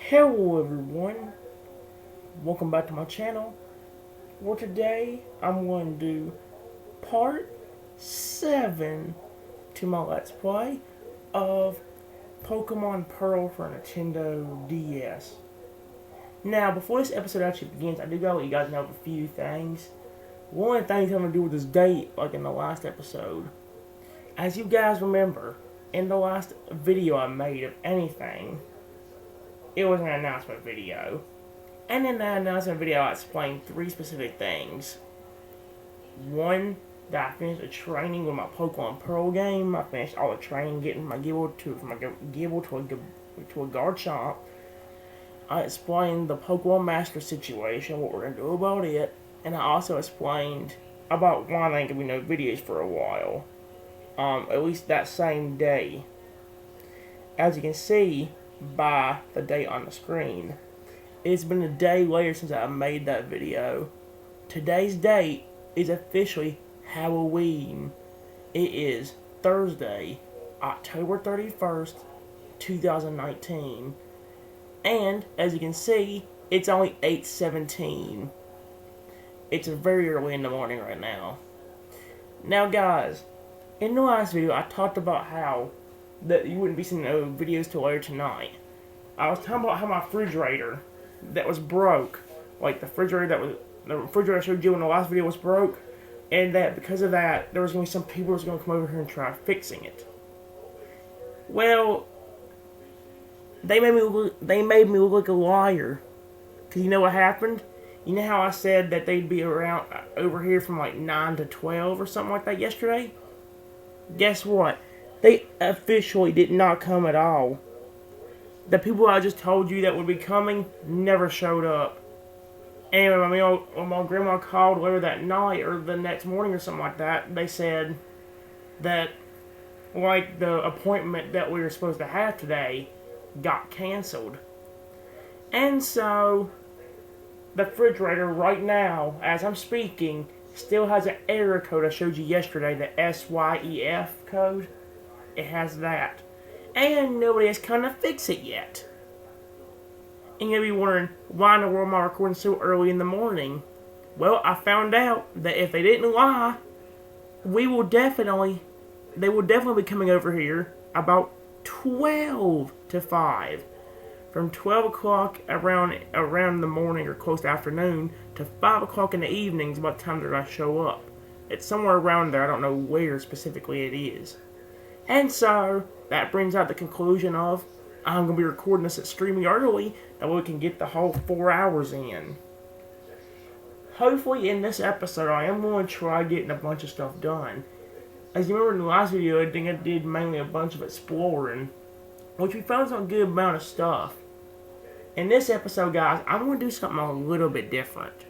Hello everyone, welcome back to my channel. For today, I'm going to do part 7 to my Let's Play of Pokemon Pearl for Nintendo DS. Now, before this episode actually begins, I do gotta let you guys know of a few things. One of the things having to do with this date, like in the last episode. As you guys remember, in the last video I made of anything, it was an announcement video. And in that announcement video, I explained 3 specific things. One, that I finished the training with my Pokemon Pearl game. I finished all the training, getting my Gible to a Garchomp. I explained the Pokemon Master situation, what we're going to do about it. And I also explained about why there ain't going to be no videos for a while. At least that same day. As you can see by the date on the screen, it's been a day later since I made that video. Today's date is officially Halloween. It is Thursday, October 31st, 2019. And, as you can see, it's only 8:17. It's very early in the morning right now. Now guys, in the last video I talked about how that you wouldn't be seeing no videos till later tonight. I was talking about how my refrigerator that was broke, like the refrigerator I showed you in the last video was broke, and that because of that there was going to be some people that was going to come over here and try fixing it. Well, they made me look like a liar, because you know what happened? You know how I said that they'd be around over here from like 9 to 12 or something like that yesterday? Guess what? They officially did not come at all. The people I just told you that would be coming never showed up. And when my grandma called later that night or the next morning or something like that, they said that like the appointment that we were supposed to have today got canceled. And so the refrigerator right now, as I'm speaking, still has an error code I showed you yesterday, the SYEF code. It has that. And nobody has come to fix it yet. And you'll be wondering, why in the world am I recording so early in the morning? Well, I found out that if they didn't lie, they will definitely be coming over here about 12 to 5. From 12 o'clock around the morning or close to afternoon to 5 o'clock in the evenings by the time that I show up. It's somewhere around there, I don't know where specifically it is. And so, that brings out the conclusion of, I'm going to be recording this extremely early, that way we can get the whole 4 hours in. Hopefully in this episode, I am going to try getting a bunch of stuff done. As you remember in the last video, I think I did mainly a bunch of exploring, which we found some good amount of stuff. In this episode, guys, I'm going to do something a little bit different.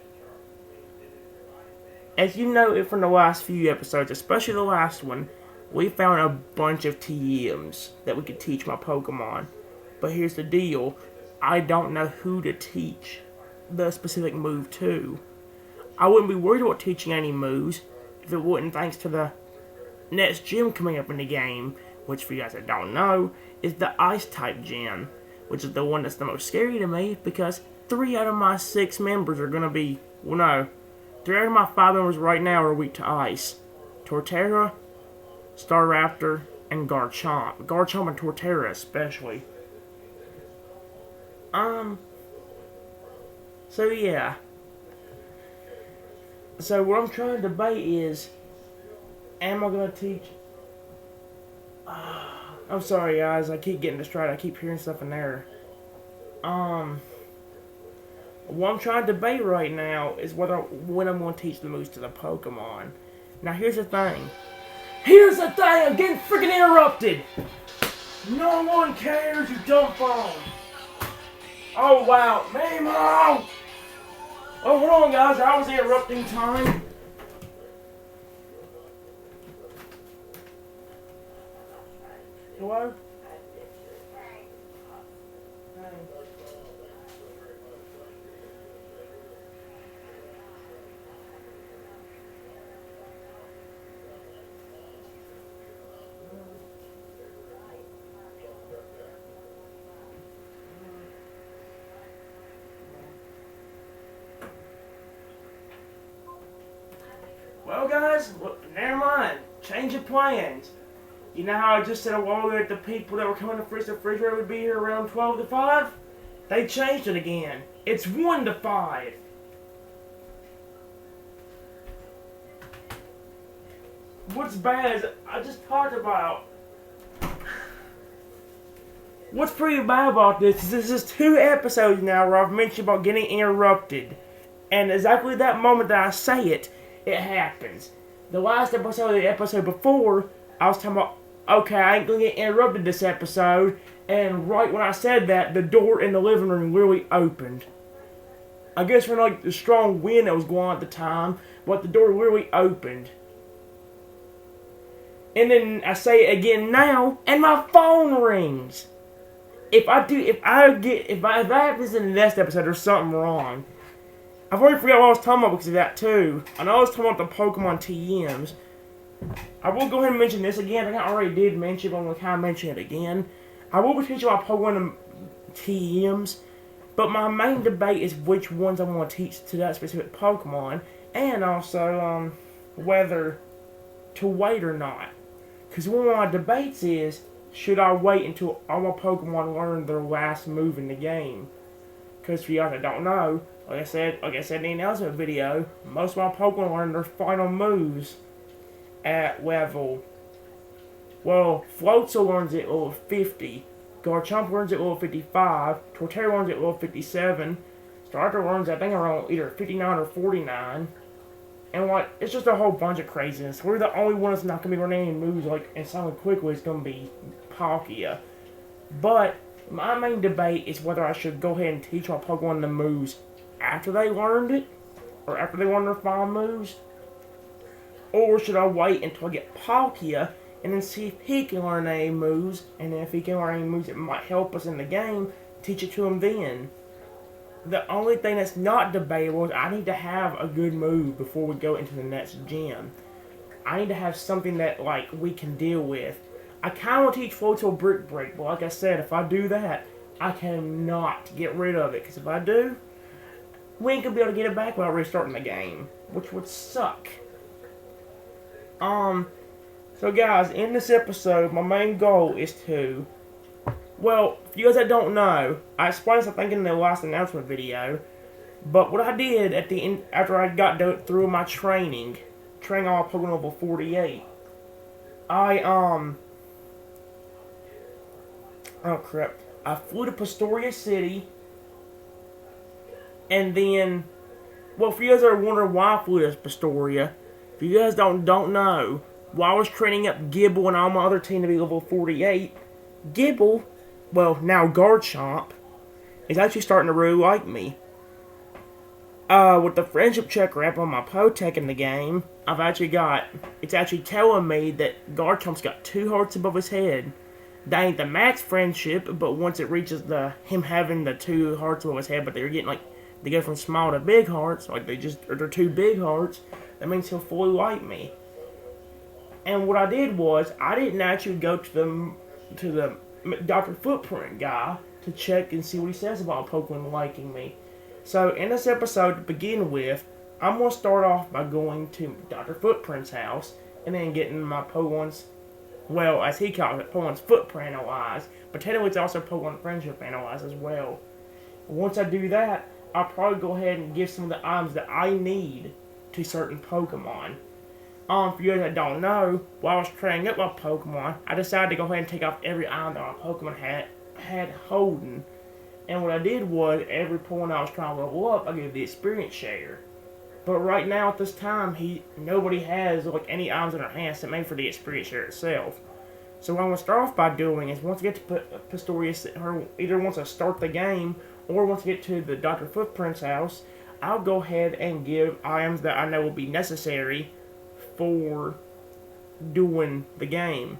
As you know from the last few episodes, especially the last one, we found a bunch of TMs that we could teach my Pokemon. But here's the deal. I don't know who to teach the specific move to. I wouldn't be worried about teaching any moves if it wasn't thanks to the next gym coming up in the game, which for you guys that don't know, is the Ice-type gym, which is the one that's the most scary to me because 3 out of my 6 members are going to be, 3 out of my 5 members right now are weak to Ice. Torterra, Staraptor, and Garchomp. Garchomp and Torterra especially. So yeah. So what I'm trying to debate is, am I going to teach... I'm sorry guys, I keep getting distracted, I keep hearing stuff in there. What I'm trying to debate right now is when I'm going to teach the moves to the Pokemon. Now here's the thing. I'm getting freaking interrupted! No one cares, you dumb phone! Oh wow, Mamo! Oh, hold on guys, I was interrupting time. Hello? Well, guys, look, never mind. Change of plans. You know how I just said a while ago that the people that were coming to Fritz the Refrigerator would be here around 12 to 5? They changed it again. It's 1 to 5. What's bad is I just talked about. What's pretty bad about this is 2 episodes now where I've mentioned about getting interrupted. And exactly that moment that I say it, it happens. The last episode, the episode before, I was talking about, okay, I ain't gonna get interrupted this episode. And right when I said that, the door in the living room literally opened. I guess from like the strong wind that was going on at the time, but the door literally opened. And then I say it again now, and my phone rings. If I have this in the next episode, there's something wrong. I've already forgot what I was talking about because of that too. I know I was talking about the Pokemon TMs. I will go ahead and mention this again. I think I already did mention it, but I'm going to kind of mention it again. I will be teaching about Pokemon TMs, but my main debate is which ones I want to teach to that specific Pokemon, and also whether to wait or not. Because one of my debates is, should I wait until all my Pokemon learn their last move in the game? Because for y'all that don't know, like I said in the announcement video, most of my Pokemon learn their final moves at level. Well, Floatzel learns it at level 50, Garchomp learns it at level 55, Torterra learns it at level 57, Starter learns I think around either 59 or 49. And like, it's just a whole bunch of craziness. We're the only one that's not going to be learning any moves like and something quickly is going to be Palkia. But my main debate is whether I should go ahead and teach my Pokemon the moves after they learned it, or after they learned their final moves, or should I wait until I get Palkia and then see if he can learn any moves, and then if he can learn any moves that might help us in the game, teach it to him then. The only thing that's not debatable is I need to have a good move before we go into the next gym. I need to have something that like we can deal with. I kind of want to teach Floatzel Brick Break, but like I said, if I do that, I cannot get rid of it. Because if I do, we ain't going to be able to get it back without restarting the game, which would suck. So guys, in this episode, my main goal is to... Well, for you guys that don't know, I explained this I think in the last announcement video, but what I did at the end, after I got through my training all Pokemon level 48, oh crap, I flew to Pastoria City, and then, well, for you guys that are wondering why I flew to Pastoria, if you guys don't know, while I was training up Gible and all my other team to be level 48, Gible, well, now Garchomp, is actually starting to really like me. With the friendship checker app on my Potech in the game, it's actually telling me that Garchomp's got 2 hearts above his head. That ain't the max friendship, but once it reaches him having the 2 hearts above his head, but they're getting like, they go from small to big hearts, like they're 2 big hearts, that means he'll fully like me. And what I did was, I didn't actually go to the Dr. Footprint guy to check and see what he says about Pokemon liking me. So in this episode, to begin with, I'm going to start off by going to Dr. Footprint's house and then getting my Pokemon's, well, as he calls it, Pokemon's footprint analyzed, but technically it's also Pokemon Friendship analyzed as well. Once I do that, I'll probably go ahead and give some of the items that I need to certain Pokemon. For you guys that don't know, while I was training up my Pokemon, I decided to go ahead and take off every item that my Pokemon had holding. And what I did was, every Pokemon I was trying to level up, I gave the experience share. But right now, at this time, nobody has like any items in their hands that made for the experience share itself. So what I'm going to start off by doing is, once I get to Pastoria, or either once I start the game, or once I get to the Dr. Footprint's house, I'll go ahead and give items that I know will be necessary for doing the game.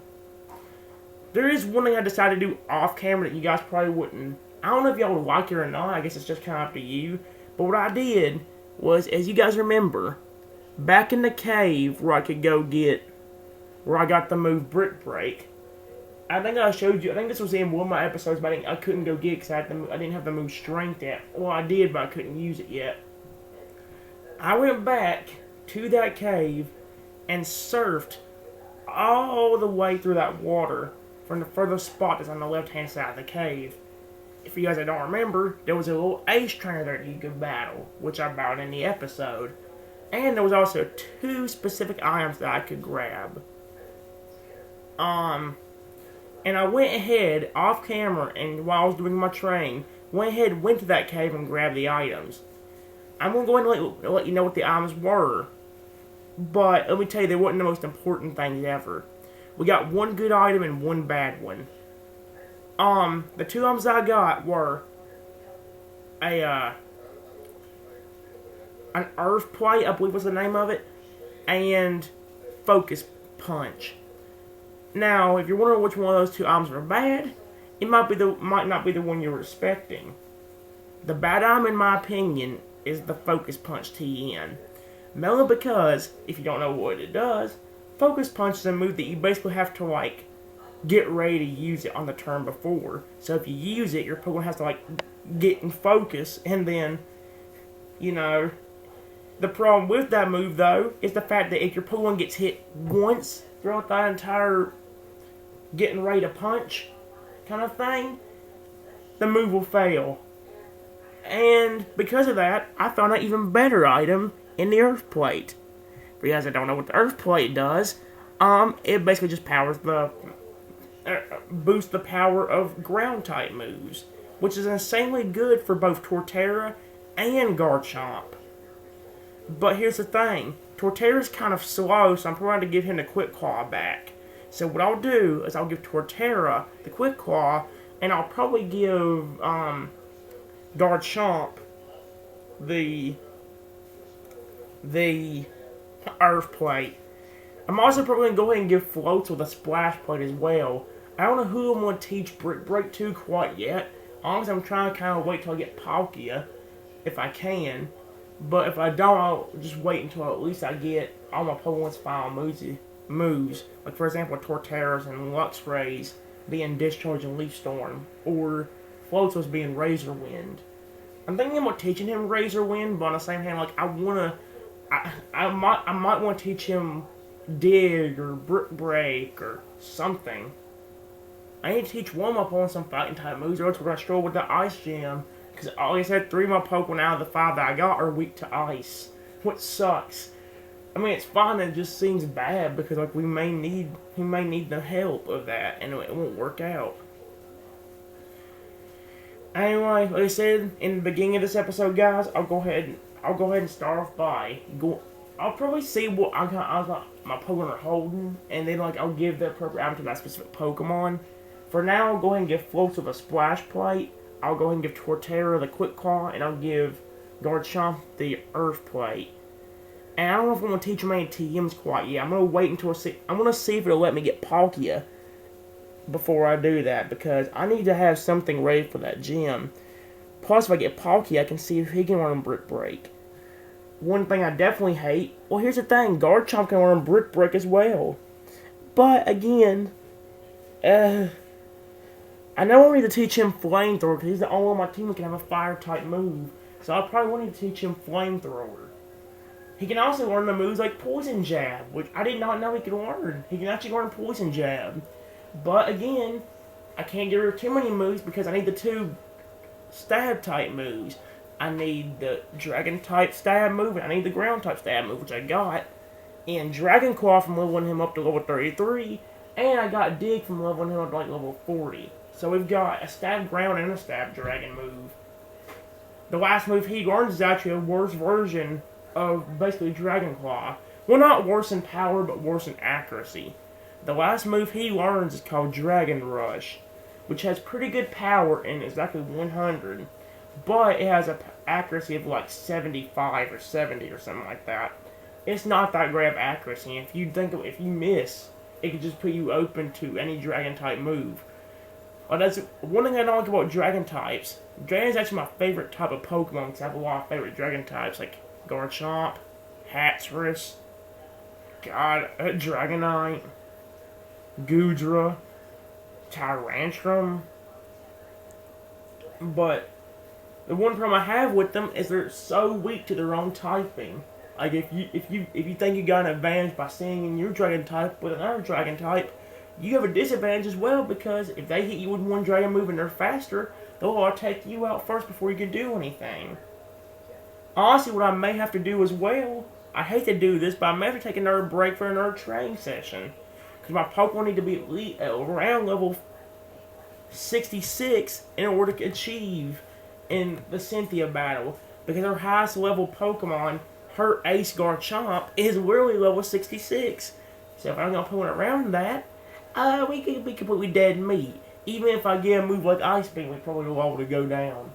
There is one thing I decided to do off camera that you guys probably wouldn't. I don't know if y'all would like it or not. I guess it's just kind of up to you. But what I did was, as you guys remember, back in the cave where I could go get, where I got the move Brick Break, I think I showed you, I think this was in one of my episodes, but I couldn't go get it because I didn't have the move Strength yet. Well, I did, but I couldn't use it yet. I went back to that cave and surfed all the way through that water from the furthest spot that's on the left-hand side of the cave. If you guys don't remember, there was a little ace trainer there that you could battle, which I battled in the episode. And there was also 2 specific items that I could grab. And I went ahead, off camera, and while I was doing my training, went to that cave and grabbed the items. I'm going to go ahead and let you know what the items were. But let me tell you, they weren't the most important things ever. We got 1 good item and 1 bad one. The 2 items I got were an earth plate, I believe was the name of it, and focus punch. Now, if you're wondering which one of those 2 items are bad, it might not be the one you're expecting. The bad item, in my opinion, is the focus punch TN. Mainly because, if you don't know what it does, focus punch is a move that you basically have to, get ready to use it on the turn before. So if you use it, your Pokemon has to, get in focus, and then, the problem with that move, though, is the fact that if your Pokemon gets hit once throughout that entire getting ready to punch kind of thing, the move will fail. And because of that, I found an even better item in the Earth Plate. For you guys that don't know what the Earth Plate does, it basically just boosts the power of ground-type moves, which is insanely good for both Torterra and Garchomp. But here's the thing, Torterra's kind of slow, so I'm probably going to give him the Quick Claw back. So what I'll do is I'll give Torterra the Quick Claw, and I'll probably give Garchomp the Earth Plate. I'm also probably going to go ahead and give Floatzel the Splash Plate as well. I don't know who I'm going to teach Brick Break to quite yet. Honestly, I'm trying to kind of wait till I get Palkia, if I can. But if I don't, I'll just wait until at least I get all my Pokemon's final moves. Like, for example, Torterra's and Luxray's being Discharge and Leaf Storm. Or Floatzel's being Razor Wind. I'm thinking about teaching him Razor Wind, but on the same hand, I might want to teach him Dig or Brick Break or something. I need to teach one of my Pokemon some fighting type moves, or else we're going to struggle with the Ice Gem. Because like I said, 3 of my Pokemon out of the 5 that I got are weak to ice. Which sucks. I mean, it's fine, it just seems bad because he may need the help of that, and it won't work out. Anyway, like I said in the beginning of this episode, guys, I'll go ahead and start off by I'll probably see what my Pokemon are holding, and then I'll give the appropriate item to that specific Pokemon. For now, I'll go ahead and give Floatzel the Splash Plate. I'll go ahead and give Torterra the Quick Claw, and I'll give Garchomp the Earth Plate. And I don't know if I'm going to teach him any TMs quite yet. I'm going to wait until I'm going to see if it'll let me get Palkia before I do that, because I need to have something ready for that gym. Plus, if I get Palkia, I can see if he can learn Brick Break. One thing I definitely hate, well, here's the thing, Garchomp can learn Brick Break as well. But, again, I know I need to teach him Flamethrower, because he's the only one on my team who can have a Fire-type move. So I probably want to teach him Flamethrower. He can also learn the moves like Poison Jab, which I did not know he could learn. He can actually learn Poison Jab. But again, I can't get rid of too many moves because I need the 2 Stab-type moves. I need the Dragon-type Stab move, and I need the Ground-type Stab move, which I got. And Dragon Claw from leveling him up to level 33, and I got Dig from leveling him up to level 40. So we've got a Stab Ground and a Stab Dragon move. The last move he learns is actually a worse version of basically Dragon Claw. Well, not worse in power, but worse in accuracy. The last move he learns is called Dragon Rush, which has pretty good power and is actually 100, but it has an accuracy of 75 or 70 or something like that. It's not that great of accuracy. If you miss, it could just put you open to any Dragon type move. That's one thing I don't like about Dragon types. Dragon is actually my favorite type of Pokemon because I have a lot of favorite Dragon types like Garchomp, Haxorus, Dragonite, Goodra, Tyrantrum. But the one problem I have with them is they're so weak to their own typing. Like if you think you got an advantage by seeing your dragon type with another dragon type, you have a disadvantage as well, because if they hit you with one dragon move and they're faster, they'll all take you out first before you can do anything. Honestly, what I may have to do as well, I hate to do this, but I may have to take another break for another training session. Because my Pokemon need to be at least around level 66 in order to achieve in the Cynthia battle. Because our highest level Pokemon, her Ace Garchomp, is literally level 66. So if I'm going to put it around that, we could be completely dead meat. Even if I get a move like Ice Beam, we probably will able to go down.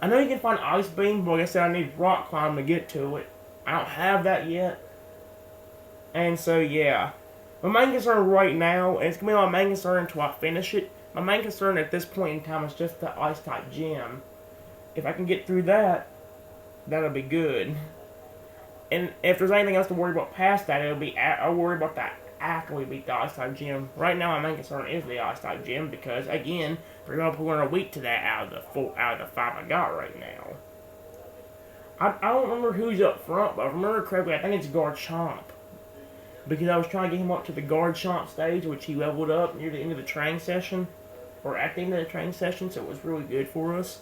I know you can find Ice Beam, but like I said, I need Rock Climb to get to it. I don't have that yet. And so, yeah. My main concern right now, and it's going to be my main concern until I finish it, my main concern at this point in time is just the Ice-type gym. If I can get through that, that'll be good. And if there's anything else to worry about past that, I'll worry about that after we beat the Ice-type gym. Right now, my main concern is the Ice-type gym, because, again, we're going to put a week to that out of the 5 I got right now. I don't remember who's up front, but if I remember correctly, I think it's Garchomp. Because I was trying to get him up to the Garchomp stage, which he leveled up near the end of the training session. Or at the end of the training session, so it was really good for us.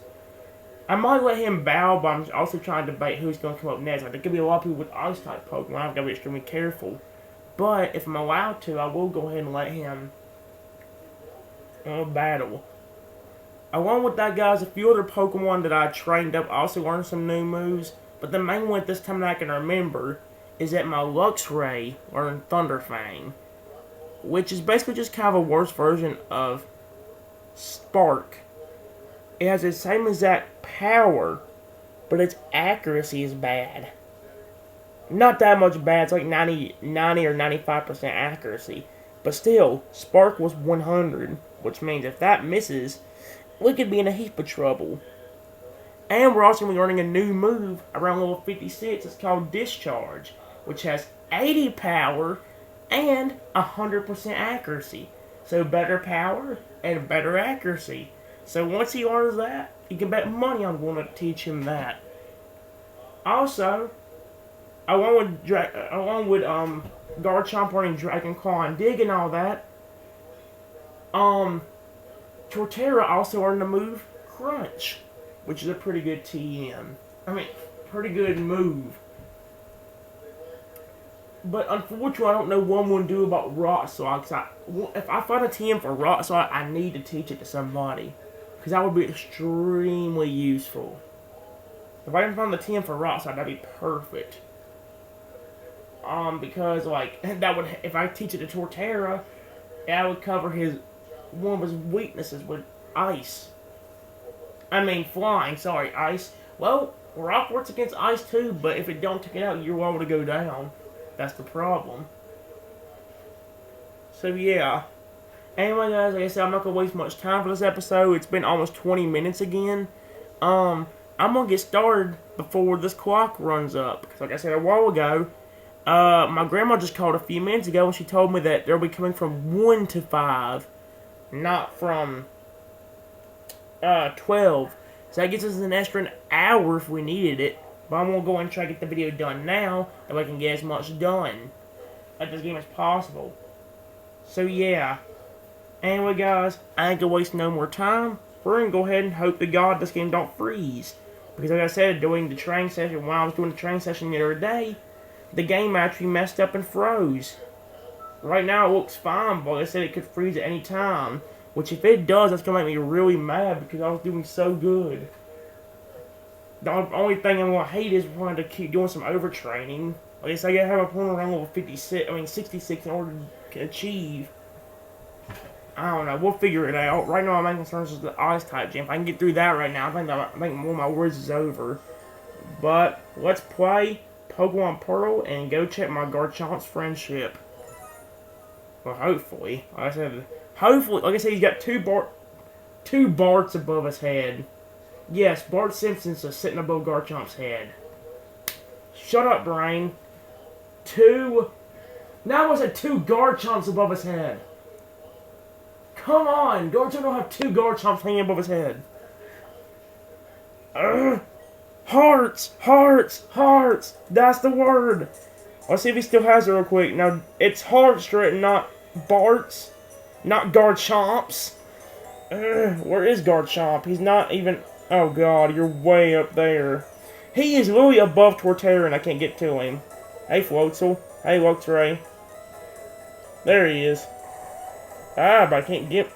I might let him bow, but I'm also trying to debate who's going to come up next. Like, there could be a lot of people with Ice-type Pokemon. I've got to be extremely careful. But, if I'm allowed to, I will go ahead and let him battle. Along with that, guys, a few other Pokemon that I trained up also learned some new moves. But the main one at this time that I can remember is that my Luxray learned Thunder Fang, which is basically just kind of a worse version of Spark. It has the same exact power, but its accuracy is bad. Not that much bad, it's like 90 or 95% accuracy. But still, Spark was 100, which means if that misses, we could be in a heap of trouble. And we're also going to be learning a new move around level 56. It's called Discharge, which has 80 power and 100% accuracy. So better power and better accuracy. So once he learns that, you can bet money I'm going to teach him that. Also, along with Garchomp learning Dragon Claw and Dig and all that, Torterra also learned the move Crunch, which is a pretty good TM. Pretty good move. But unfortunately, I don't know what I'm going to do about Rock Slide. If I find a TM for Rock Slide, I need to teach it to somebody. Because that would be extremely useful. If I can find the TM for Rock Slide, that'd be perfect. Because, that would, if I teach it to Torterra, that would cover one of his weaknesses with Ice. Flying, sorry, Ice. Well, Rock works against Ice too, but if it don't take it out, you're liable to go down. That's the problem. So, yeah. Anyway, guys, like I said, I'm not going to waste much time for this episode. It's been almost 20 minutes again. I'm going to get started before this clock runs up. Because, like I said a while ago, my grandma just called a few minutes ago and she told me that they'll be coming from 1 to 5. Not from 12. So that gives us an extra hour if we needed it. But I'm going to go and try to get the video done now, that I can get as much done at this game as possible. So yeah. Anyway, guys, I ain't going to waste no more time. We're going to go ahead and hope to God this game don't freeze. Because like I said, during the training session, when I was doing the training session the other day, the game actually messed up and froze. Right now it looks fine, but like I said, it could freeze at any time. Which if it does, that's going to make me really mad because I was doing so good. The only thing I'm going to hate is wanting to keep doing some overtraining. Like I said, I got to have a opponent around level 66 in order to achieve. I don't know, we'll figure it out. Right now, my main concern is the Ice-type gym. If I can get through that right now, I think more of my words is over. But, let's play Pokemon Pearl and go check my Garchomp's friendship. Well, hopefully. Like I said, he's got two Barts above his head. Yes, Bart Simpson's just sitting above Garchomp's head. Shut up, brain. Now I said 2 Garchomps above his head. Come on, Garchomp don't have 2 Garchomps hanging above his head. Hearts! Hearts! Hearts! That's the word! Let's see if he still has it real quick. Now, it's Heartstrip, not Bart's. Not Garchomps. Where is Garchomp? He's not even... Oh god, you're way up there. He is literally above Torterra and I can't get to him. Hey, Floatzel. Hey, Luxray. There he is. Ah, but I can't get...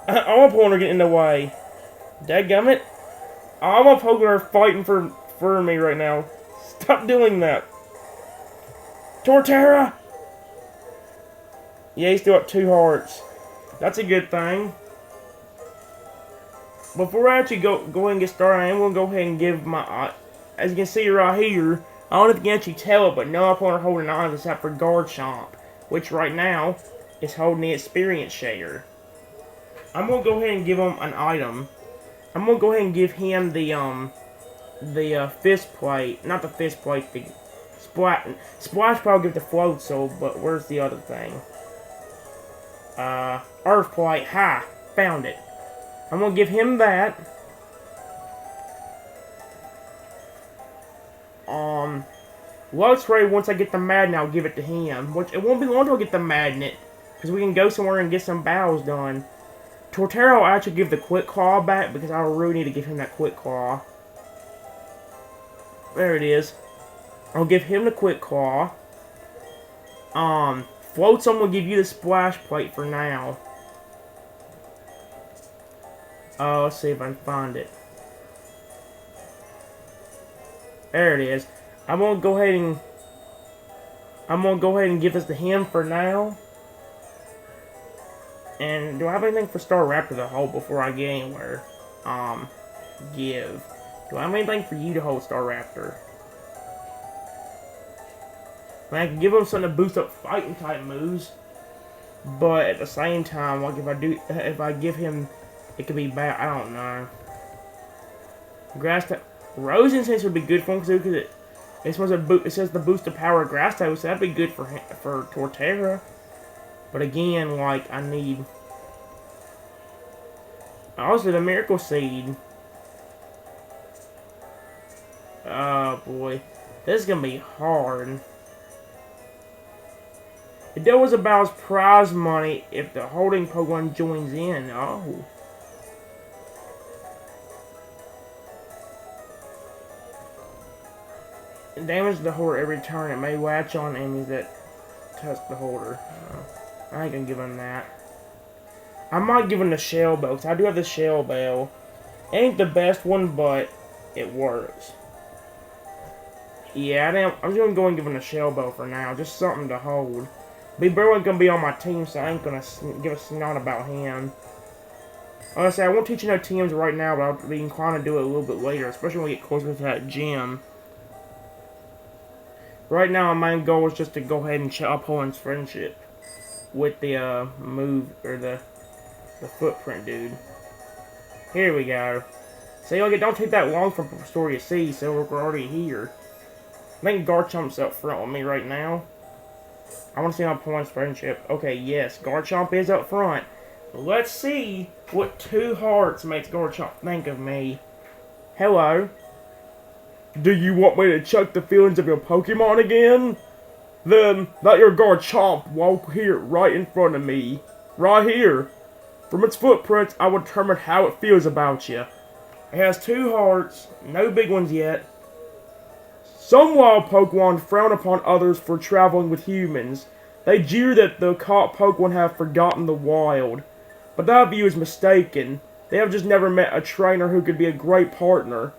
All my Pokemon are getting in the way. Dadgummit. All my Pokemon are fighting for me right now. Stop doing that. Torterra! Yeah, he's still at 2 hearts. That's a good thing. Before I actually go ahead and get started, I am going to go ahead and give my... as you can see right here, I don't know if you can actually tell it, but no opponent holding on except for Garchomp, which right now is holding the experience share. I'm going to go ahead and give him an item. I'm going to go ahead and give him the fist plate. Not the fist plate, the Splash probably give the Floatzel, but where's the other thing? Earth plate. Ha! Found it. I'm gonna give him that. Luxray, once I get the Magnet, I'll give it to him. Which, it won't be long till I get the Magnet, because we can go somewhere and get some battles done. Torterra will actually give the Quick Claw back, because I really need to give him that Quick Claw. There it is. I'll give him the Quick Claw. Floatzel will give you the Splash Plate for now. Let's see if I can find it. There it is. I'm gonna go ahead and give this to him for now. And do I have anything for Staraptor to hold before I get anywhere? Give. Do I have anything for you to hold, Staraptor? I can give him something to boost up fighting type moves. But at the same time, like if I give him, it could be bad. I don't know. Grass type, Rose Incense would be good for him because it says the boost of power of Grass type, so that'd be good for Torterra. But again, like I need also the Miracle Seed. Oh boy, this is gonna be hard. It doubles a battle's prize money if the holding Pokemon joins in. Oh. Damage the holder every turn. It may latch on enemies that touch the holder. I ain't gonna give him that. I might give him the Shell Bell, because I do have the Shell Bell. It ain't the best one, but it works. Yeah, I'm just gonna go and give him the Shell Bell for now. Just something to hold. Big Bird ain't gonna be on my team, so I ain't gonna give a snot about him. Like I said, I won't teach you no teams right now, but I'll be inclined to do it a little bit later, especially when we get closer to that gym. Right now, my main goal is just to go ahead and check opponent's friendship with the move or the footprint dude. Here we go. See, like it don't take that long for Story to see, so we're already here. I think Garchomp's up front with me right now. I want to see my opponent's friendship. Okay, yes, Garchomp is up front. Let's see what 2 hearts makes Garchomp think of me. Hello. Do you want me to check the feelings of your Pokemon again? Then, let your Garchomp walk here, right in front of me. Right here. From its footprints, I will determine how it feels about you. It has 2 hearts, no big ones yet. Some wild Pokemon frown upon others for traveling with humans. They jeer that the caught Pokemon have forgotten the wild. But that view is mistaken. They have just never met a trainer who could be a great partner.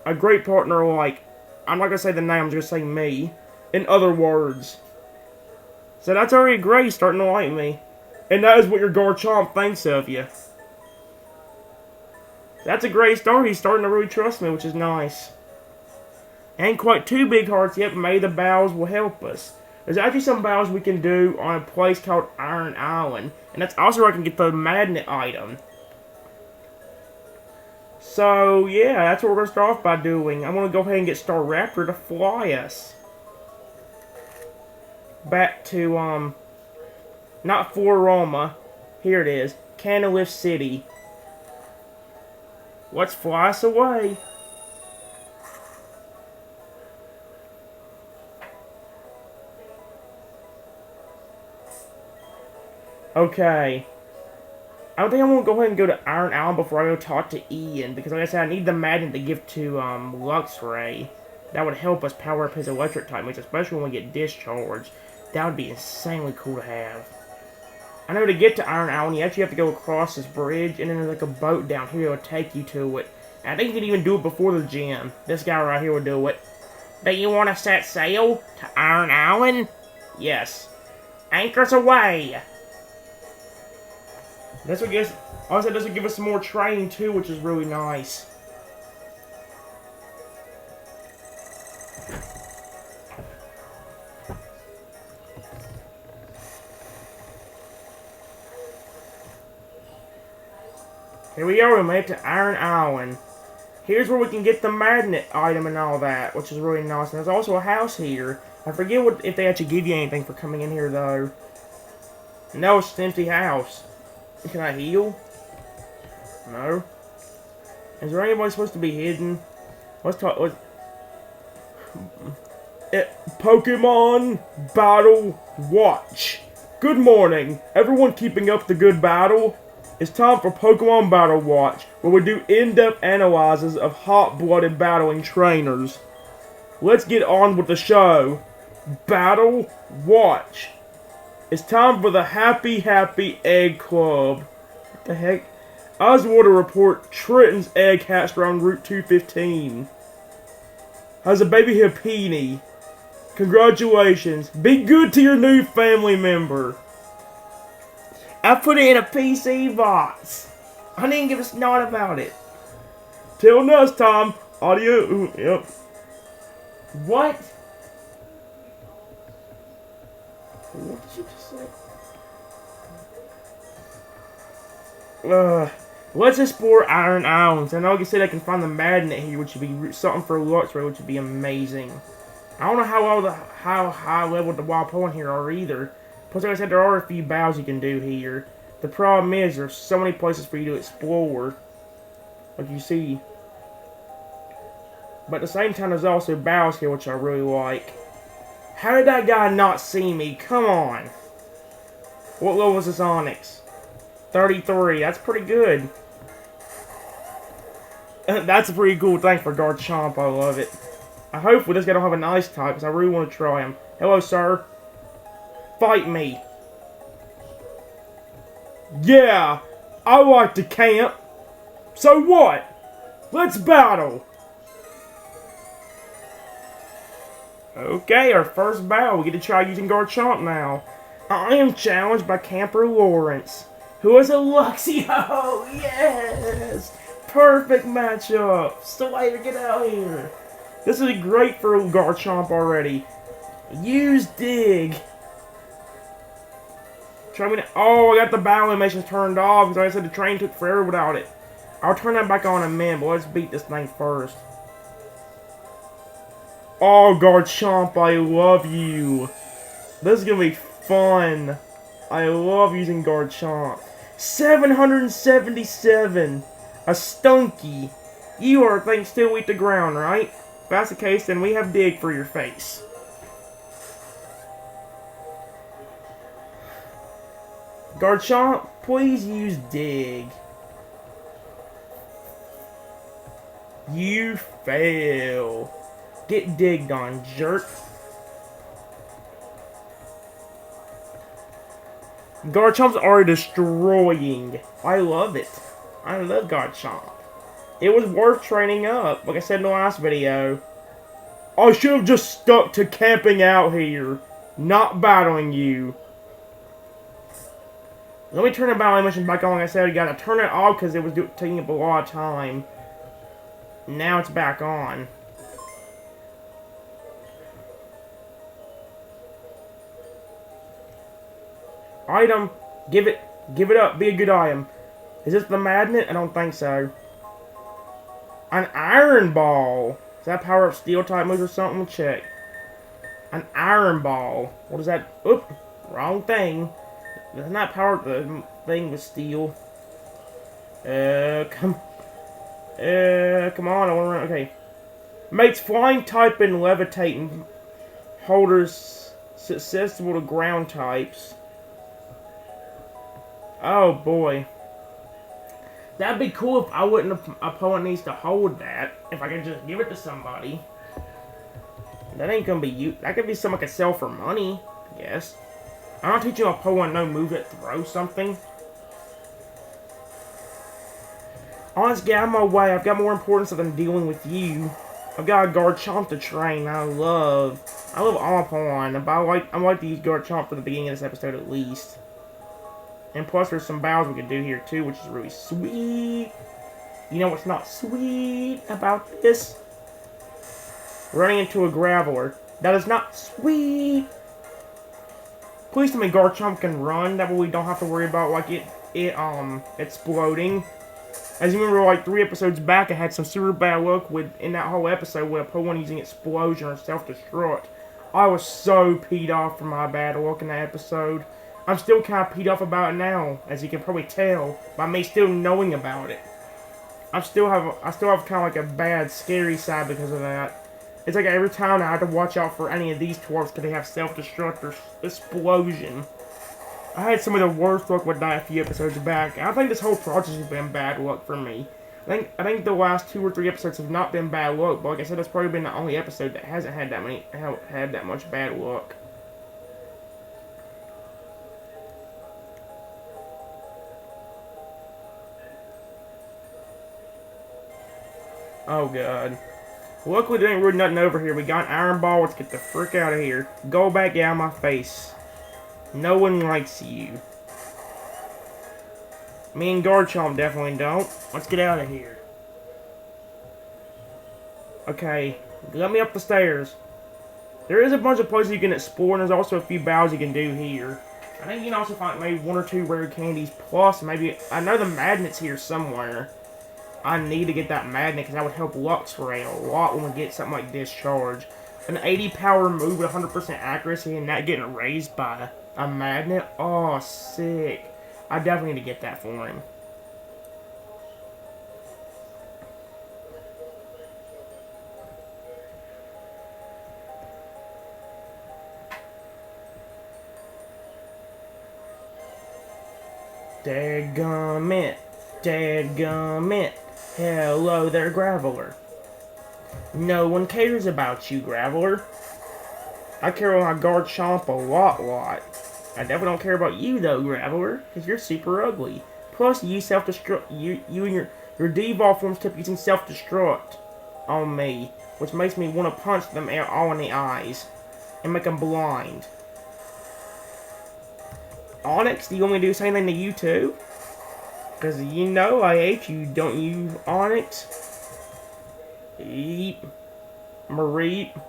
A great partner like... I'm not going to say the name, I'm just going to say me. In other words. So that's already great, he's starting to like me. And that is what your Garchomp thinks of you. That's a great start, he's starting to really trust me, which is nice. Ain't quite 2 big hearts yet, but maybe the battles will help us. There's actually some battles we can do on a place called Iron Island. And that's also where I can get the Magnet item. So, yeah, that's what we're going to start off by doing. I'm going to go ahead and get Staraptor to fly us. Back to, not Floroma. Here it is. Canalith City. Let's fly us away. Okay. I don't think I'm gonna go ahead and go to Iron Island before I go talk to Ian, because like I said, I need the magnet to give to Luxray. That would help us power up his electric type moves, especially when we get discharged. That would be insanely cool to have. I know to get to Iron Island, you actually have to go across this bridge, and then there's like a boat down here that will take you to it. And I think you can even do it before the gym. This guy right here will do it. Do you want to set sail to Iron Island? Yes. Anchors away! This would give, also this would give us some more training too, which is really nice. Here we are, we made it to Iron Island. Here's where we can get the magnet item and all that, which is really nice. And there's also a house here. I forget if they actually give you anything for coming in here though. No, it's an empty house. Can I heal? No. Is there anybody supposed to be hidden? Let's talk. Pokemon Battle Watch. Good morning. Everyone keeping up the good battle? It's time for Pokemon Battle Watch, where we do in-depth analyses of hot-blooded battling trainers. Let's get on with the show. Battle Watch. It's time for the Happy Egg Club. What the heck? Oswald to report Trenton's egg hatched around Route 215. Has a baby Hippini. Congratulations. Be good to your new family member. I put it in a PC box. I didn't give a snot about it. Till next time. Audio. Yep. What? What did you just say? Let's explore Iron Islands. I know, like I said, I can find the magnet here, which would be something for Luxray, which would be amazing. I don't know how high level the wild Pokemon here are either. Plus, like I said, there are a few battles you can do here. The problem is, there's so many places for you to explore. Like you see. But at the same time, there's also battles here, which I really like. How did that guy not see me? Come on. What level is this Onyx? 33. That's pretty good. That's a pretty cool thing for Garchomp. I love it. I hope this guy don't have an ice type, because I really want to try him. Hello, sir. Fight me. Yeah, I like to camp. So what? Let's battle. Okay, our first battle. We get to try using Garchomp now. I am challenged by Camper Lawrence, who is a Luxio. Oh, yes. Perfect matchup. Slayer, get out here. This is great for Garchomp already. Use Dig. Try me to, oh, I got the battle animations turned off because like I said the train took forever without it. I'll turn that back on in a minute, but let's beat this thing first. Oh, Garchomp, I love you. This is gonna be fun. I love using Garchomp. 777. A Stunky. You are things still eat the ground, right? If that's the case, then we have Dig for your face. Garchomp, please use Dig. You fail. Get digged on, jerk. Garchomp's already destroying. I love it. I love Garchomp. It was worth training up, like I said in the last video. I should have just stuck to camping out here, not battling you. Let me turn the battle animation back on. Like I said, I gotta turn it off because it was taking up a lot of time. Now it's back on. Item, give it up. Be a good item. Is this the magnet? I don't think so. An Iron Ball. Does that power up Steel type moves or something? We'll check. An Iron Ball. What is that? Oop, wrong thing. Doesn't that power up the thing with Steel? Come on. I want to run. Okay. Makes flying type and levitating holders susceptible to ground types. Oh boy. That'd be cool if I wouldn't. Opponent needs to hold that. If I can just give it to somebody. That ain't gonna be you. That could be something I could sell for money, I guess. I don't teach you a opponent no move that throw something. Honestly, get out of my way. I've got more important stuff than dealing with you. I've got a Garchomp to train. I love Almapon, but I like to use Garchomp for the beginning of this episode at least. And plus, there's some battles we can do here too, which is really sweet. You know what's not sweet about this? Running into a Graveler. That is not sweet. Please tell me Garchomp can run. That way we don't have to worry about like it exploding. As you remember, like 3 episodes back, I had some super bad luck in that whole episode with a Pokemon using Explosion or Self-Destruct. I was so peed off from my bad luck in that episode. I'm still kind of peed off about it now, as you can probably tell by me still knowing about it. I still have kind of like a bad, scary side because of that. It's like every time I have to watch out for any of these dwarves because they have Self-Destruct or Explosion. I had some of the worst luck with that a few episodes back. I think this whole project has been bad luck for me. I think the last 2 or 3 episodes have not been bad luck, but like I said, it's probably been the only episode that hasn't had that much bad luck. Oh god. Luckily there ain't really nothing over here. We got an Iron Ball. Let's get the frick out of here. Go back out of my face. No one likes you. Me and Garchomp definitely don't. Let's get out of here. Okay, let me up the stairs. There is a bunch of places you can explore, and there's also a few battles you can do here. I think you can also find maybe 1 or 2 rare candies, plus maybe... I know the magnet's here somewhere. I need to get that magnet, because that would help Luxray a lot when we get something like Discharge. An 80 power move with 100% accuracy and not getting raised by a magnet? Oh, sick. I definitely need to get that for him. Dadgummit. Dadgummit. Hello there, Graveler. No one cares about you, Graveler. I care about my Garchomp a lot. I definitely don't care about you, though, Graveler, because you're super ugly. Plus, you self-destruct. You and your devolved forms kept using self-destruct on me, which makes me want to punch them all in the eyes and make them blind. Onyx, do you want me to do the same thing to you too? Because you know I hate you, don't you, Onyx? Eep. Mareep.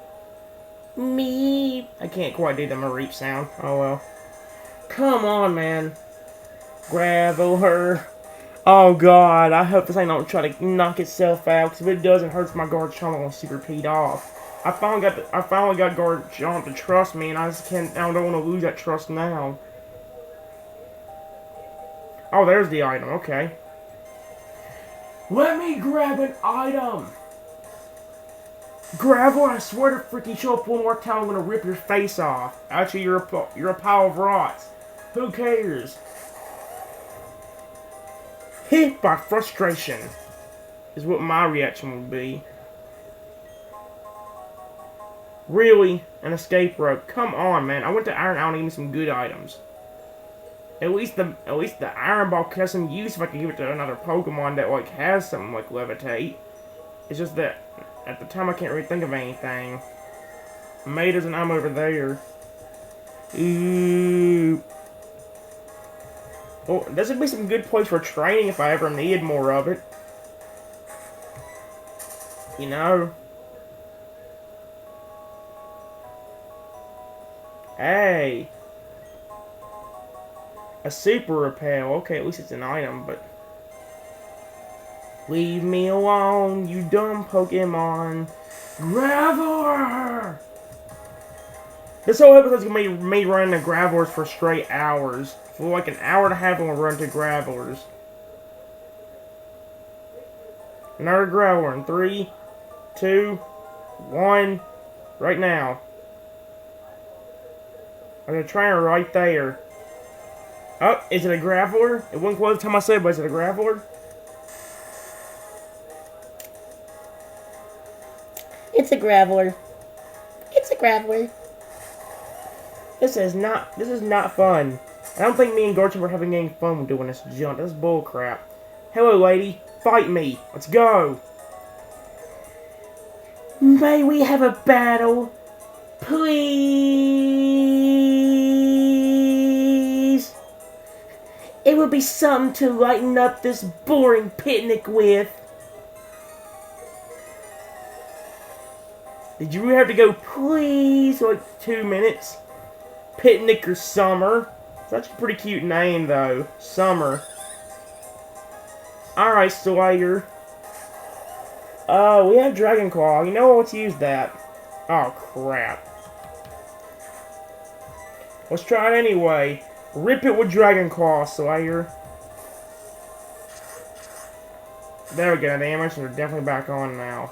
Meep. I can't quite do the Mareep sound. Oh well. Come on, man. Graveler. Oh god, I hope this thing don't try to knock itself out, because if it does, it hurts my Garchomp. I'm super peed off. I finally got Garchomp to trust me, and I don't want to lose that trust now. Oh, there's the item. Okay. Let me grab an item. Graveler, I swear to freaking show up one more time, I'm gonna rip your face off. Actually, you're a pile of rots. Who cares? Hit by frustration is what my reaction would be. Really? An escape rope? Come on, man. I went to Iron Island to give me some good items. At least the Iron Ball could have some use if I could give it to another Pokemon that like has something like Levitate. It's just that at the time I can't really think of anything. Mater's and I'm over there. Ooh. Well, this would be some good place for training if I ever needed more of it. You know? Hey! A super repel. Okay, at least it's an item, but... Leave me alone, you dumb Pokemon. Graveler! This whole episode's gonna be me running to Gravelers for straight hours. For like an hour and a half, I'm gonna run to Gravelers. Another Graveler in 3, 2, 1, right now. I'm gonna try her right there. Oh, is it a Graveler? It wasn't quite the time I said, but is it a Graveler? It's a Graveler. It's a Graveler. This is not fun. I don't think me and Garchomp are having any fun doing this junk. This is bullcrap. Hello, lady. Fight me. Let's go. May we have a battle? Please? It would be something to lighten up this boring picnic with. Did you really have to go please for like 2 minutes? Picnic or Summer? That's a pretty cute name though. Summer. Alright, Slayer. We have Dragon Claw. You know what? Let's use that. Oh, crap. Let's try it anyway. Rip it with Dragon Claw, Slayer. There we go, the animations are definitely back on now.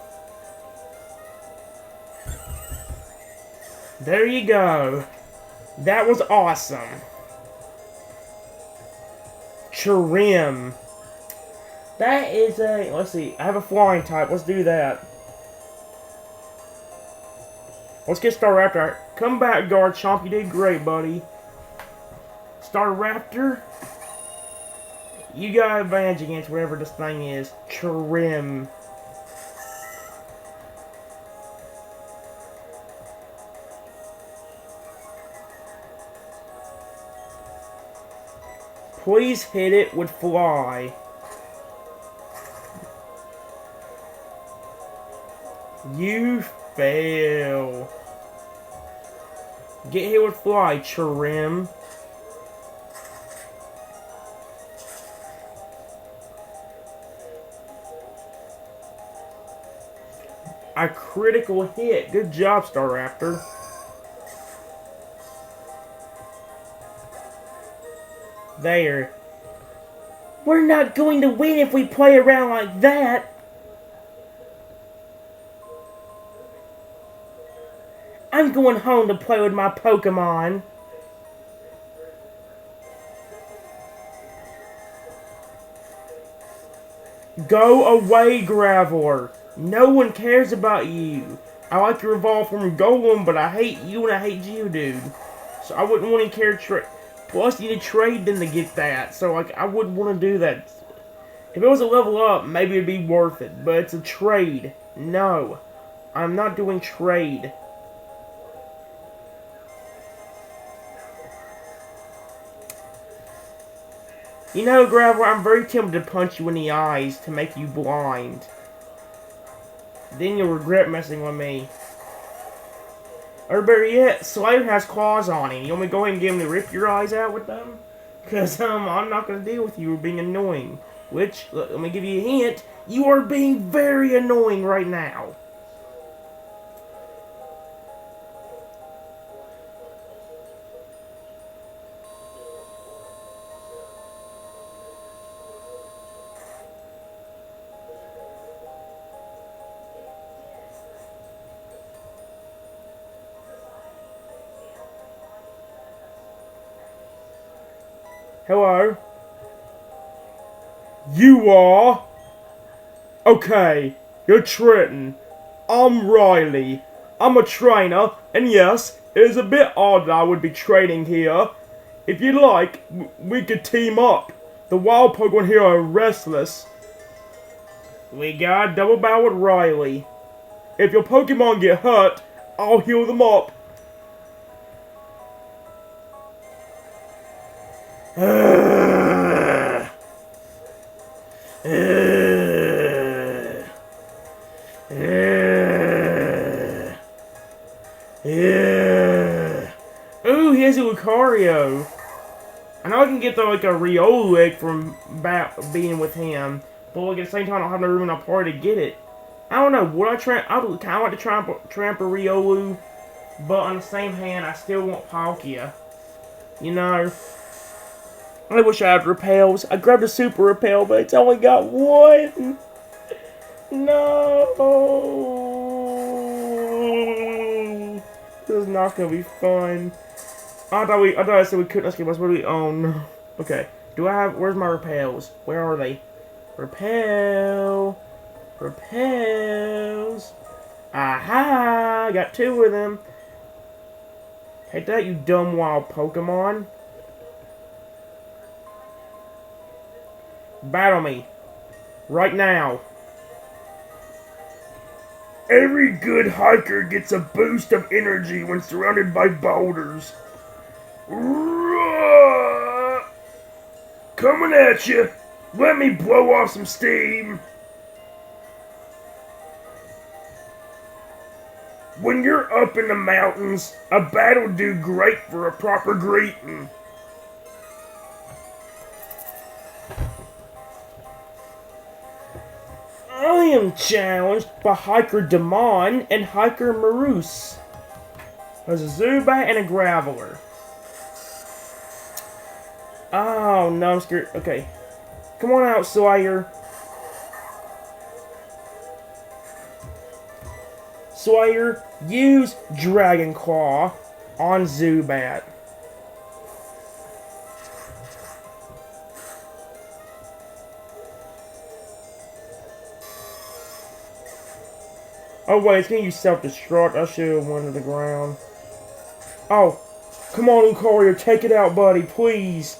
There you go. That was awesome. Trim. That is a... Let's see. I have a flying type. Let's do that. Let's get Staraptor. Come back, Garchomp. You did great, buddy. Staraptor. You got advantage against whatever this thing is. Trim. Please hit it with Fly. You fail. Get hit with Fly, Trim. A critical hit. Good job, Staraptor. There. We're not going to win if we play around like that. I'm going home to play with my Pokemon. Go away, Graveler. No one cares about you. I like your Evolve from Golem, but I hate you and I hate Geodude. So I wouldn't want to care trade. Plus, you need to trade them to get that. So, like, I wouldn't want to do that. If it was a level up, maybe it'd be worth it. But it's a trade. No. I'm not doing trade. You know, Graveler, I'm very tempted to punch you in the eyes to make you blind. Then you'll regret messing with me. Or better yet, Slayer has claws on him. You want me to go ahead and get him to rip your eyes out with them? Because, I'm not going to deal with you being annoying. Which, look, let me give you a hint. You are being very annoying right now. Hello? You are? Okay, you're Trenton. I'm Riley. I'm a trainer, and yes, it is a bit odd that I would be training here. If you like, we could team up. The wild Pokemon here are restless. We got a double battle with Riley. If your Pokemon get hurt, I'll heal them up. Ooh, he has a Lucario. I know I can get like a Riolu egg from being with him, but like at the same time I don't have no room in my party to get it. I don't know. Would I kind of like to tramp a Riolu, but on the same hand, I still want Palkia. You know. I wish I had repels. I grabbed a super repel, but it's only got one. No. This is not gonna be fun. I thought I said we couldn't escape us, but we oh no. Okay. Do I have... Where's my repels? Where are they? Repel. Repels. Aha! Got 2 of them. Take that, you dumb wild Pokemon. Battle me. Right now. Every good hiker gets a boost of energy when surrounded by boulders. Coming at you. Let me blow off some steam. When you're up in the mountains, a battle'll do great for a proper greeting. I am challenged by Hiker Damon and Hiker Maruse. There's a Zubat and a Graveler. Oh no, I'm scared. Okay. Come on out, Sawyer. Sawyer, use Dragon Claw on Zubat. Oh wait, it's gonna use self-destruct. I should have went to the ground. Oh, come on, Lucario, take it out, buddy, please.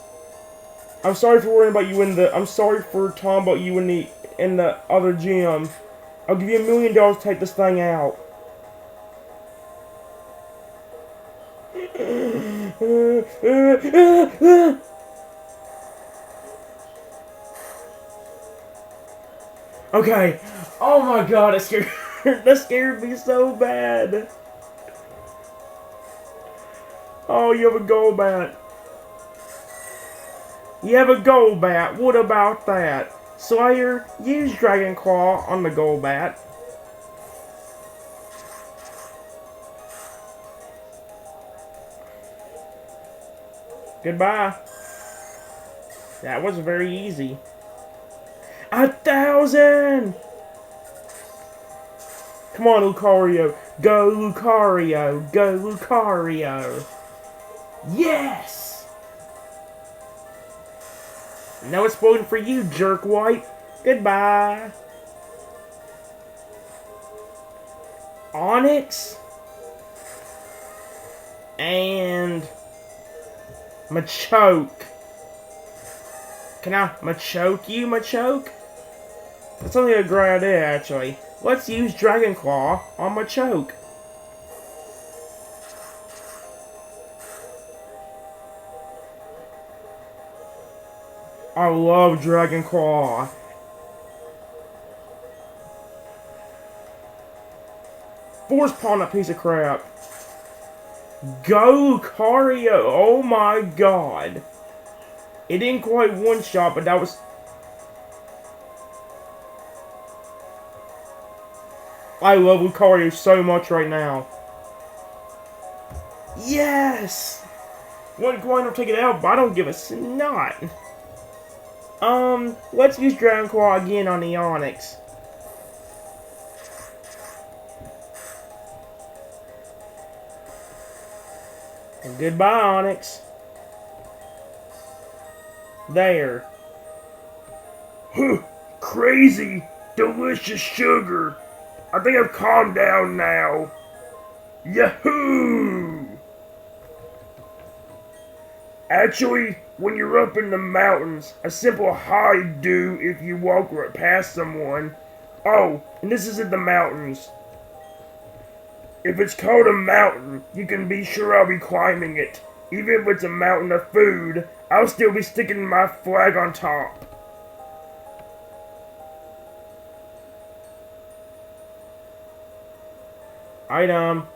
I'm sorry for worrying about you in the. I'm sorry for talking about you in the other gym. I'll give you $1 million to take this thing out. Okay. Oh my god, that scared me so bad. Oh, you have a Golbat. You have a Golbat. What about that? Sawyer, use Dragon Claw on the Golbat. Goodbye. That was very easy. 1,000! Come on, Lucario. Go, Lucario. Go, Lucario. Yes! Now it's spoiled for you, jerkwhite. Goodbye. Onix. And Machoke. Can I Machoke you, Machoke? That's only a great idea, actually. Let's use Dragon Claw on Machoke. I love Dragon Claw. Force Palm, that piece of crap. Go, Lucario! Oh my god. It didn't quite one-shot, but that was... I love Lucario so much right now. Yes! Wasn't going to take it out, but I don't give a snot. Let's use Dragon Claw again on the Onix. And goodbye, Onix. There. Crazy, delicious sugar. I think I've calmed down now. Yahoo! Actually, when you're up in the mountains, a simple hide do if you walk right past someone. Oh, and this isn't the mountains. If it's called a mountain, you can be sure I'll be climbing it. Even if it's a mountain of food, I'll still be sticking my flag on top. Item.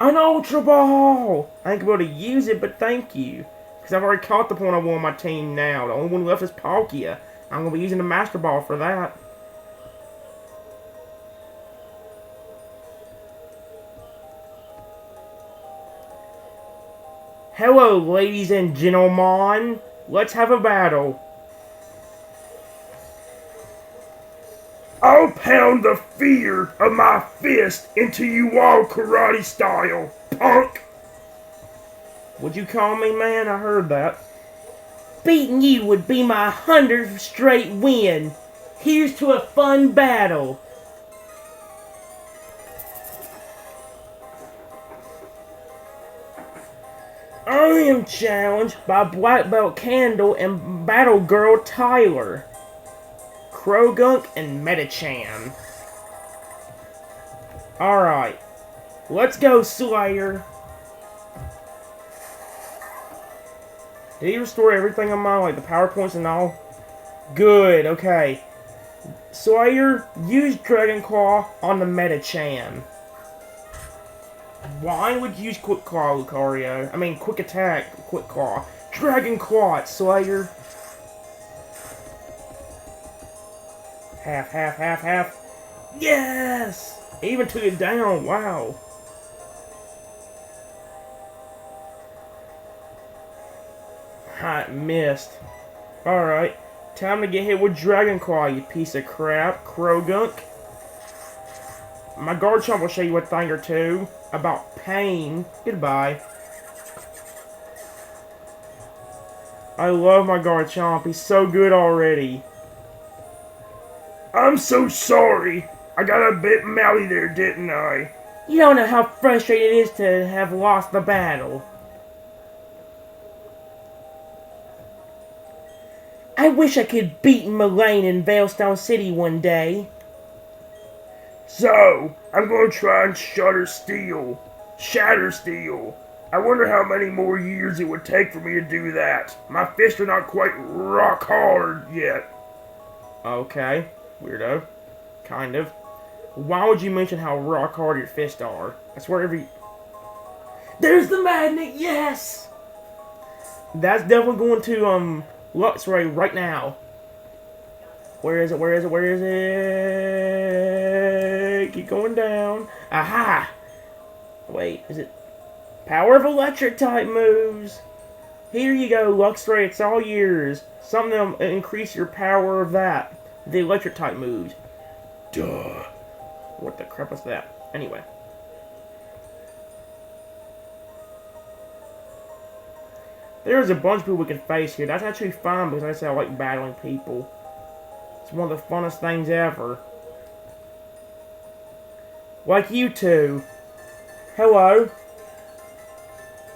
An Ultra Ball! I ain't able to use it, but thank you. Because I've already caught the Pokemon on my team now. The only one left is Palkia. I'm going to be using the Master Ball for that. Hello, ladies and gentlemen. Let's have a battle. I'll pound the fear of my fist into you all karate style, punk! Would you call me, man? I heard that. Beating you would be my 100th straight win. Here's to a fun battle. I am challenged by Black Belt Candle and Battle Girl Tyler, Krogunk, and Metachan. Alright, let's go, Slayer. Did he restore everything on mine, like the PowerPoints and all? Good, okay. Slayer, use Dragon Claw on the Metachan. Why would you use Quick Claw, Lucario? I mean, Quick Attack, Quick Claw. Dragon Claw it, Slayer. Half, half, half, half. Yes! Even took it down, wow. I missed. Alright, time to get hit with Dragon Claw, you piece of crap, Krogunk. My Garchomp will show you a thing or two about pain. Goodbye. I love my Garchomp. He's so good already. I'm so sorry. I got a bit mouthy there, didn't I? You don't know how frustrating it is to have lost the battle. I wish I could beat Mullane in Veilstone City one day. So, I'm going to try and Shatter Steel. I wonder how many more years it would take for me to do that. My fists are not quite rock hard yet. Okay, weirdo. Kind of. Why would you mention how rock hard your fists are? I swear There's the magnet, yes! That's definitely going to, Luxray right now. Where is it? Where is it? Where is it? Keep going down. Aha! Wait, is it... Power of Electric type moves! Here you go, Luxray, it's all yours. Something that'll increase your power of that. The electric type moves. Duh. What the crap was that? Anyway. There's a bunch of people we can face here. That's actually fine because like I said I like battling people. It's one of the funnest things ever. Like you two. Hello.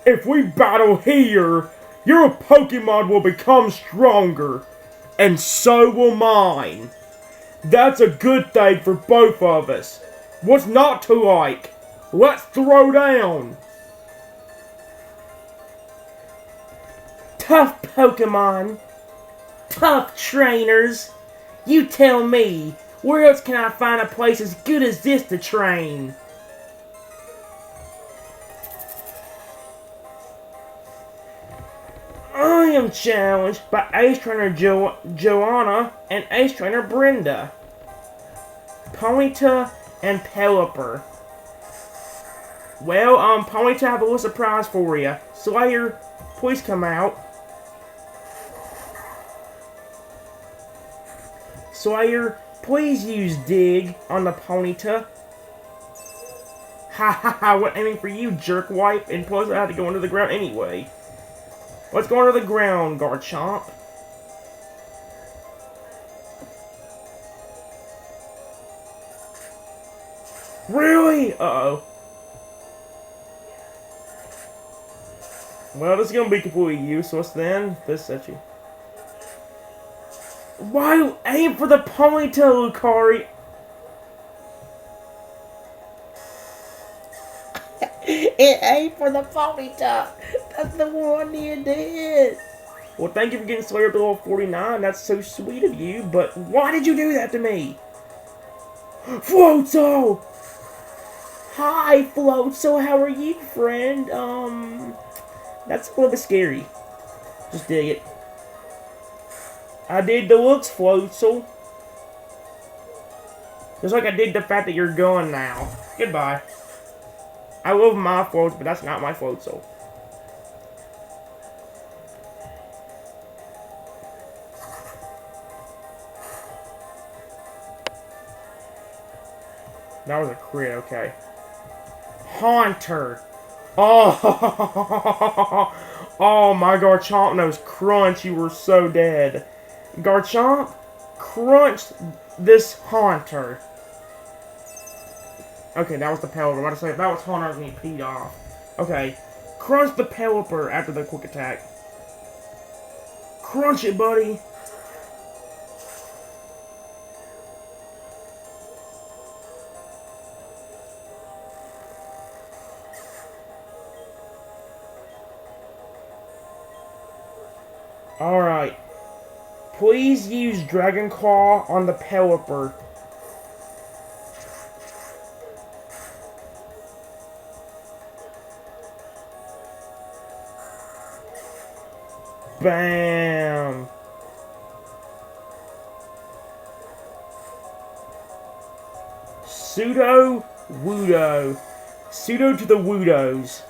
If we battle here, your Pokemon will become stronger. And so will mine. That's a good thing for both of us. What's not to like? Let's throw down. Tough Pokemon. Tough trainers. You tell me, where else can I find a place as good as this to train? I am challenged by Ace Trainer Joanna and Ace Trainer Brenda. Ponyta and Pelipper. Well, Ponyta, I have a little surprise for you. Slayer, please come out. Slayer, please use Dig on the Ponyta. Ha ha ha, what aiming for you, jerkwipe, and plus I had to go under the ground anyway. Let's go under the ground, Garchomp. Really? Uh-oh. Well, this is gonna be completely useless then. This actually... Why aim for the Ponyta, Lucari? It ain't for the Ponyta. That's the one you did. Well, thank you for getting Slayer up to level 49. That's so sweet of you, but why did you do that to me? Floatzel! Hi, Floatzel. How are you, friend? That's a little bit scary. Just dig it. I did the looks, Floatzel. Just like I did the fact that you're gone now. Goodbye. I love my floats, but that's not my Floatzel. That was a crit, okay. Haunter. Oh, oh my Garchomp knows Crunch, you were so dead. Garchomp, crunch this Haunter. Okay, that was the Pelipper. I'm about to say, if that was Haunter, I was going to get peed off. Okay, crunch the Pelipper after the quick attack. Crunch it, buddy. Alright. Please use Dragon Claw on the Pelipper. Bam! Pseudo Wudo. Pseudo to the Wudos.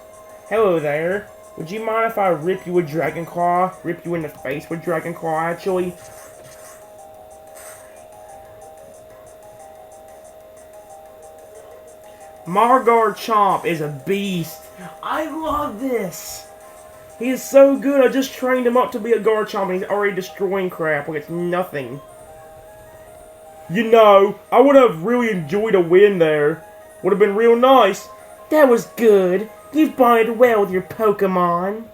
Hello there. Would you mind if I rip you with Dragon Claw? Rip you in the face with Dragon Claw, actually? Garchomp is a beast. I love this. He is so good. I just trained him up to be a Garchomp and he's already destroying crap like it's nothing. You know, I would have really enjoyed a win there. Would have been real nice. That was good. You've bonded well with your Pokemon.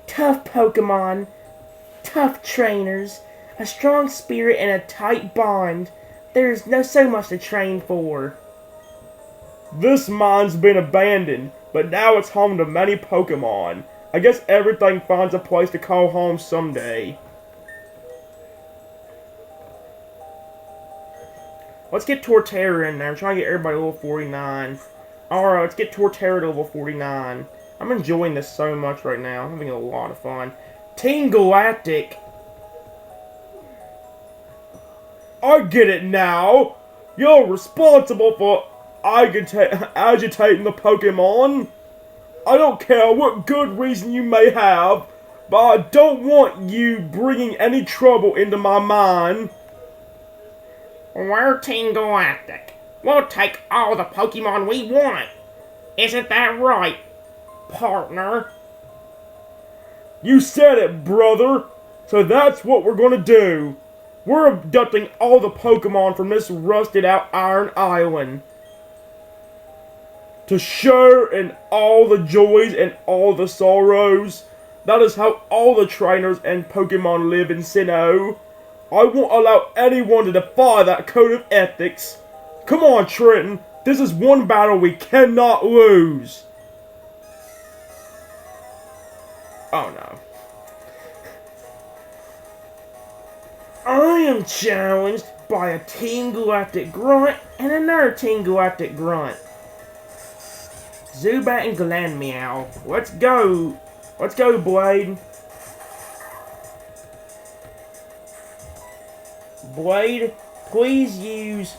Tough Pokemon. Tough trainers. A strong spirit and a tight bond. There's no so much to train for. This mine's been abandoned, but now it's home to many Pokemon. I guess everything finds a place to call home someday. Let's get Torterra in there. I'm trying to get everybody to level 49. Alright, let's get Torterra to level 49. I'm enjoying this so much right now. I'm having a lot of fun. Team Galactic. I get it now. You're responsible for agitating the Pokemon. I don't care what good reason you may have, but I don't want you bringing any trouble into my mind. We're Team Galactic. We'll take all the Pokemon we want. Isn't that right, partner? You said it, brother. So that's what we're gonna do. We're abducting all the Pokemon from this rusted out Iron Island. To share in all the joys and all the sorrows. That is how all the trainers and Pokemon live in Sinnoh. I won't allow anyone to defy that code of ethics. Come on, Trenton. This is one battle we cannot lose. Oh no. I am challenged by a Team Galactic Grunt and another Team Galactic Grunt. Zubat and Glameow. Let's go. Let's go, Blade. Blade, please use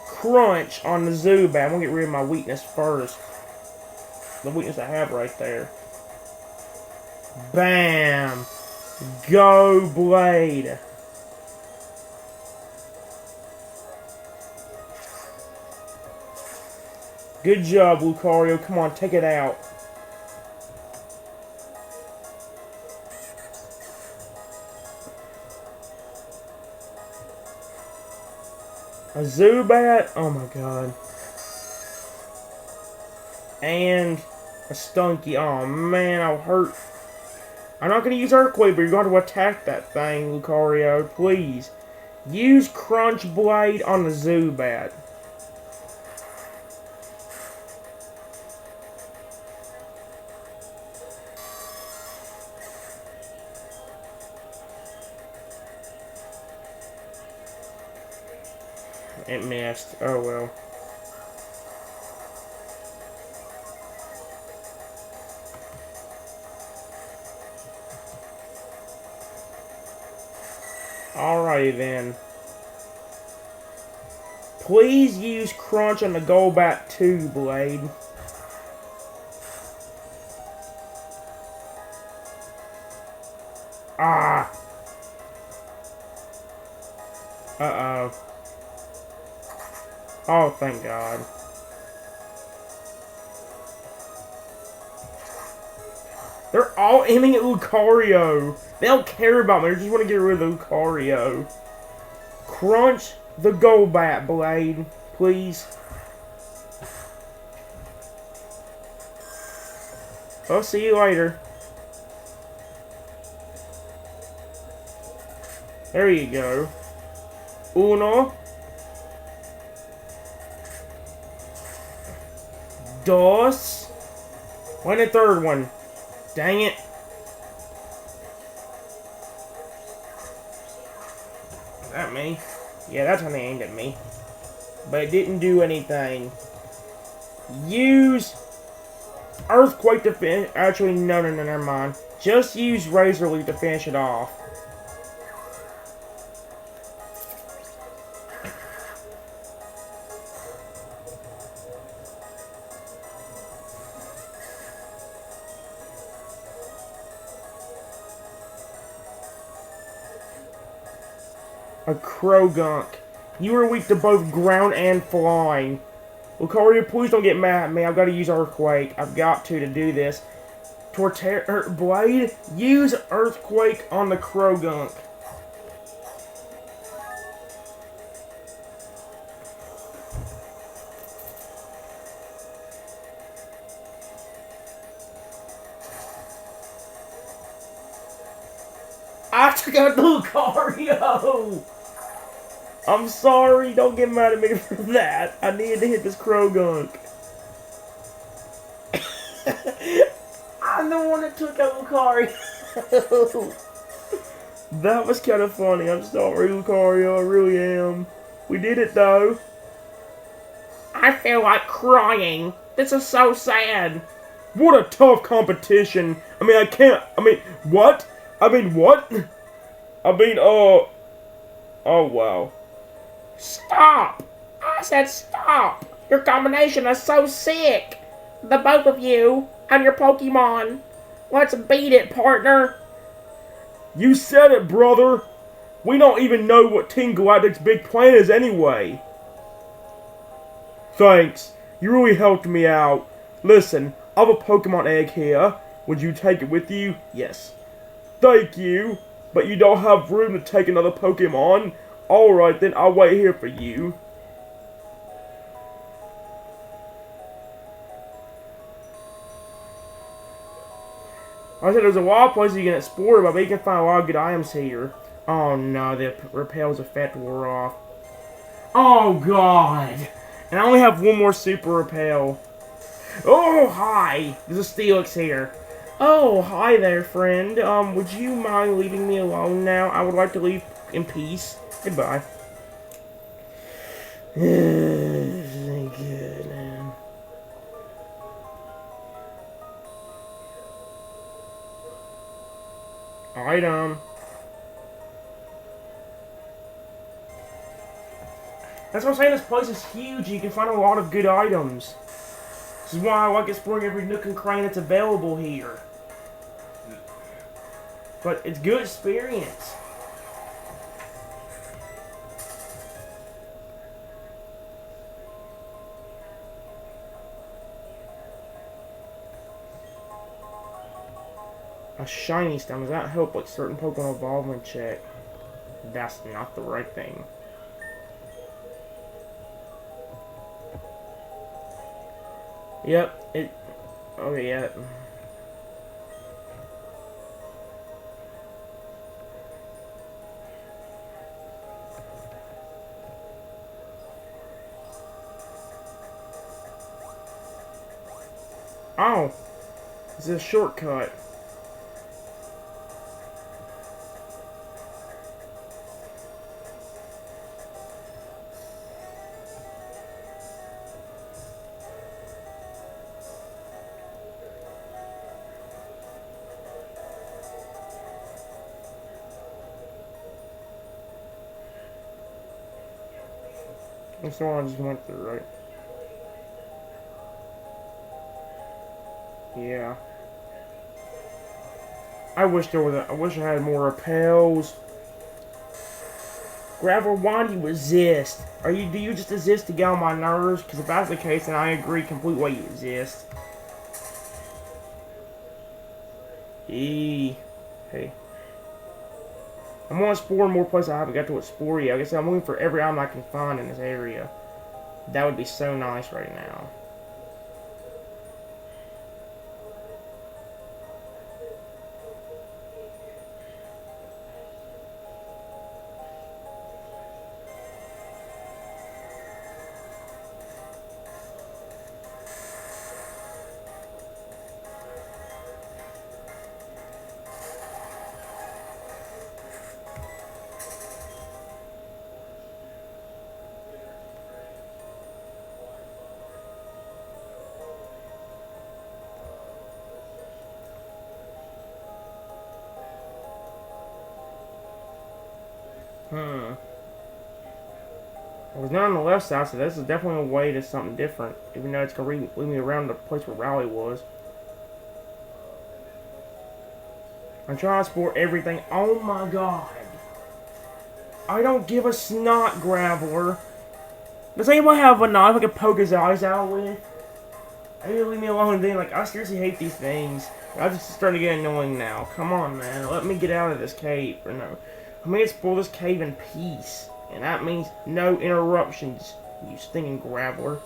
Crunch on the Zubat. I'm gonna get rid of my weakness first. The weakness I have right there. Bam! Go, Blade! Good job, Lucario. Come on, take it out. A Zubat? Oh my god. And a Stunky. Oh man, I'll hurt. I'm not going to use Earthquake, but you're going to attack that thing, Lucario. Please. Use Crunch Blade on the Zubat. It missed. Oh well. Alrighty then. Please use Crunch on the Golbat 2, Blade. Ah! Uh-oh. Oh, thank God. They're all aiming at Lucario. They don't care about me. They just want to get rid of Lucario. Crunch the Golbat Blade, please. I'll see you later. There you go. Uno. Dos. When the third one. Dang it. Is that me? Yeah, that's when they aimed at me. But it didn't do anything. Use Earthquake to finish. Actually, no, never mind. Just use Razor Leaf to finish it off. A Croagunk. You are weak to both ground and flying. Lucario, please don't get mad at me. I've got to use Earthquake. I've got to do this. Blade, use Earthquake on the Croagunk. I took out Lucario! I'm sorry, don't get mad at me for that. I needed to hit this Croagunk. I'm the one that took out Lucario. That was kind of funny. I'm sorry, Lucario. I really am. We did it, though. I feel like crying. This is so sad. What a tough competition. I mean, what? Oh, wow. Stop! I said stop! Your combination is so sick! The both of you and your Pokemon. Let's beat it, partner! You said it, brother! We don't even know what Team Galactic's big plan is anyway. Thanks. You really helped me out. Listen, I have a Pokemon egg here. Would you take it with you? Yes. Thank you. But you don't have room to take another Pokemon? Alright then, I'll wait here for you. I said there's a lot of places you can explore, but you can find a lot of good items here. Oh no, the repel's effect wore off. Oh god! And I only have one more super repel. Oh, hi! There's a Steelix here. Oh, hi there, friend. Would you mind leaving me alone now? I would like to leave in peace. Goodbye. Thank you, man. Item. That's what I'm saying, this place is huge. You can find a lot of good items. This is why I like exploring every nook and cranny that's available here. But it's good experience. A shiny stem, does that help like certain Pokemon evolve when check? That's not the right thing. Yep, it... Okay, yeah. Oh! This is a shortcut. That's the one I just went through, right? Yeah. I wish I had more repels. Gravel, why do you resist? Do you just resist to get on my nerves? Because if that's the case, then I agree completely you resist. Hey. I'm gonna explore more places I haven't got to explore yet. Like I said, I'm looking for every item I can find in this area. That would be so nice right now. There's none on the left side, so this is definitely a way to something different. Even though it's gonna lead me around the place where Raleigh was. I'm trying to explore everything. Oh my god. I don't give a snot, Graveler. Does anyone have a knife I can poke his eyes out with? Maybe leave me alone then. Like, I seriously hate these things. I'm just starting to get annoying now. Come on, man. Let me get out of this cave. Or no. Let me explore this cave in peace. And that means no interruptions, you stinging Graveler.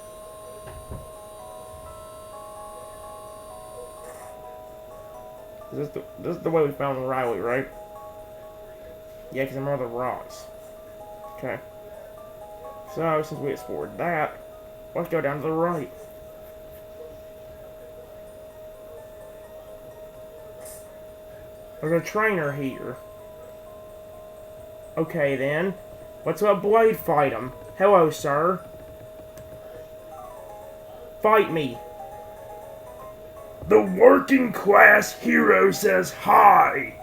This is the way we found Riley, right? Yeah, because I'm on the rocks. Okay. So, since we explored that, let's go down to the right. There's a trainer here. Okay, then. Let's let Blade fight him. Hello, sir. Fight me. The working class hero says hi.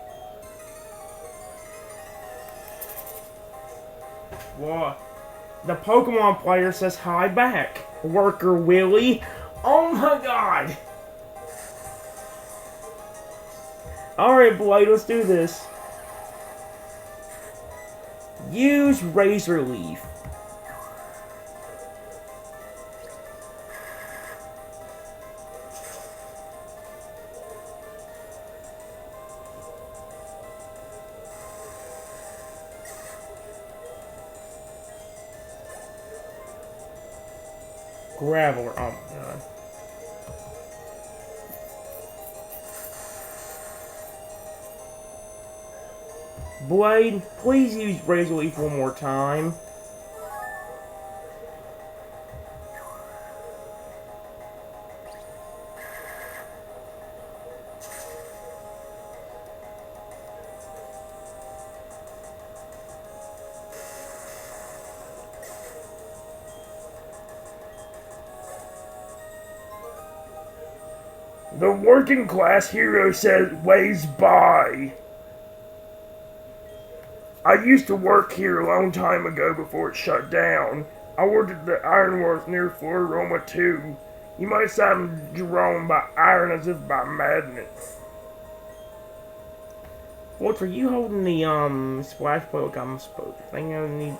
What? The Pokemon player says hi back. Worker Willie. Oh my god. Alright, Blade, let's do this. Use Razor Leaf. Graveler, oh my god. Blade, please use Razor Leaf one more time. The working class hero says ways by. I used to work here a long time ago before it shut down. I worked at the ironworks near Floroma too. You might say I'm drawn by iron as if by madness. What, are you holding the, splash plate like I'm supposed to? I think I need...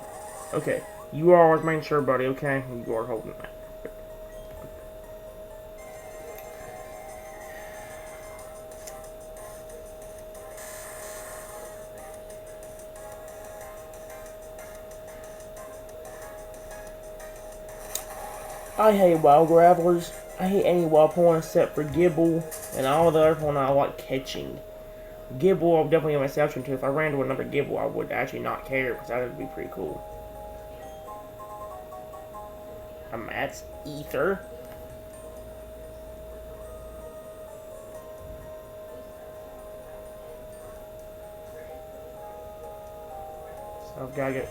Okay, you are, making sure, buddy, okay? You are holding that. I hate wild gravelers. I hate any wild Pokemon except for Gible, and all the other Pokemon I like catching. Gible, I'll definitely have an exception to. If I ran into another Gible, I would actually not care, because that would be pretty cool. A Matt's Ether. So I've got to get...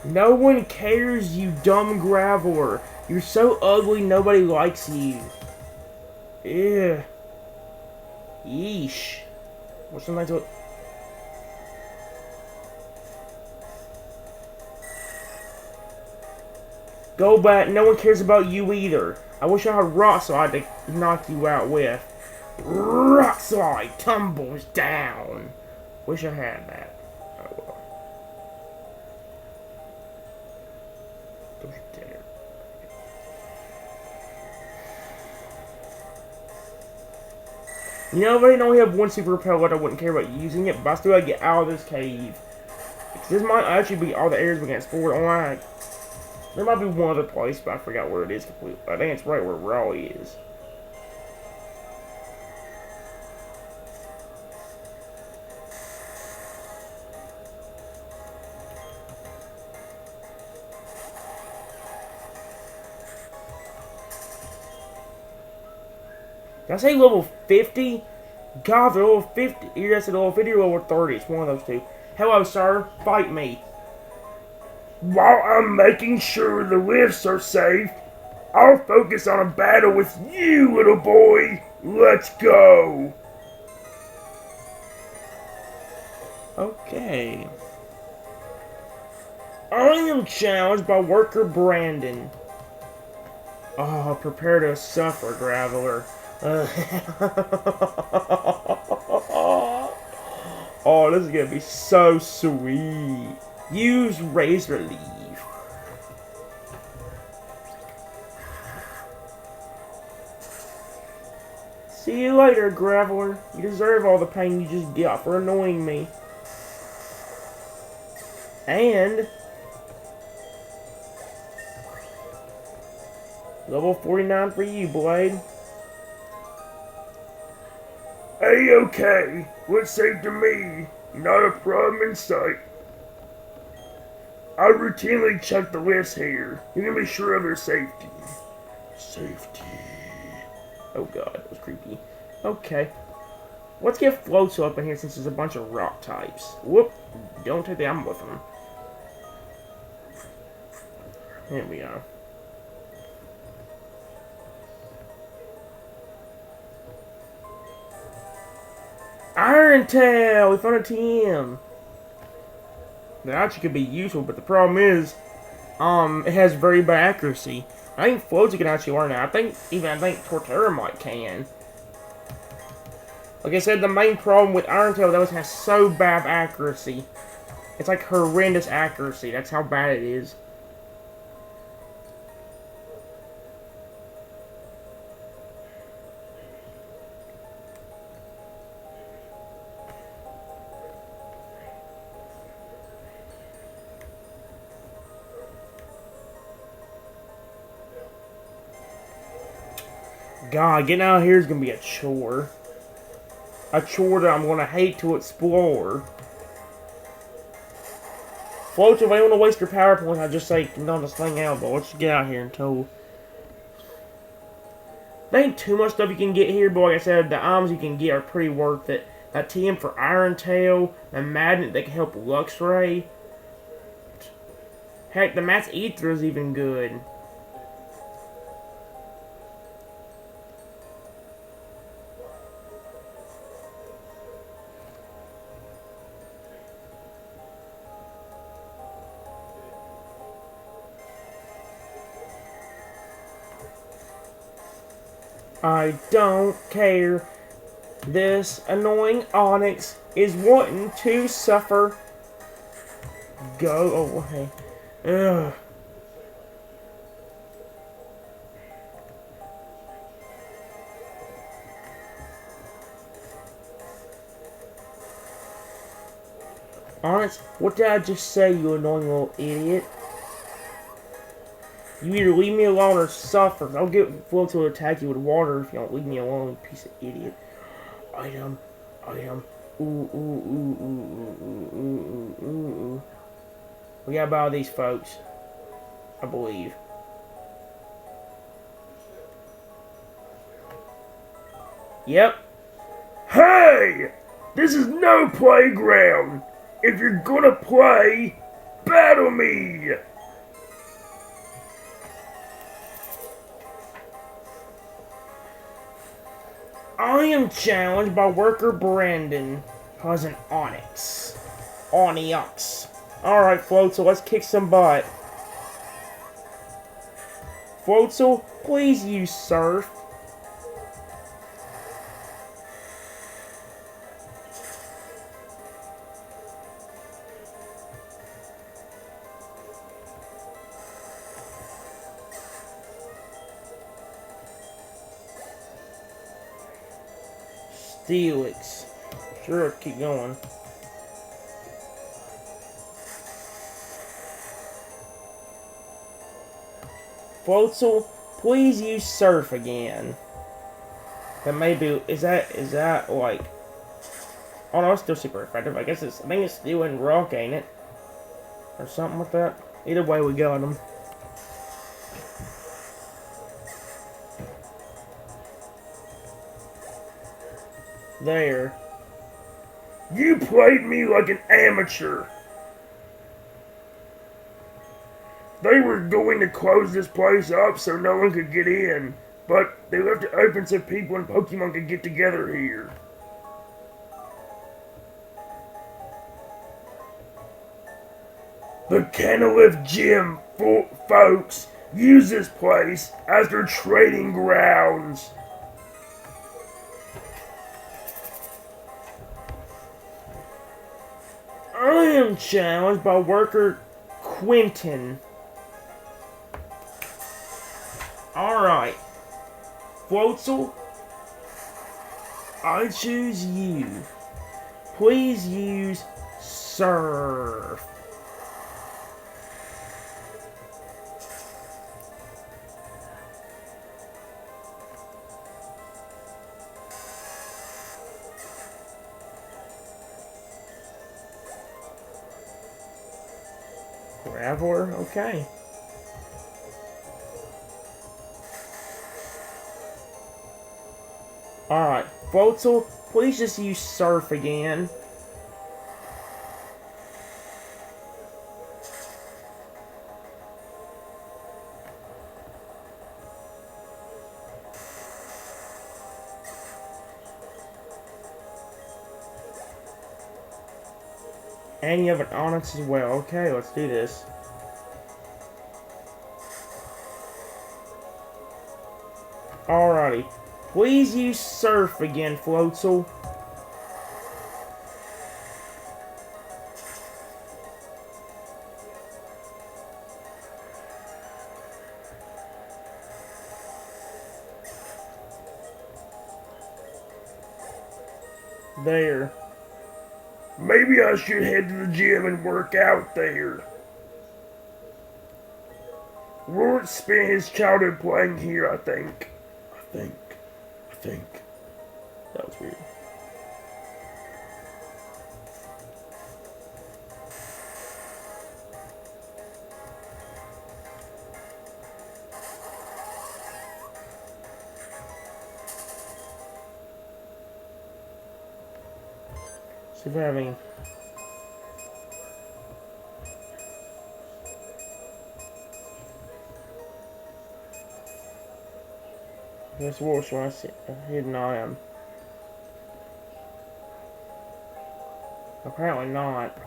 No one cares, you dumb Graveler. You're so ugly, nobody likes you. Ew. Yeesh. What's something to... Go back, no one cares about you either. I wish I had Rock Slide to knock you out with. Rock Slide tumbles down. Wish I had that. Oh well. You know, if I only have one super pellet, I wouldn't care about using it, but I still gotta get out of this cave. Because this might actually be all the areas we can explore online. There might be one other place, but I forgot where it is completely. I think it's right where Raleigh is. Did I say level 50? God, they're level 50. Either I said level 50 or level 30. It's one of those two. Hello, sir. Fight me. While I'm making sure the lifts are safe, I'll focus on a battle with you, little boy. Let's go. Okay. I am challenged by worker Brandon. Oh, prepare to suffer, Graveler. Oh, this is gonna be so sweet. Use Razor Leaf. See you later, Graveler. You deserve all the pain you just got for annoying me. And level 49 for you, Blade. A-okay. What's safe to me? Not a problem in sight. I routinely check the lifts here, to be sure of their safety. Safety. Oh god, that was creepy. Okay. Let's get Floatzel up in here since there's a bunch of rock types. Whoop. Don't take the ammo with him. Here we are. Iron Tail! We found a TM! That actually could be useful, but the problem is, it has very bad accuracy. I think Floatzel can actually learn that. I think Torterra might can. Like I said, the main problem with Iron Tail though is it has so bad accuracy. It's like horrendous accuracy. That's how bad it is. God, getting out of here is going to be a chore. A chore that I'm going to hate to explore. Floatzel, if you want to waste your power points, I just say, no, just hang out, but let's get out here until... There ain't too much stuff you can get here, but like I said, the items you can get are pretty worth it. That TM for Iron Tail, the magnet that can help Luxray. Heck, the Matt's Ether is even good. I don't care. This annoying Onyx is wanting to suffer. Go away. Ugh. Onyx, what did I just say, you annoying little idiot? You either leave me alone or suffer. I'll get Floatzel to attack you with water if you don't leave me alone, you piece of idiot. Item. Ooh, ooh, ooh, ooh, ooh, ooh, ooh, ooh, ooh. We gotta battle these folks. I believe. Yep. Hey! This is no playground! If you're gonna play, battle me! I am challenged by worker Brandon, who has an Onyx. Onyx. Alright, Floatzel, let's kick some butt. Floatzel, please use Surf. Steelix. Sure, keep going. Floatzel, please use surf again. That may be, is that like, oh no, it's still super effective. I think it's still in rock, ain't it? Or something like that. Either way, we got him. There. You played me like an amateur. They were going to close this place up so no one could get in, but they left it open so people and Pokemon could get together here. The Canalith Gym, folks, use this place as their trading grounds. I am challenged by worker Quentin. Alright. Floatzel, I choose you. Please use surf. Graveler, okay. Alright, Floatzel, please just use surf again. And you have an Onyx as well. Okay, let's do this. Alrighty. Please use surf again, Floatzel. There. Maybe I should head to the gym and work out there. Rourke spent his childhood playing here, I think. I think. That was weird. See if we're having... This wolf when I see a hidden item. Apparently not.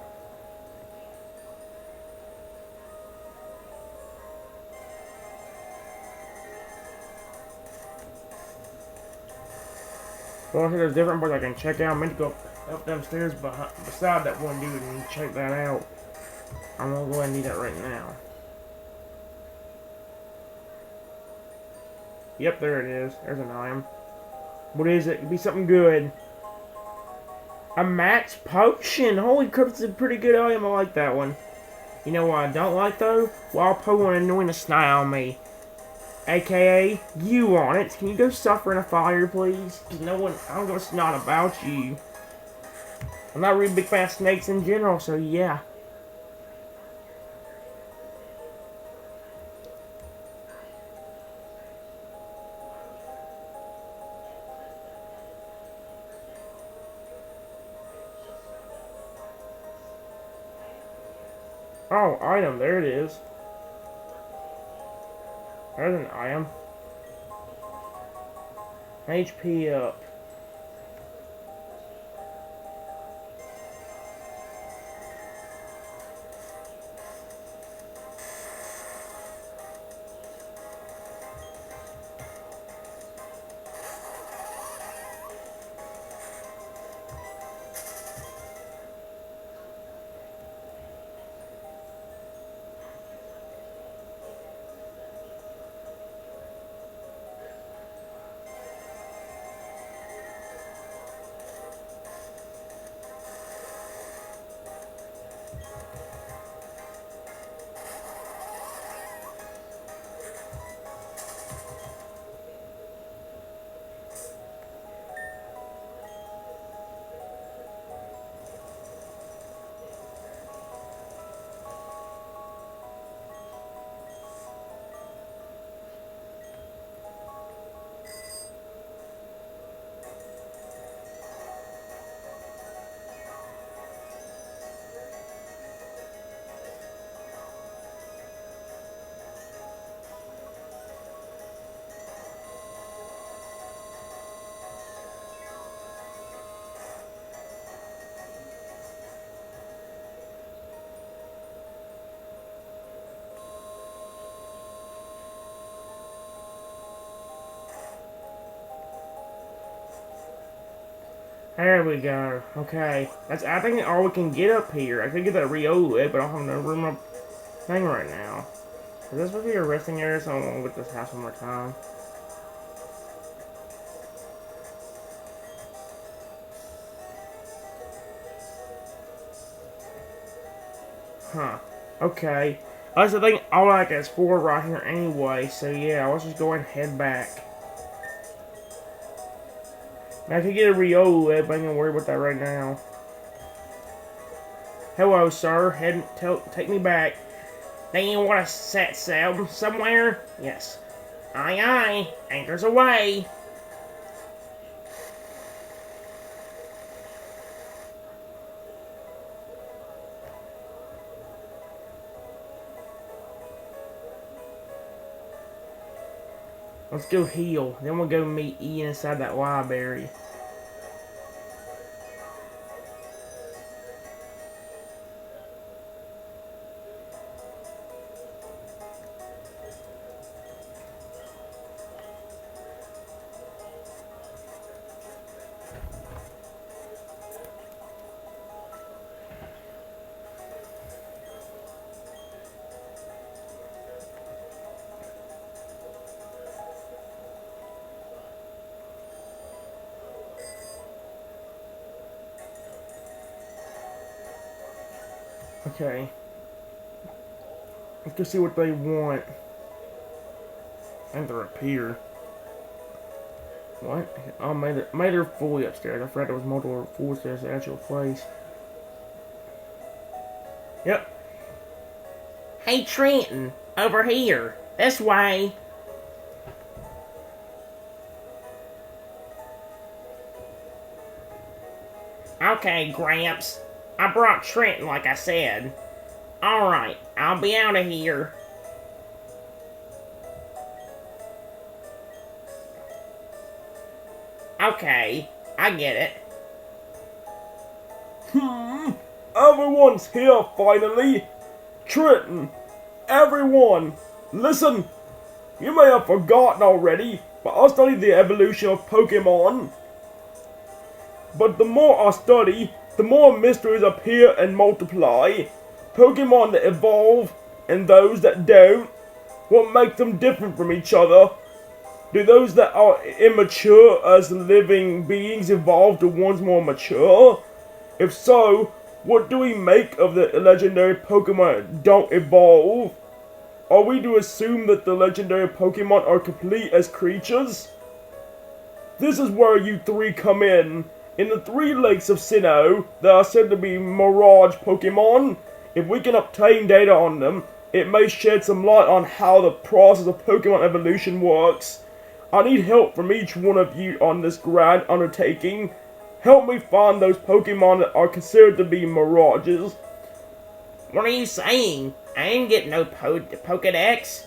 Well, I think there's different parts I can check out. I'm meant to go up them stairs beside that one dude and check that out. I'm gonna go ahead and do that right now. Yep, there it is. There's an item. What is it? It'd be something good. A max potion! Holy crap, it's a pretty good item. I like that one. You know what I don't like, though? Wild Pokemon annoying a snot on me. AKA, you on it. Can you go suffer in a fire, please? Because no one... I don't give a snot about you. I'm not a really big fan of snakes in general, so yeah. Oh, item, there it is. There's an item. HP up. There we go. Okay. That's, I think, all we can get up here. I could get that Rio, but I don't have no room up thing right now. Is this supposed to be a resting area? So I want to look at this house one more time. Huh. Okay. That's the thing. All I can explore right here anyway. So yeah, let's just go ahead and head back. Now I can get a Rio, but I ain't gonna worry about that right now. Hello, sir. Take me back. Do you want to set sail somewhere? Yes. Aye, aye. Anchors away. Let's go heal. Then we'll go meet Ian inside that library. Okay. Let's go see what they want. I think they're up here. What? Oh, made her fully upstairs. I forgot there was multiple floors there. It's the actual place. Yep. Hey, Trenton. Over here. This way. Okay, Gramps. I brought Trenton like I said. Alright, I'll be out of here. Okay, I get it. Everyone's here finally. Trenton, everyone, listen. You may have forgotten already, but I studied the evolution of Pokemon. But the more I study, the more mysteries appear and multiply. Pokemon that evolve and those that don't. What makes them different from each other? Do those that are immature as living beings evolve to ones more mature? If so, what do we make of the legendary Pokemon that don't evolve? Are we to assume that the legendary Pokemon are complete as creatures? This is where you three come in. In the 3 lakes of Sinnoh, there are said to be Mirage Pokemon. If we can obtain data on them, it may shed some light on how the process of Pokemon evolution works. I need help from each one of you on this grand undertaking. Help me find those Pokemon that are considered to be Mirages. What are you saying? I ain't getting no Pokedex.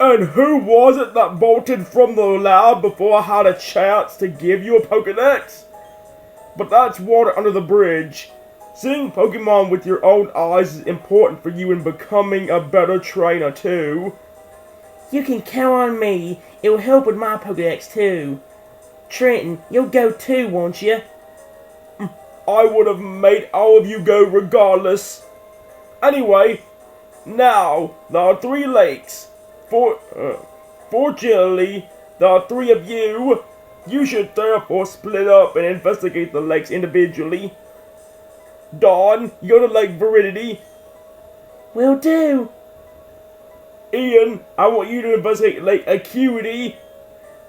And who was it that bolted from the lab before I had a chance to give you a Pokedex? But that's water under the bridge. Seeing Pokemon with your own eyes is important for you in becoming a better trainer too. You can count on me. It will help with my Pokedex too. Trenton, you'll go too, won't you? I would have made all of you go regardless. Anyway, now there are 3 lakes. Fortunately, there are 3 of you. You should therefore split up and investigate the lakes individually. Dawn, you go to Lake Viridity. Will do. Ian, I want you to investigate Lake Acuity.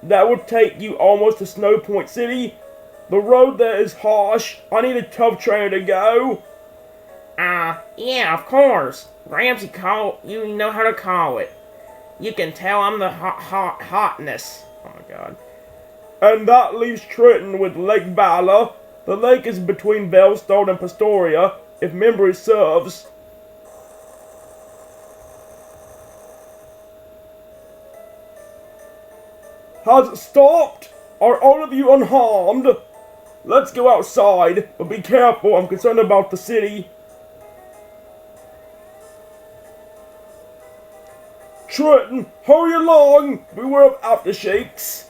That would take you almost to Snow Point City. The road there is harsh. I need a tough trainer to go. Yeah, of course. Gramps, you know how to call it. You can tell I'm the hotness. Oh my god. And that leaves Trenton with Lake Valor. The lake is between Veilstone and Pastoria, if memory serves. Has it stopped? Are all of you unharmed? Let's go outside, but be careful, I'm concerned about the city. Trenton, hurry along! Beware of aftershakes.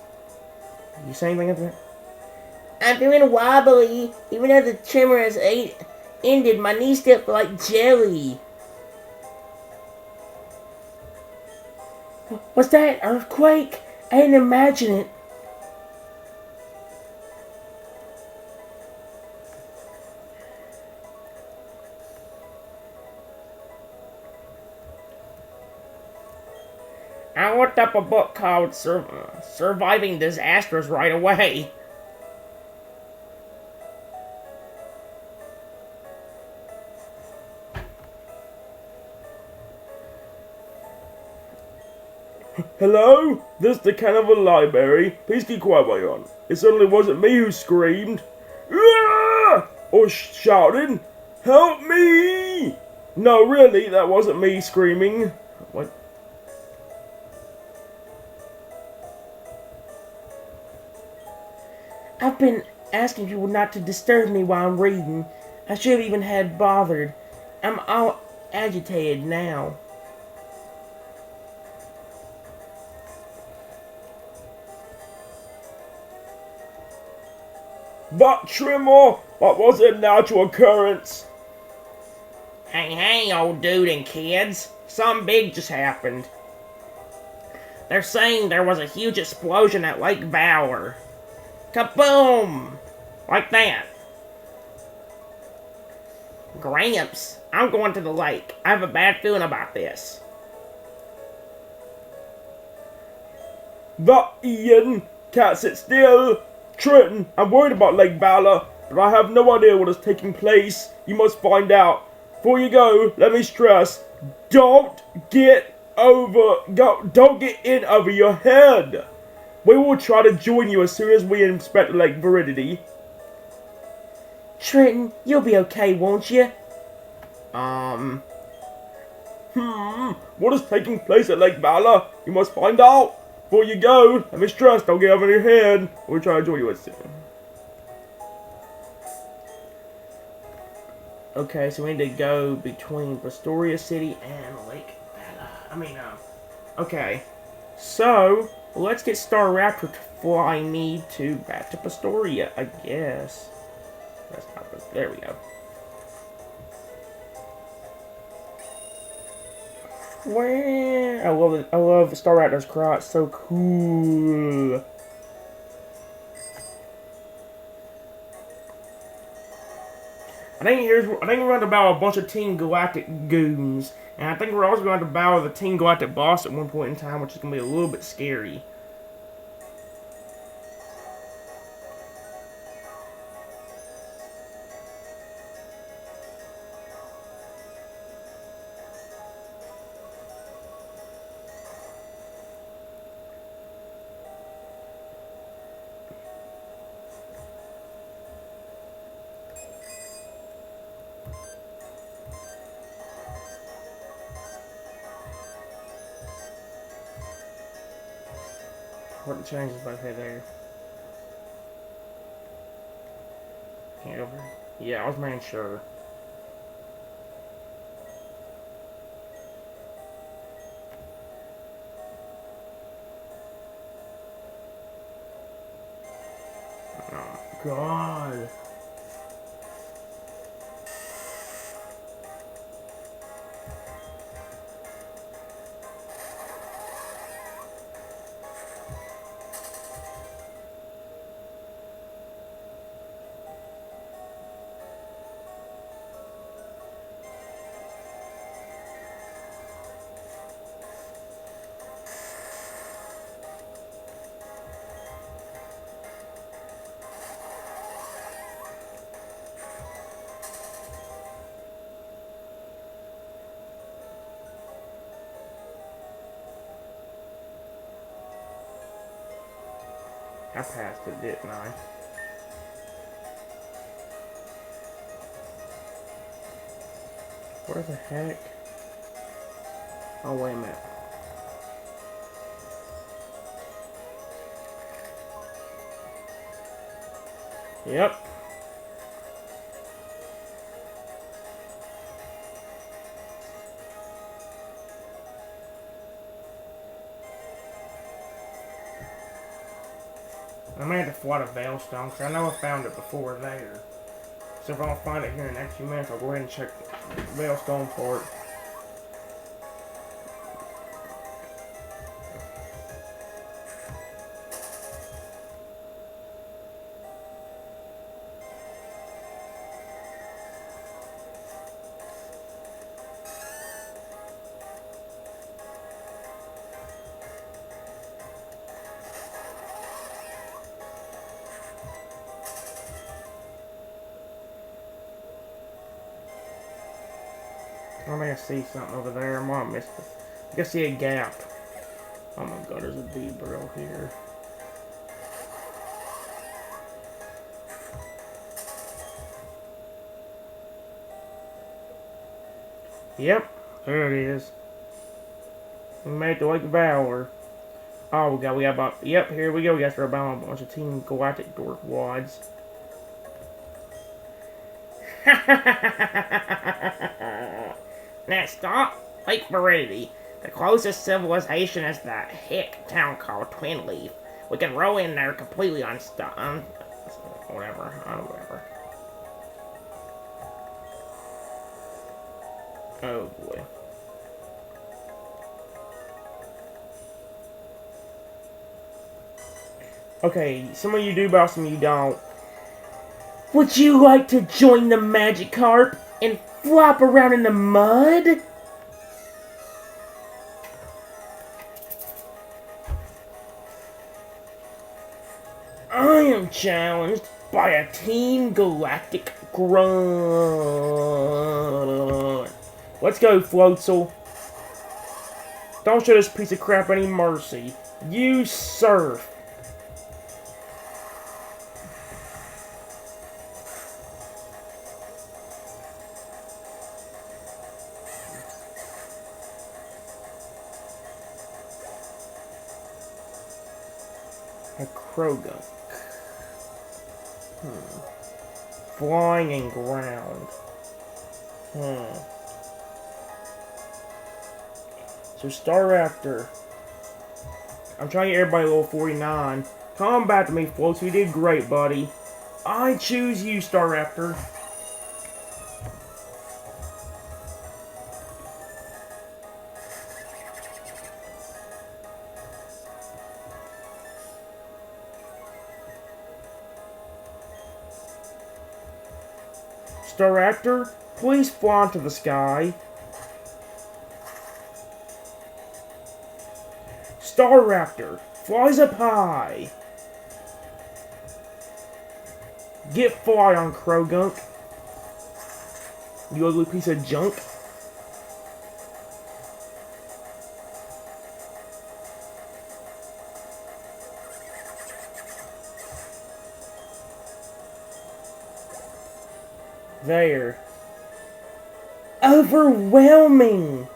You say anything at that? I'm feeling wobbly. Even though the tremor has ended, my knees still feel like jelly. What's that? Earthquake? I didn't imagine it. I looked up a book called Surviving Disasters right away. Hello? This is the Carnival Library. Please keep quiet while you're on. It certainly wasn't me who screamed. "Ah!" Or shouted. Help me! No, really, that wasn't me screaming. What? I've been asking people not to disturb me while I'm reading. I should have even had bothered. I'm all agitated now. That tremor, that was a natural occurrence. Hey, old dude and kids. Something big just happened. They're saying there was a huge explosion at Lake Valor. Kaboom! Like that. Gramps, I'm going to the lake. I have a bad feeling about this. That Ian, can't sit still. Trenton, I'm worried about Lake Valor, but I have no idea what is taking place. You must find out. Before you go, let me stress, don't get in over your head. We will try to join you as soon as we inspect Lake Veridity. Trenton, you'll be okay, won't you? What is taking place at Lake Valor? You must find out. Before you go, let me stress, don't get over your head. We'll try to join you as soon. Okay, so we need to go between Pastoria City and Lake Valor. Okay. So, let's get Staraptor to fly me back to Pastoria, I guess. That's not, there we go. Wow, I love the Staraptor's cry. It's so cool. I think we're going to battle a bunch of Team Galactic goons, and I think we're also going to battle the Team Galactic boss at one point in time, which is going to be a little bit scary. What the changes right there? Can't over. Yeah, I was making sure. Oh God. I passed it, didn't I? Where the heck? Oh, wait a minute. Yep. I may have to fly to Veilstone, because I know I found it before there. So if I don't find it here in the next few minutes, I'll go ahead and check the Veilstone port. I may see something over there. I might have missed it. I can see a gap. Oh my god, there's a D-Burrow here. Yep, there it is. We made it to Lake Valor. Oh, we got about, yep, here we go. We got to about a bunch of Team Galactic Dork wads. Next stop, Lake Veridity. The closest civilization is that hick town called Twin Leaf. We can row in there completely unstuck. Whatever. Whatever. Oh boy. Okay, some of you do, but some of you don't. Would you like to join the Magikarp and flop around in the mud? I am challenged by a Team Galactic Grunt. Let's go, Floatzel. Don't show this piece of crap any mercy. You surf. A Croagunk. Flying and ground. So Staraptor. I'm trying to get everybody level 49. Come back to me, Floats. You did great, buddy. I choose you, Staraptor. Staraptor, please fly into the sky. Staraptor flies up high. Get fly on Croagunk. You ugly piece of junk. There. Overwhelming!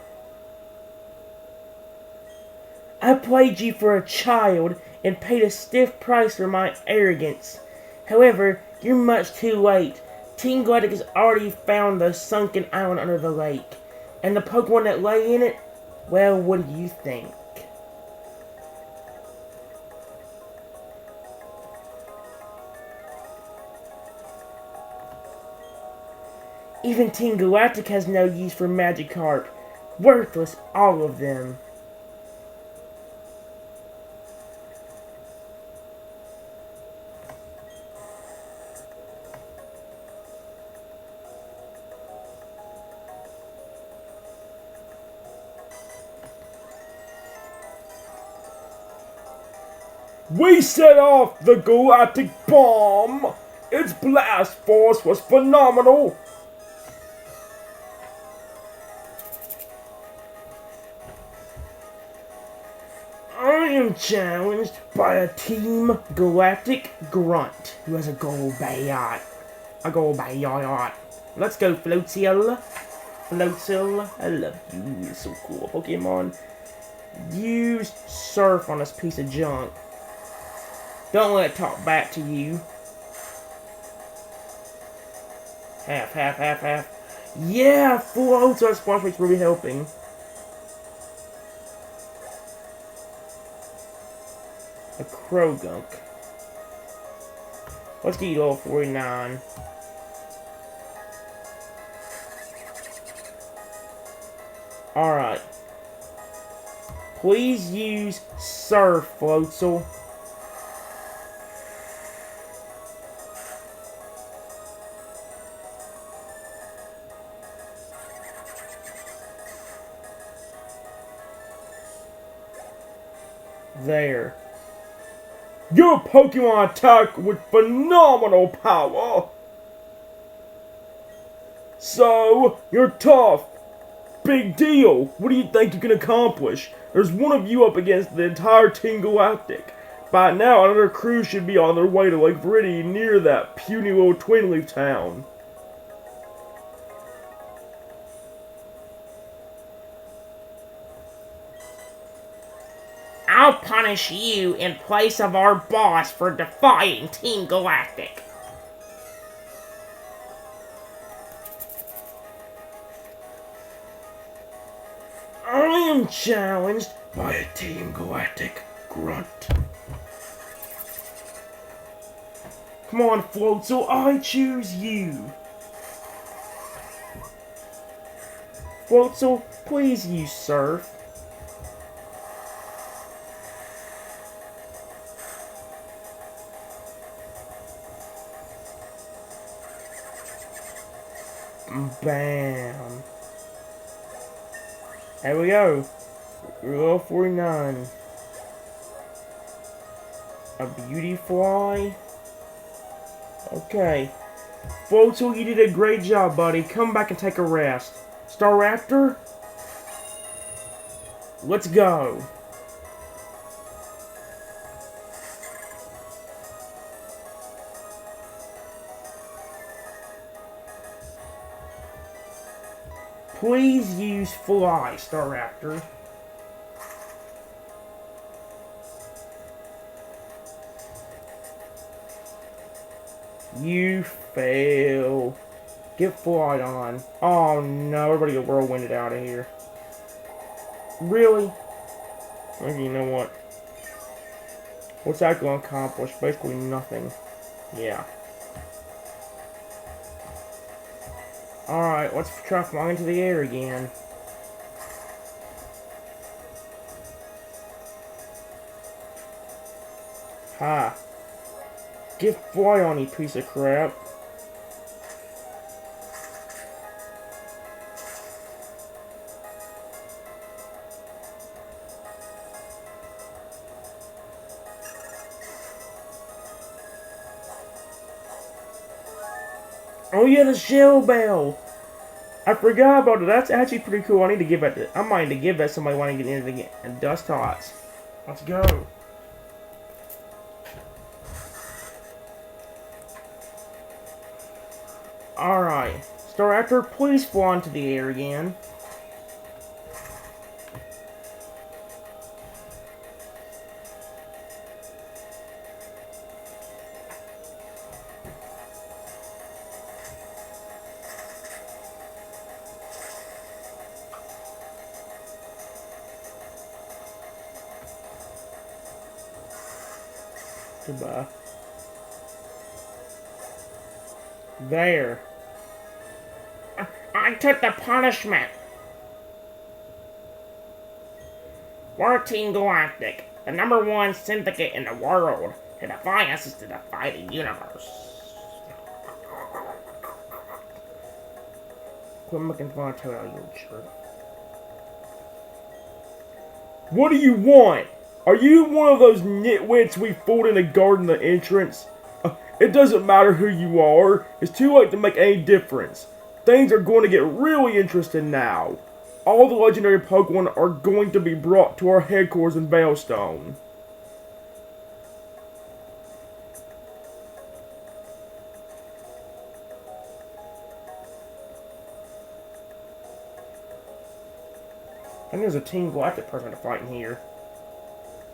I played you for a child and paid a stiff price for my arrogance. However, you're much too late. Team Galactic has already found the sunken island under the lake. And the Pokemon that lay in it? Well, what do you think? Even Team Galactic has no use for Magikarp. Worthless, all of them. We set off the Galactic Bomb! Its blast force was phenomenal! I am challenged by a Team Galactic Grunt who has a Golbat. Let's go, Floatzel. Floatzel, I love you. You're so cool, Pokemon. You surf on this piece of junk. Don't let it talk back to you. Half. Yeah, Floatzel Splash Break's really helping. A Croagunk. Let's get you level 49. Alright. Please use Surf, Floatzel. There. Your Pokemon attack with phenomenal power! So, you're tough. Big deal. What do you think you can accomplish? There's one of you up against the entire Team Galactic. By now, another crew should be on their way to Lake Viridian near that puny little Twinleaf town. I'll punish you in place of our boss for defying Team Galactic. I am challenged by a Team Galactic grunt. Come on, Floatzel, I choose you. Floatzel, please use Surf. Bam. There we go. Level 49. A beauty fly. Okay. Floatzel, you did a great job, buddy. Come back and take a rest. Staraptor? Let's go. Please use Fly, Staraptor. You fail. Get Fly on. Oh no, everybody get whirlwinded out of here. Really? Okay, you know what? What's that going to accomplish? Basically nothing. Yeah. Alright, let's try flying into the air again. Ha. Get Fly on, you piece of crap. Oh yeah, the Shell Bell! I forgot about it. That's actually pretty cool. I need to give that to, I might need to give that to somebody wanting to get into the and Dust Tots. Let's go. Alright. Staraptor, please fly into the air again. Goodbye. There. I took the punishment. We're Team Galactic, the #1 syndicate in the world. To defy us is to defy the universe. Quit making fun of Toad, you jerk. What do you want? Are you one of those nitwits we fooled in a garden the entrance? It doesn't matter who you are. It's too late to make any difference. Things are going to get really interesting now. All the legendary Pokemon are going to be brought to our headquarters in Veilstone. I think there's a Team Galactic person to fight in here.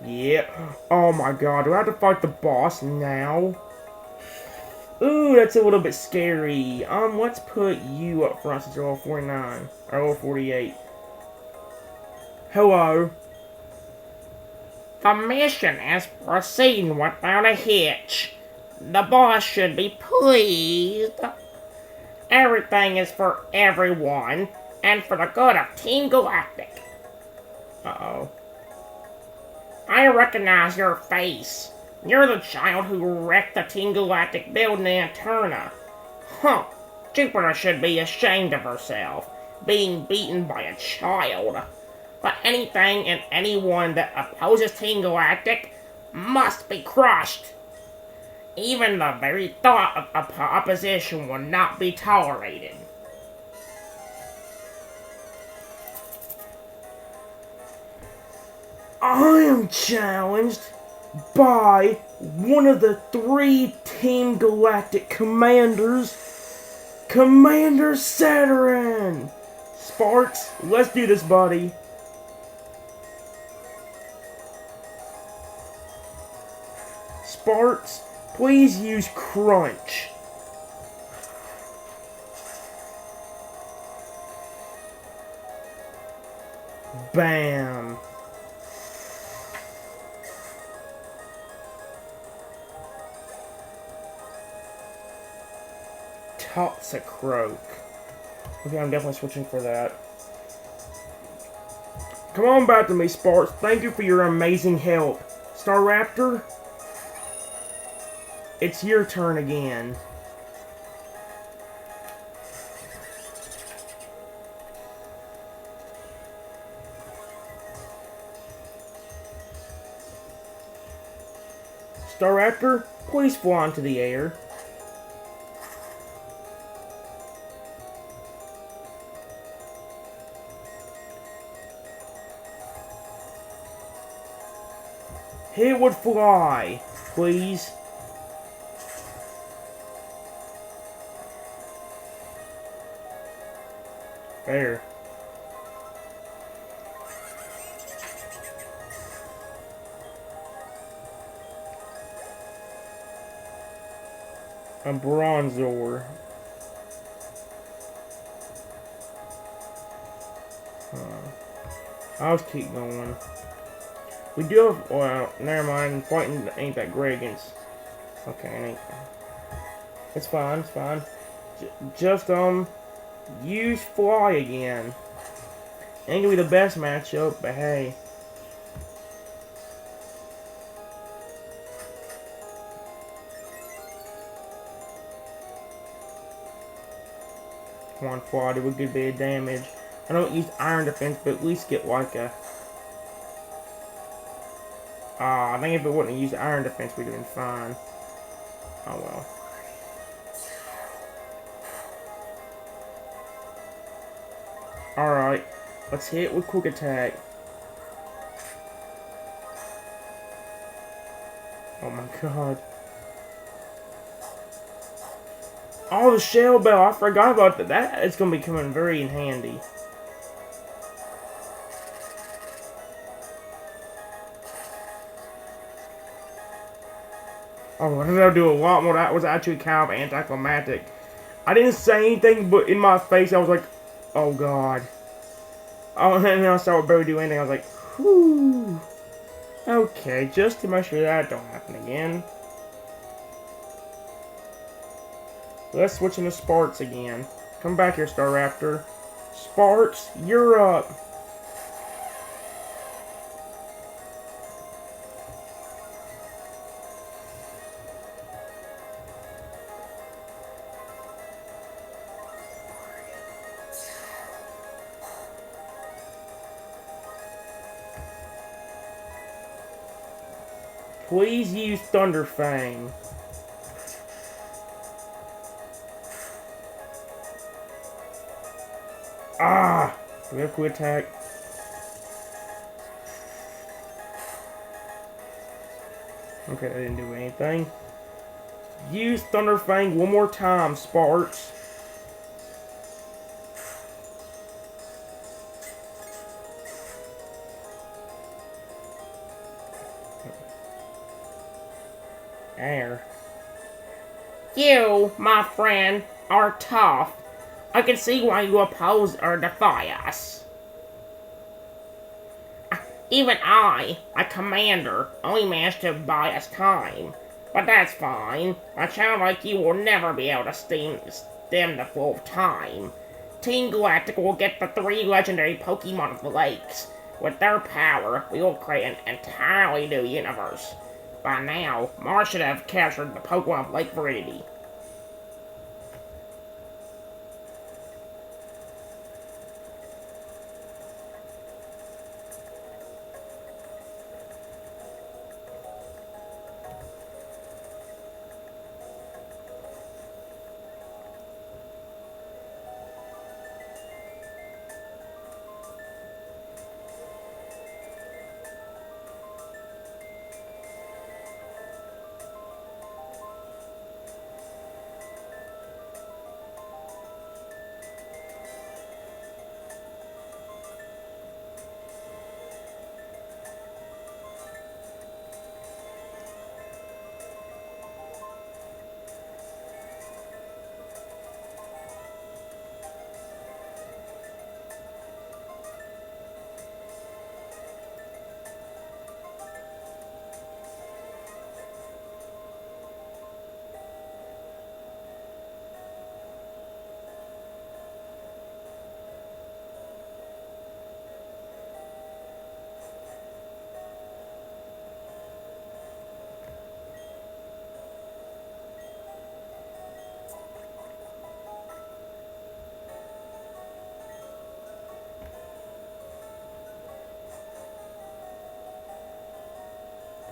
Yep. Oh my god, do I have to fight the boss now? Ooh, that's a little bit scary. Let's put you up front since you're level 49. Or level 48. Hello. The mission is proceeding without a hitch. The boss should be pleased. Everything is for everyone, and for the good of Team Galactic. Uh-oh. I recognize your face. You're the child who wrecked the Team Galactic building in Eterna. Huh. Jupiter should be ashamed of herself, being beaten by a child. But anything and anyone that opposes Team Galactic must be crushed. Even the very thought of opposition will not be tolerated. I am challenged by one of the 3 Team Galactic commanders, Commander Saturn! Sparks, let's do this, buddy. Sparks, please use Crunch. Bam. Toxicroak. Okay, I'm definitely switching for that. Come on back to me, Sparks. Thank you for your amazing help. Staraptor, it's your turn again. Staraptor, please fly into the air. Hit would fly, please. There. A Bronzor. I'll just keep going. We do have, well, never mind, fighting ain't that great against, okay, it's fine, it's fine. Just, use Fly again. Ain't gonna be the best matchup, but hey. Come on, Fly, do a good bit of damage. I don't use Iron Defense, but at least get like a... I think if it wouldn't have used Iron Defense, we'd have been fine. Oh well. Alright, let's hit it with Quick Attack. Oh my god. Oh, the Shell Bell, I forgot about that. That is going to be coming very in handy. Oh, I think I'll do a lot more. That was actually kind of anticlimactic. I didn't say anything, but in my face, I was like, oh god. Oh, and then I saw Barry do anything. I was like, whew. Okay, just to make sure that don't happen again. Let's switch into Sparks again. Come back here, Staraptor. Sparks, you're up. Please use Thunder Fang. Ah! We have Quick Attack. Okay, that didn't do anything. Use Thunder Fang one more time, Sparks. Air. You, my friend, are tough. I can see why you oppose or defy us. Even I, a commander, only managed to buy us time. But that's fine. A child like you will never be able to stem the flow of time. Team Galactic will get the 3 legendary Pokemon of the lakes. With their power, we will create an entirely new universe. By now, Mars should have captured the Pokemon of Lake Viridity.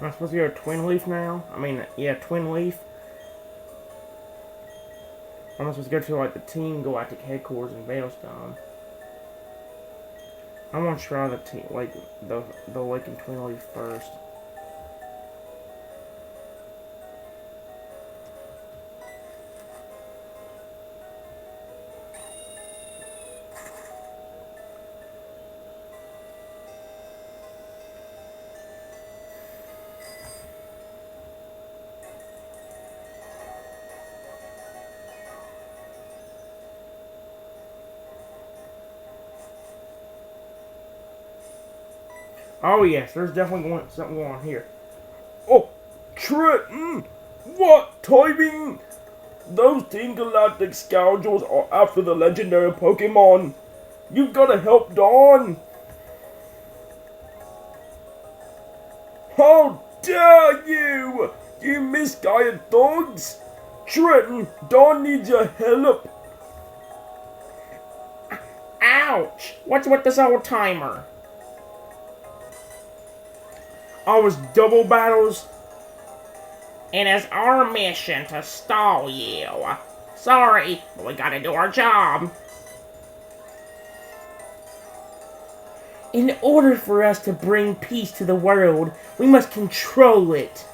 Am I supposed to go to Twin Leaf now? Yeah, Twin Leaf. I'm supposed to go to, like, the Team Galactic headquarters in Veilstone. I want to try the lake in Twin Leaf first. Oh yes, there's definitely something going on here. Oh, Trenton! What timing? Those Team Galactic scoundrels are after the legendary Pokemon. You've gotta help Dawn. How dare you! You misguided dogs! Trenton, Dawn needs your help. Ouch! What's with this old timer? Always double battles. It is our mission to stall you. Sorry, but we gotta do our job. In order for us to bring peace to the world, we must control it.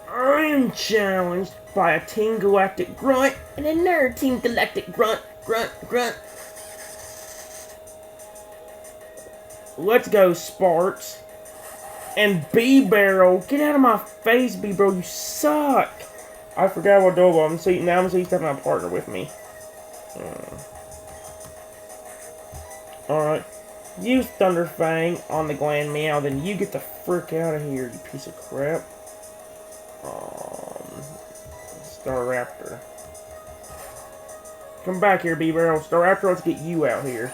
I am challenged by a Team Galactic Grunt and another Team Galactic Grunt. Let's go, Sparks. And B-Barrel, get out of my face, B-Barrel, you suck. I forgot what Dobo. I'm gonna see have my partner with me. Alright. Use Thunderfang on the Gland Meow, then you get the frick out of here, you piece of crap. Staraptor. Come back here, B-Barrel. Staraptor, let's get you out here.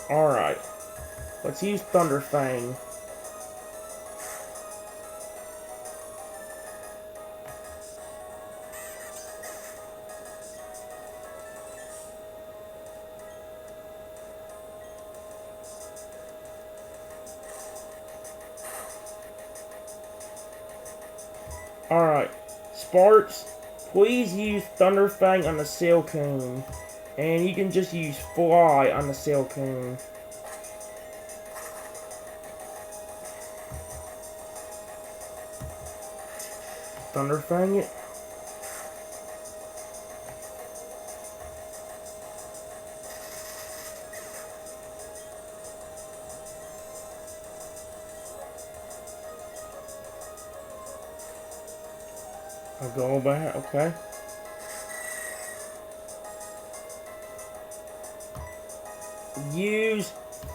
Alright. Let's use Thunderfang. Alright. Sparks, please use Thunderfang on the Silcoon. And you can just use Fly on the Silcoon. Thunderfang it. A Golbat, okay. Use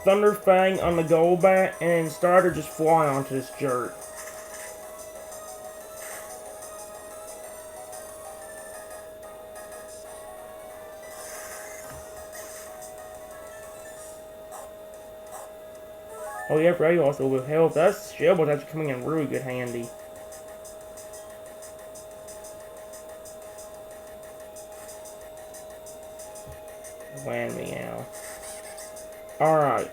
Thunder Fang on the Golbat and Starter just fly onto this jerk. Oh yeah, Ray also with health. That's Shell was actually coming in really good handy. Land Meow. Alright.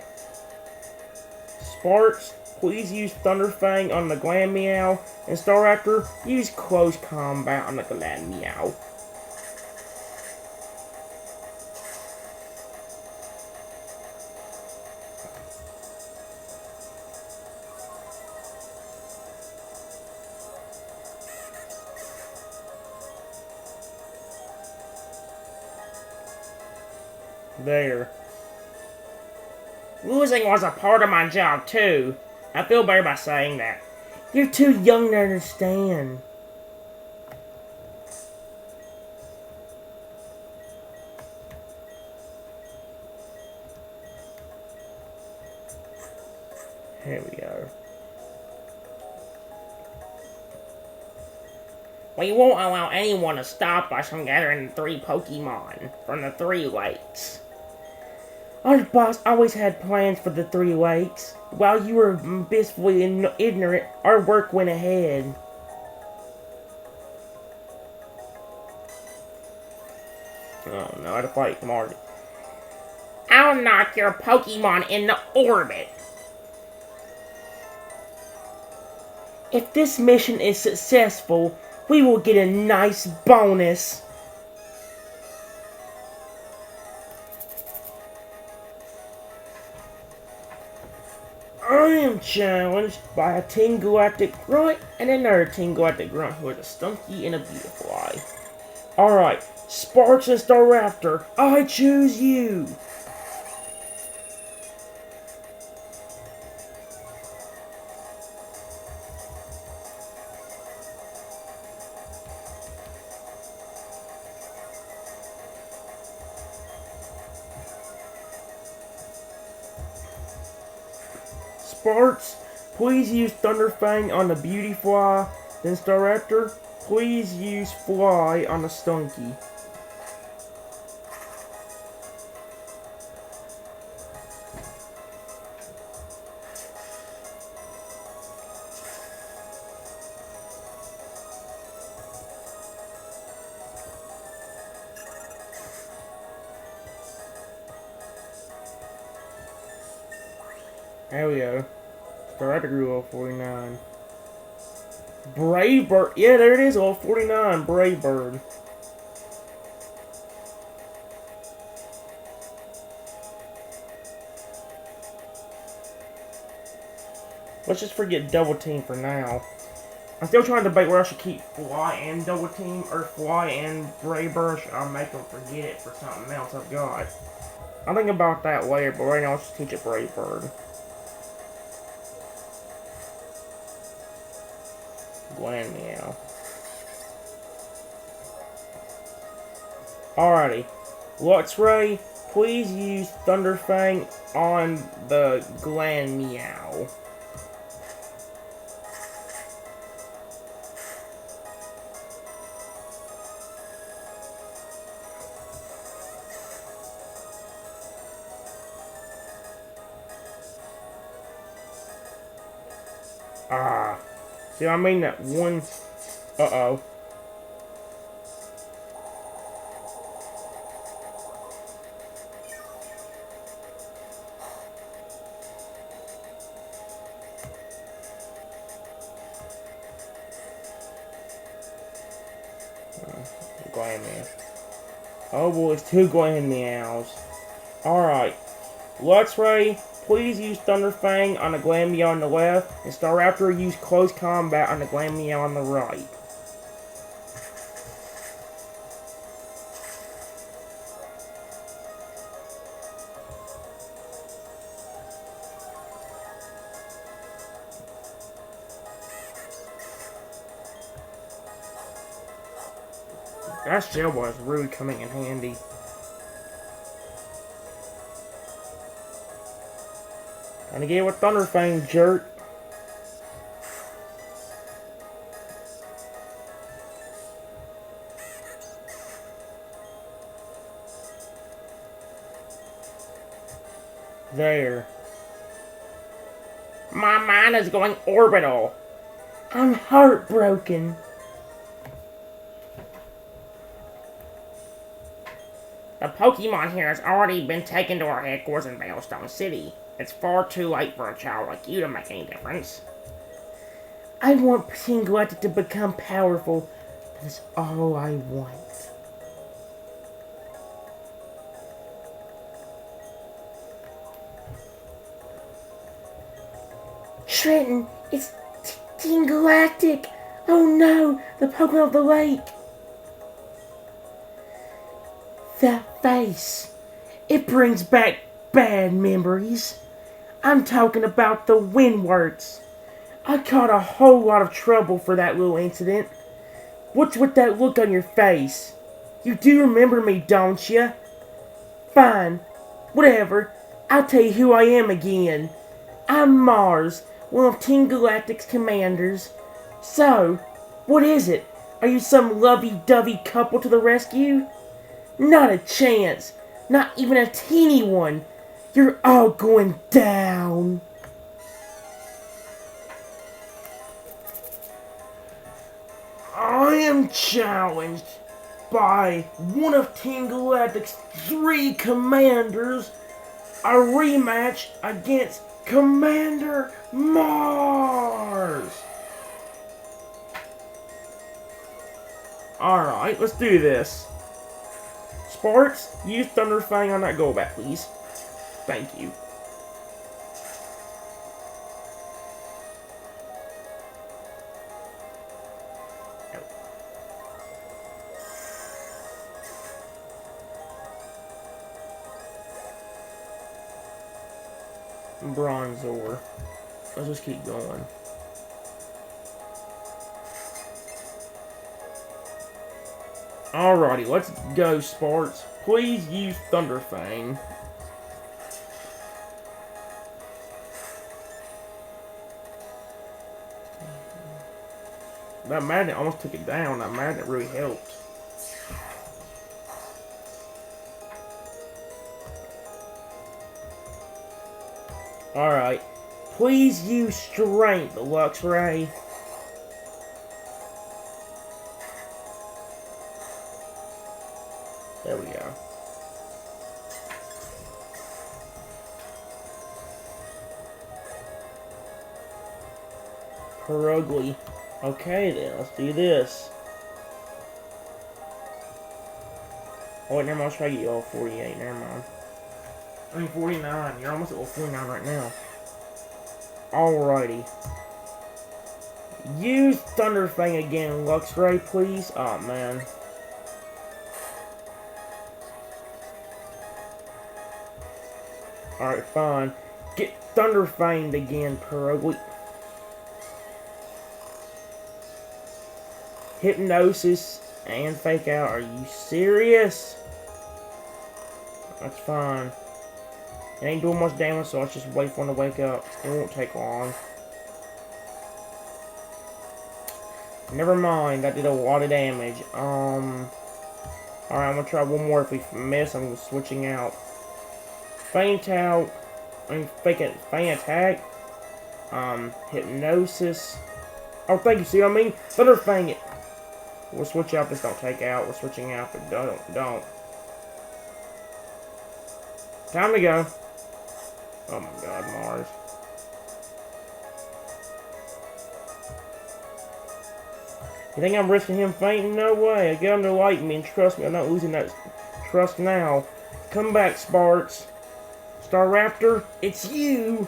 Sparks, please use Thunder Fang on the Glameow. And Staraptor, use Close Combat on the Glameow. There. Losing was a part of my job, too. I feel better by saying that. You're too young to understand. Here we go. We won't allow anyone to stop us from gathering 3 Pokemon from the 3 lakes. Our boss always had plans for the 3 lakes. While you were blissfully ignorant, our work went ahead. Oh no, I had to fight Marty. I'll knock your Pokemon into orbit. If this mission is successful, we will get a nice bonus. I am challenged by a Team Galactic Grunt and another Team Galactic Grunt who is a Stunky and a Beautifly. Alright, Sparks and Staraptor, I choose you! Sparks, please use Thunder Fang on the Beautifly. Then Staraptor, please use Fly on the Stunky. There we go. Staraptor grew all 49. Brave Bird. Yeah, there it is, all 49. Brave Bird. Let's just forget Double Team for now. I'm still trying to debate where I should keep Fly and Double Team, or Fly and Brave Bird. I'll make them forget it for something else I've got. I'll think about that later, but right now let's just teach it Brave Bird. Glameow. Alrighty. Luxray, please use Thunder Fang on the Glameow. Ah. See, I mean that one. Uh-oh. Glameow. Oh boy, it's 2 Glameows. Alright. Luxray, please use Thunder Fang on the Glameow on the left, and Staraptor use Close Combat on the Glameow on the right. That shell was really coming in handy. Trying to get with Thunderfang, jerk. There. My mind is going orbital. I'm heartbroken. The Pokemon here has already been taken to our headquarters in Veilstone City. It's far too late for a child like you to make any difference. I want Team Galactic to become powerful. That's all I want. Trenton, it's Team Galactic! Oh no, the Pokemon of the lake! That face, it brings back bad memories. I'm talking about the Windworks. I caught a whole lot of trouble for that little incident. What's with that look on your face? You do remember me, don't you? Fine, whatever. I'll tell you who I am again. I'm Mars, one of Team Galactic's commanders. So, what is it? Are you some lovey-dovey couple to the rescue? Not a chance. Not even a teeny one. You're all going down. I am challenged by one of Team Galactic's 3 commanders. A rematch against Commander Mars. Alright, let's do this. Sparks, use Thunderfang on that Golbat, please. Thank you. Bronzor. Let's just keep going. Alrighty, let's go, Sparks. Please use Thunderfang. That magnet almost took it down. That magnet really helped. Alright. Please use Strength, Luxray. There we go. Perugly. Okay then, let's do this. Oh wait, never mind, I'll try to get you all 48, never mind. I mean 49, you're almost at level 49 right now. Alrighty. Use Thunderfang again, Luxray, please. Oh man. Alright, fine. Get Thunderfanged again, Perugly. Hypnosis and Fake Out. Are you serious? That's fine. It ain't doing much damage, so let's just wait for him to wake up. It won't take long. Never mind, that did a lot of damage. Alright, I'm gonna try one more. If we miss, I'm switching out. Faint Out. I mean, Faint Attack. Hypnosis. Oh, thank you, see what I mean? Thunderfang it. We'll switch out, this don't take out. We're switching out, but don't. Time to go. Oh my god, Mars. You think I'm risking him fainting? No way. I get him to like me, and trust me, I'm not losing that trust now. Come back, Sparks. Staraptor, it's you!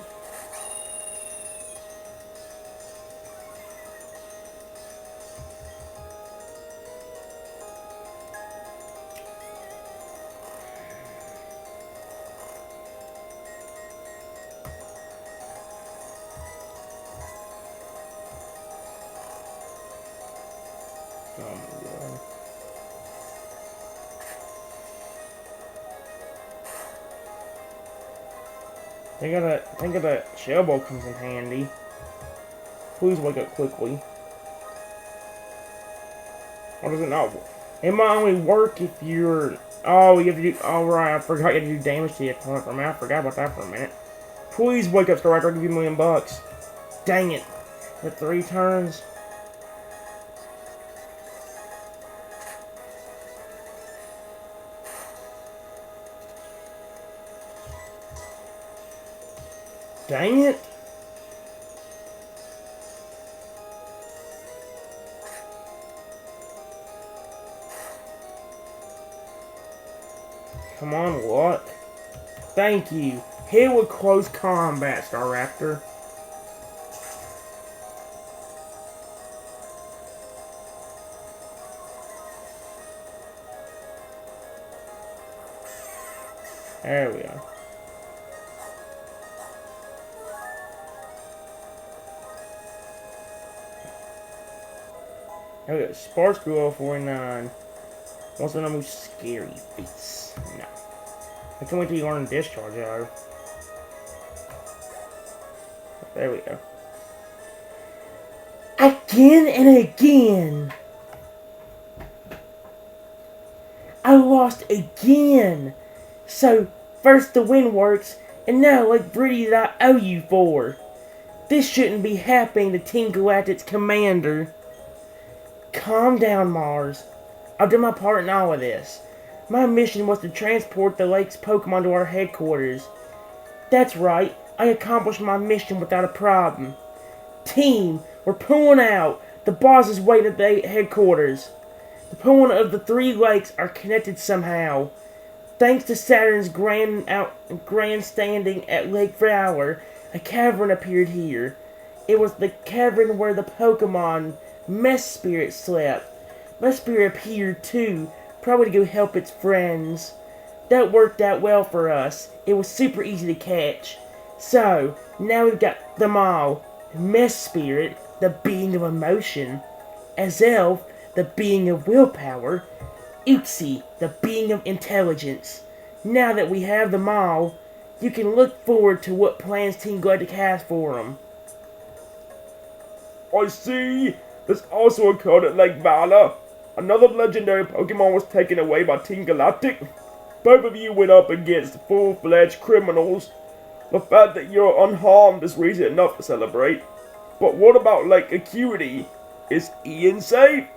Oh my god. think of the shell comes in handy. Please wake up quickly. Or does it not work? It might only work if you're... Oh, you have to do... Oh, right, I forgot you have to do damage to the opponent for a minute. I forgot about that for a minute. Please wake up, Star Raptor. I'll give you $1,000,000. Dang it. The 3 turns. Dang it. Come on, luck. Thank you. Hit with close combat, Star Raptor. There we go. There we go. Sparks Grow 49. What's the number scary face? No. I can't wait till you learn discharge, though. There we go. Again and again! I lost again! So, first the win works, and now like Brady that I owe you for. This shouldn't be happening to Team Galactic's commander. Calm down, Mars. I've done my part in all of this. My mission was to transport the lake's Pokemon to our headquarters. That's right, I accomplished my mission without a problem. Team, we're pulling out. The boss is waiting at the headquarters. The pulling of the 3 lakes are connected somehow. Thanks to Saturn's grandstanding at Lake Valor, a cavern appeared here. It was the cavern where the Pokemon Mesprit slept. Mesprit appeared too, probably to go help its friends. That worked out well for us. It was super easy to catch. So, now we've got them all. Mesprit, the being of emotion. Azelf, the being of willpower. Uxie, the being of intelligence. Now that we have them all, you can look forward to what plans Team Galactic has for them. I see. There's also occurred at Lake Valor. Another legendary Pokemon was taken away by Team Galactic. Both of you went up against full-fledged criminals. The fact that you're unharmed is reason enough to celebrate. But what about Lake Acuity? Is Ian safe?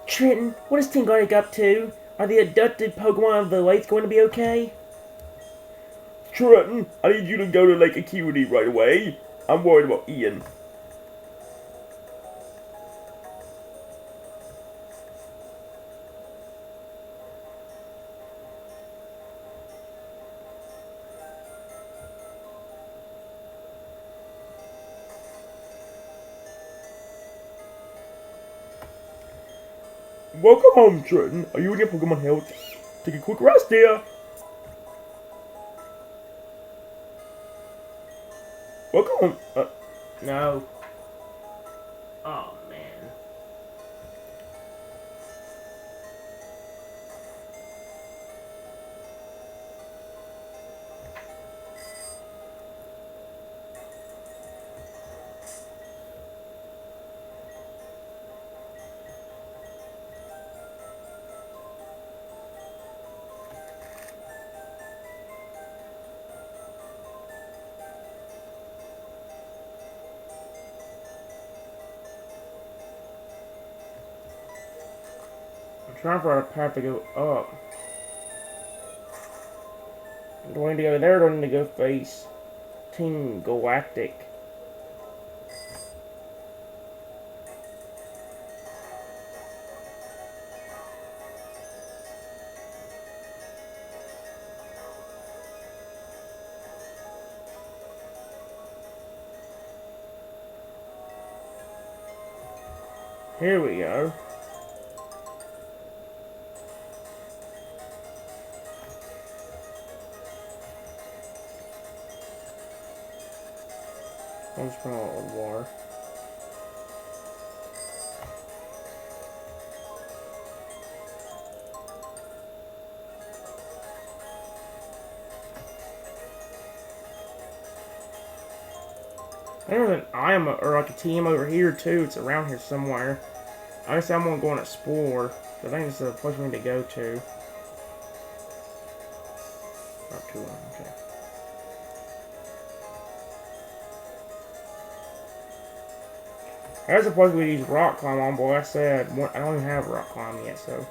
Trenton, what is Team Galactic up to? Are the abducted Pokemon of the lakes going to be okay? Trenton, I need you to go to Lake Acuity right away. I'm worried about Ian. Welcome home, Trenton. Are you and your Pokemon healthy? Take a quick rest here. Welcome home. No. Oh, man. I'm trying for a path to go up. Do I need to go there or do I need to go face Team Galactic? Here we go. I'll just put on with water. There's an item or like a team over here too. It's around here somewhere. I guess I'm gonna go and explore. I think it's the place we need to go to. Not too long, okay. There's a place we use rock climb on, but like I said, I don't even have rock climb yet, so.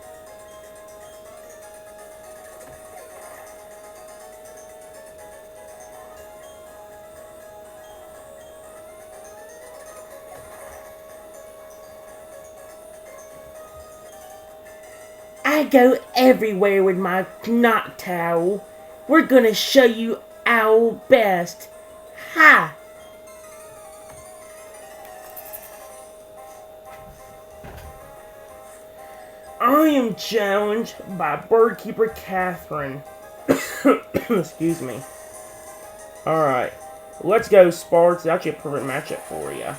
I go everywhere with my knot towel. We're gonna show you our best. Ha! I am challenged by Birdkeeper Catherine. Excuse me. Alright. Let's go, Sparks. It's actually a perfect matchup for you.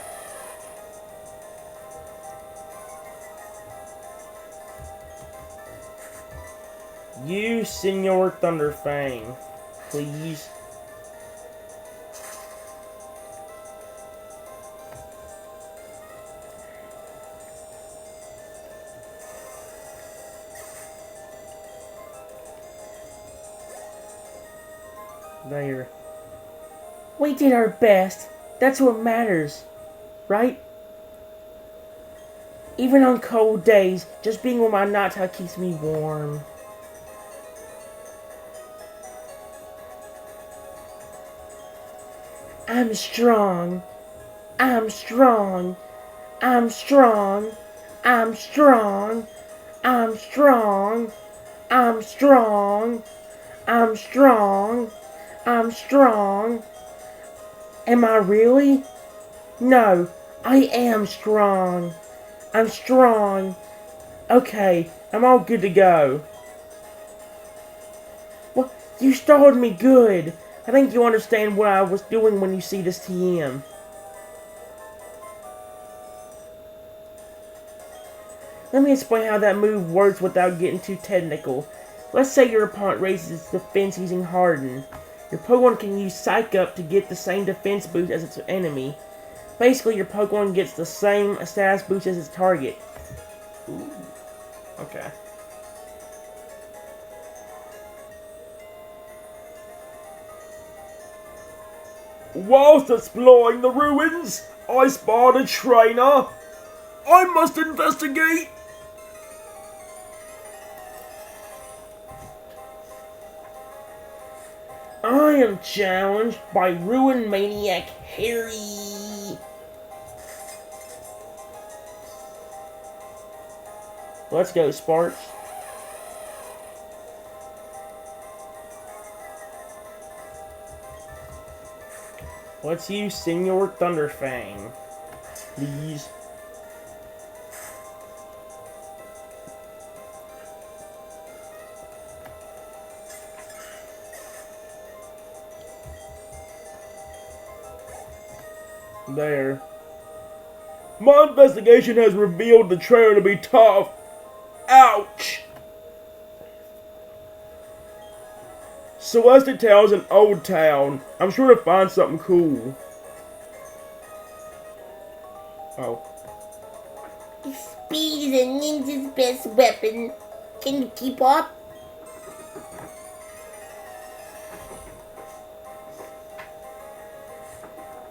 You, Senor Thunderfang, please. There. We did our best. That's what matters, right? Even on cold days, just being with my knot towel keeps me warm. I'm strong. I'm strong. I'm strong. I'm strong. I'm strong. I'm strong. I'm strong. I'm strong. Am I really? No, I am strong. I'm strong. Okay, I'm all good to go. Well, you started me good. I think you understand what I was doing when you see this TM. Let me explain how that move works without getting too technical. Let's say your opponent raises its defense using Harden. Your Pokemon can use Psych Up to get the same defense boost as its enemy. Basically, your Pokemon gets the same status boost as its target. Ooh. Okay. Whilst exploring the ruins, I spotted a trainer. I must investigate. I am challenged by Ruin Maniac Harry. Let's go, Sparks. Let's use Senor Thunderfang. Please. There. My investigation has revealed the trainer to be tough. Ouch! Celestic Town's an old town. I'm sure to find something cool. Oh. Speed is a ninja's best weapon. Can you keep up?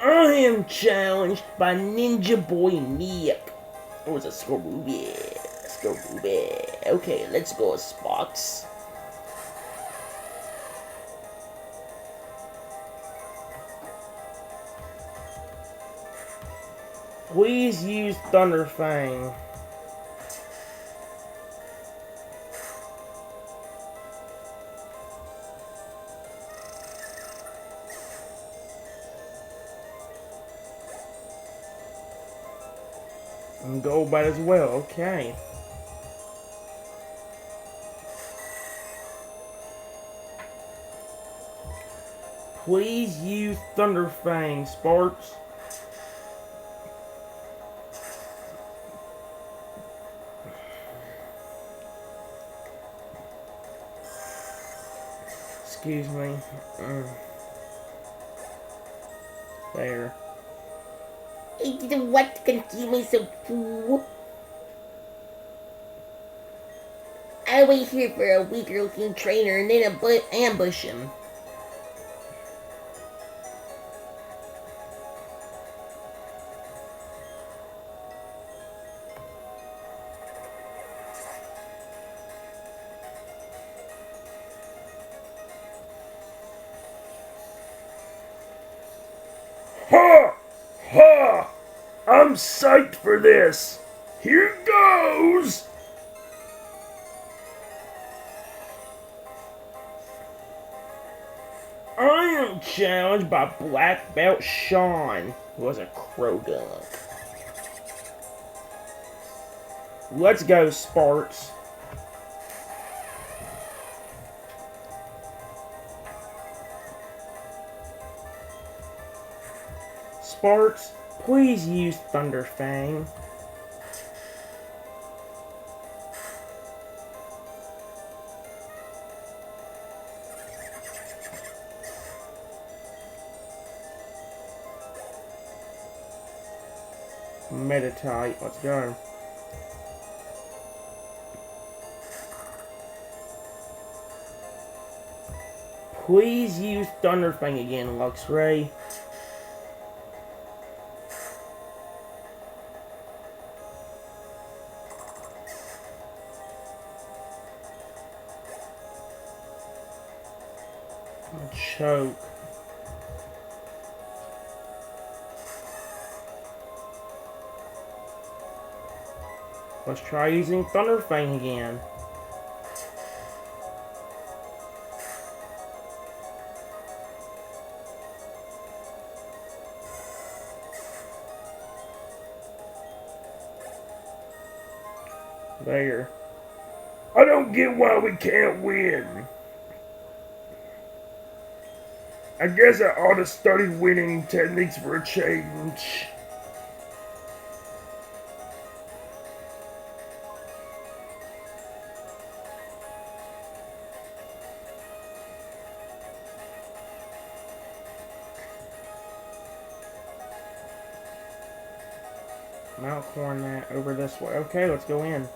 I am challenged by Ninja Boy Nick. Oh, it's a Scorbunny. Scorbunny. Okay, let's go, Sparks. Please use Thunderfang. And Golbat as well, okay. Please use Thunderfang, Sparks. Excuse me. There. I didn't want to consume myself too. I wait here for a weaker looking trainer and then ambush him. Ha! Ha! I'm psyched for this. Here goes! I am challenged by Black Belt Sean, who was a crow dog. Let's go, Sparks. Sparks, please use Thunder Fang. Meditate, let's go. Please use Thunder Fang again, Luxray. Choke. Let's try using Thunder Fang again. There. I don't get why we can't win. I guess I ought to study winning techniques for a change. Mount Cornet over this way. Okay, let's go in.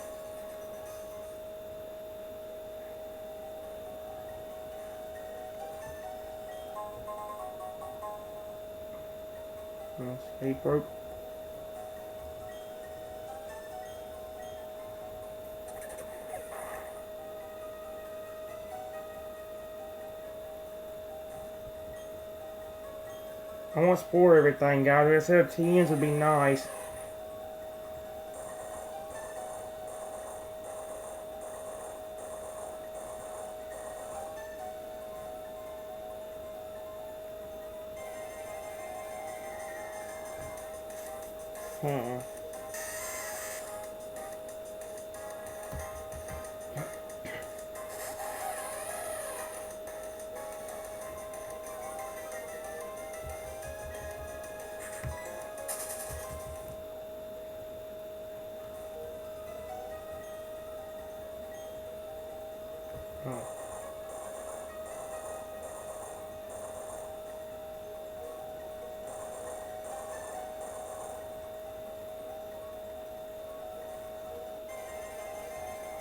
He broke. I want to explore everything, guys. Like I said, TNs would be nice.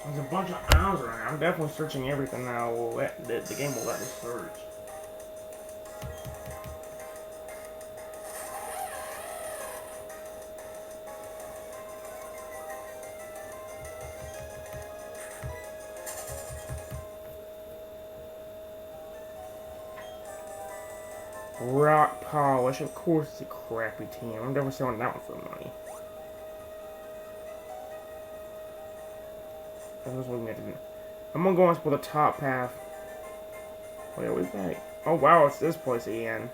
There's a bunch of owls around. I'm definitely searching everything now. The game will let me search. Rock Polish, of course it's a crappy team. I'm definitely selling that one for money. That's what we have to do. I'm gonna go on for the top path. Oh yeah, we back. Oh wow, it's this place again.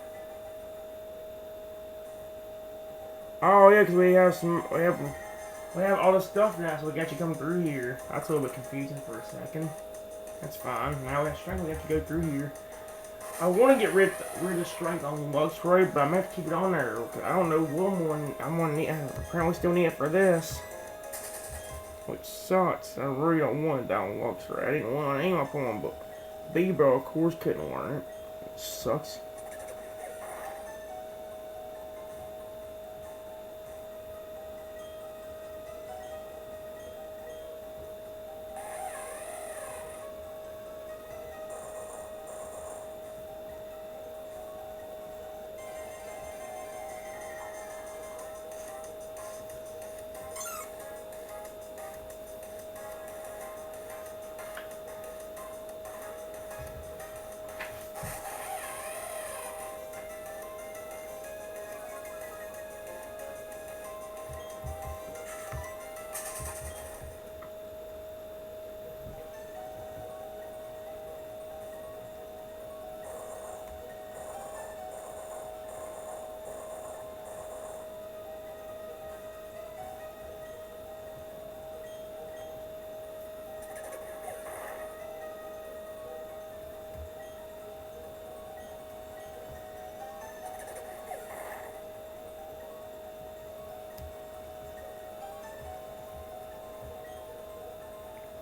Oh yeah, because we have all this stuff now, so we got you come through here. That's a little bit confusing for a second. That's fine. Now we have strength. We have to go through here. I want to get rid of strength on Luxray, but I'm gonna have to keep it on there. I don't know what more I'm gonna need. I apparently still need it for this. Which sucks. I really don't want it down Luxray. I didn't want to aim up on, but B-Bro, of course, couldn't learn it. It sucks.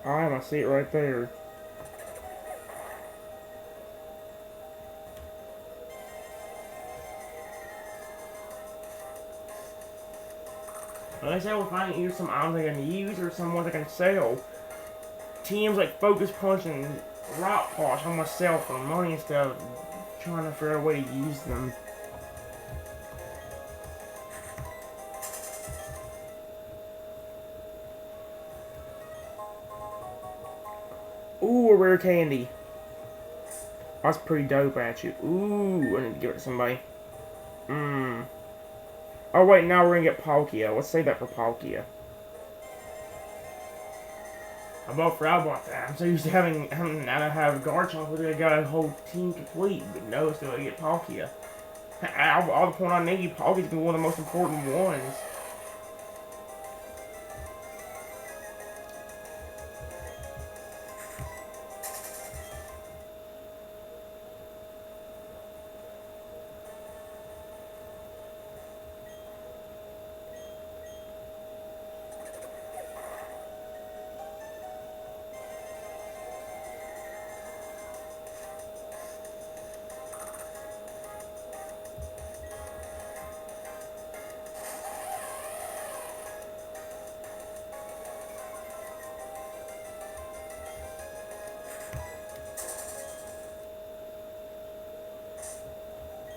I see it right there. Like I said, we're finding either some items I can use or some ones I can sell. Teams like Focus Punch and Rock Polish I'm gonna sell for money instead of trying to figure out a way to use them. Ooh, a rare candy. That's pretty dope, actually. Ooh, I need to give it to somebody. Mmm. Oh, wait, now we're gonna get Palkia. Let's save that for Palkia. I about forgot about that. I'm so used to having now to have Garchomp, I got a whole team complete, but no, still gotta get Palkia. All the point I need, Palkia's gonna be one of the most important ones.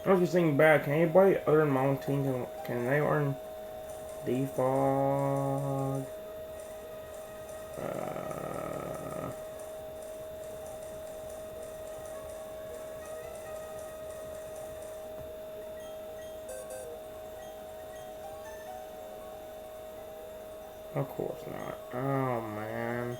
I was just thinking back, can anybody other than my own team, can they earn Defog? Of course not. Oh, man.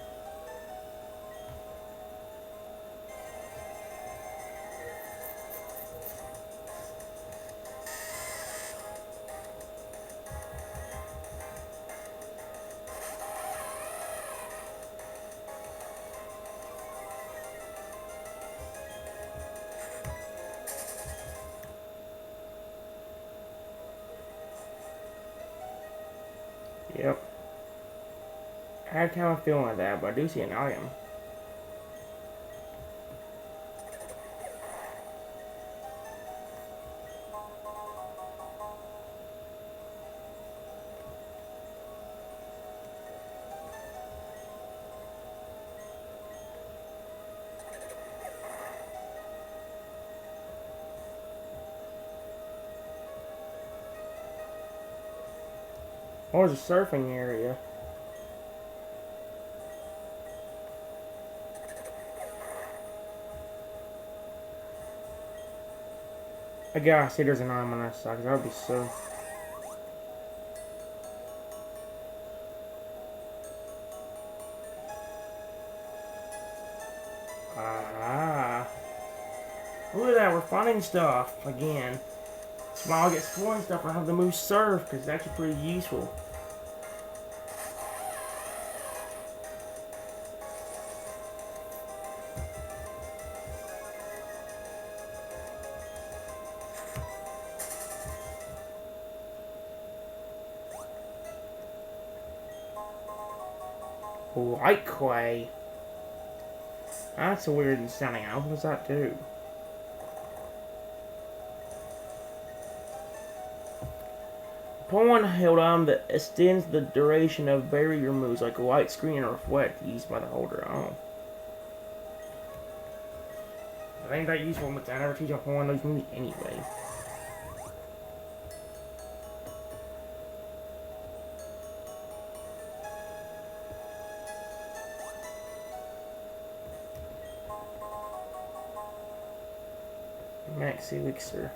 Yep. I had kind of a feeling like that, but I do see an item. Oh, there's a surfing area. I gotta see there's an item on that side, 'cause that would be so... Ah. Look at that, we're finding stuff again. So while I get exploring stuff, I have the move Surf, because it's actually pretty useful. Light Clay. That's a weird sounding out. What does that do? Pawn held on that extends the duration of barrier moves like a light screen or reflect used by the holder. Oh. I think that useful, but I never teach a pawn those moves anyway. Maxi Elixir.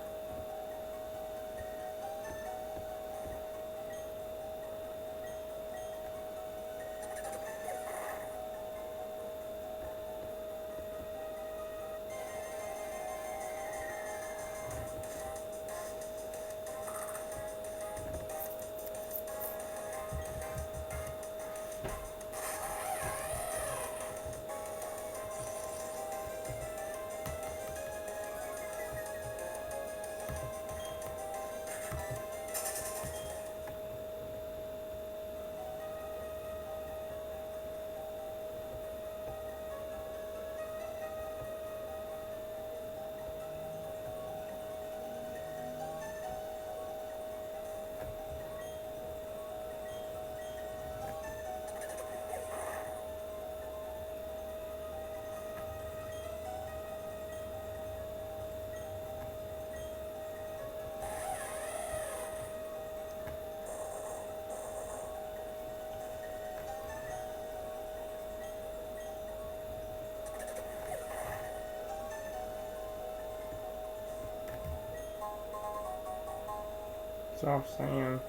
Soft sand.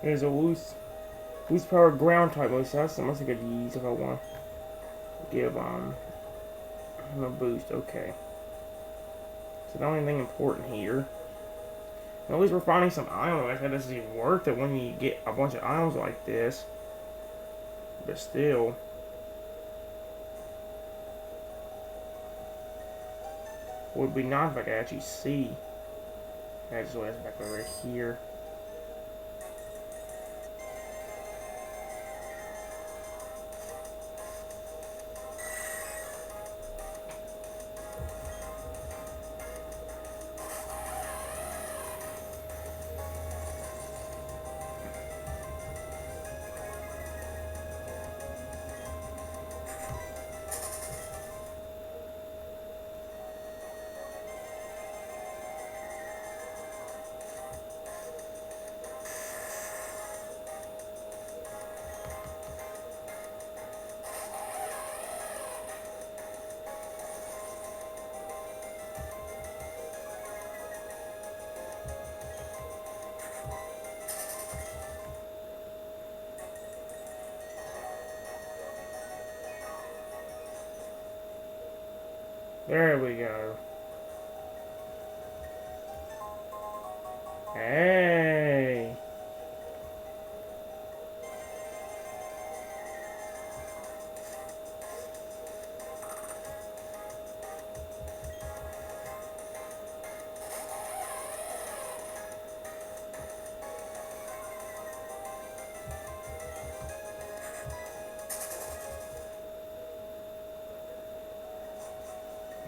There's a loose power ground type move, so that's something I could use if I want to give him a boost. Okay. So the only thing important here. At least we're finding some items. Like this is even worth it when you get a bunch of items like this. But still. Would be nice if I could actually see. That's back over here. There we go. Hey.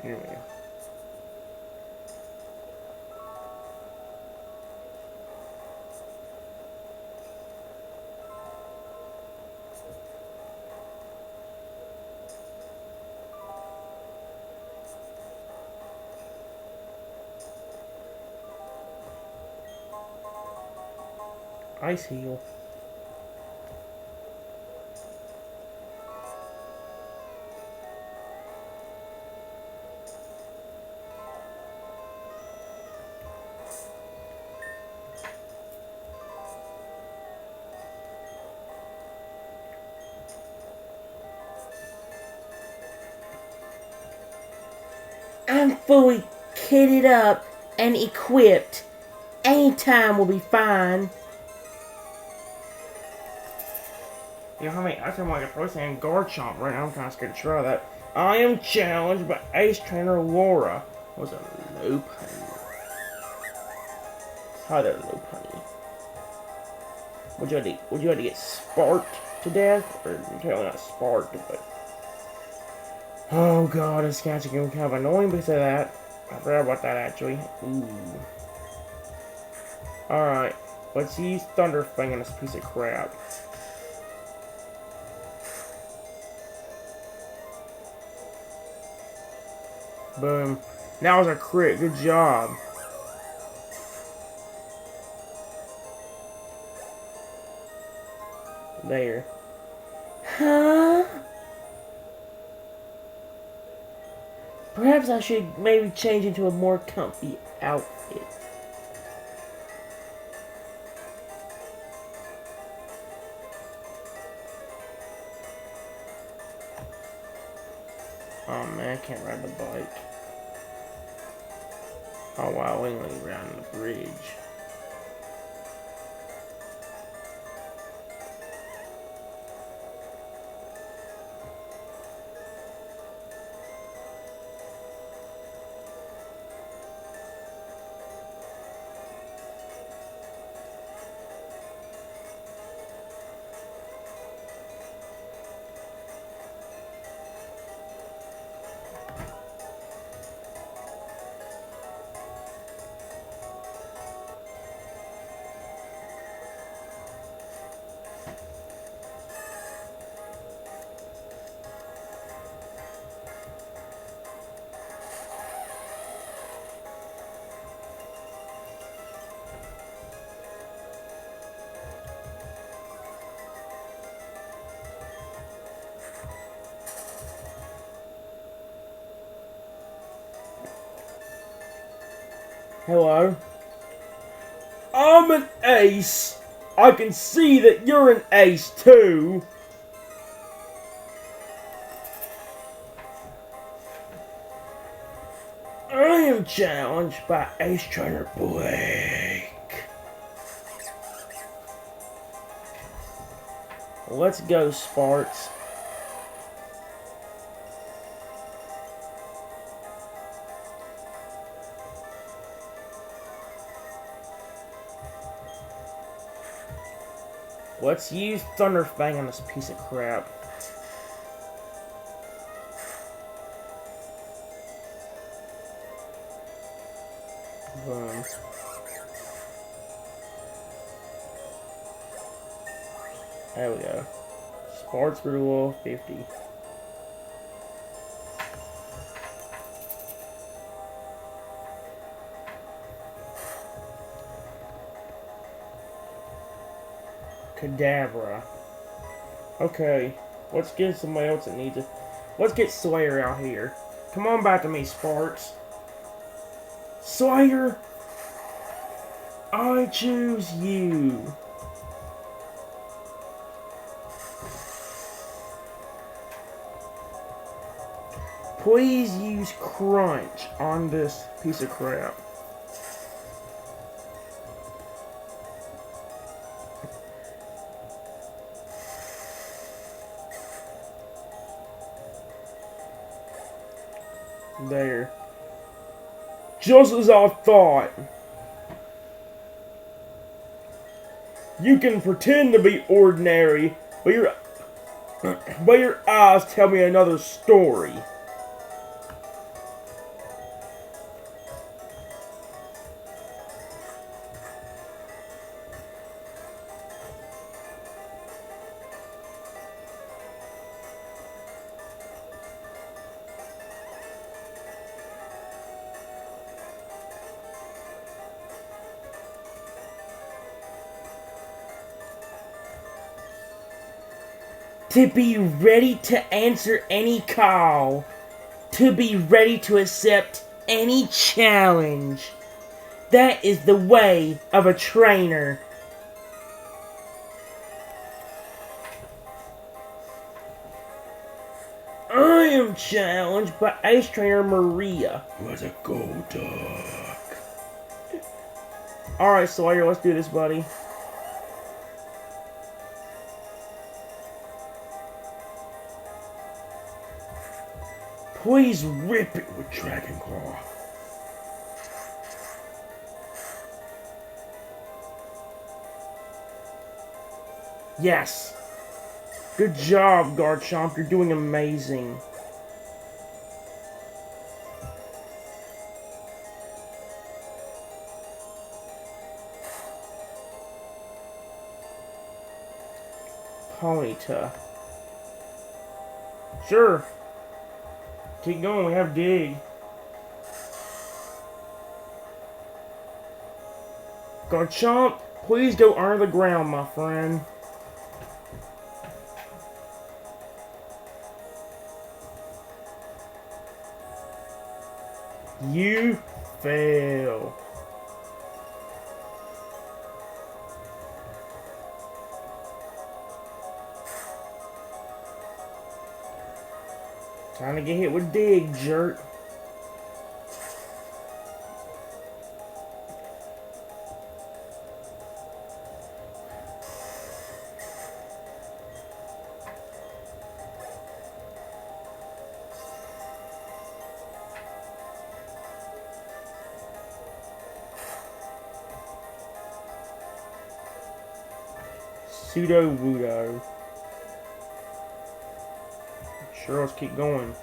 Here we go. Ice heal. I'm fully kitted up and equipped. Anytime will be fine. You know how many items like a person and guard chomp right now? I'm kind of scared to try that. I am challenged by Ace Trainer Laura. Was a loop honey. Hi there, loop honey. Would you have to get sparked to death? Or totally not sparked, but. Oh god, this cat's getting kind of annoying because of that. I forgot about that actually. Ooh. Alright, let's use Thunder Fang on this piece of crap. Boom. That was a crit. Good job. There. Huh? Perhaps I should maybe change into a more comfy outfit. Oh man, I can't ride the bike. Oh wow, we only ran the bridge. Hello? I'm an ace. I can see that you're an ace too. I am challenged by Ace Trainer Blake. Let's go, Sparks. Let's use Thunder Fang on this piece of crap. Boom. There we go. Sparks Rule 50. Kadabra. Okay, let's get somebody else that needs it. Let's get Slayer out here. Come on back to me, Sparks. Slayer, I choose you. Please use Crunch on this piece of crap. There. Just as I thought. You can pretend to be ordinary, but your eyes tell me another story. To be ready to answer any call. To be ready to accept any challenge. That is the way of a trainer. I am challenged by Ace Trainer Maria. Let's go, dog. Alright, Sawyer, let's do this, buddy. Please rip it with Dragon Claw. Yes. Good job, Garchomp. You're doing amazing. Ponyta. Sure. Keep going, we have Dig. Garchomp, please go under the ground, my friend. You fail. Time to get hit with Dig, jerk. Pseudo-Wudo. Sure, let's keep going.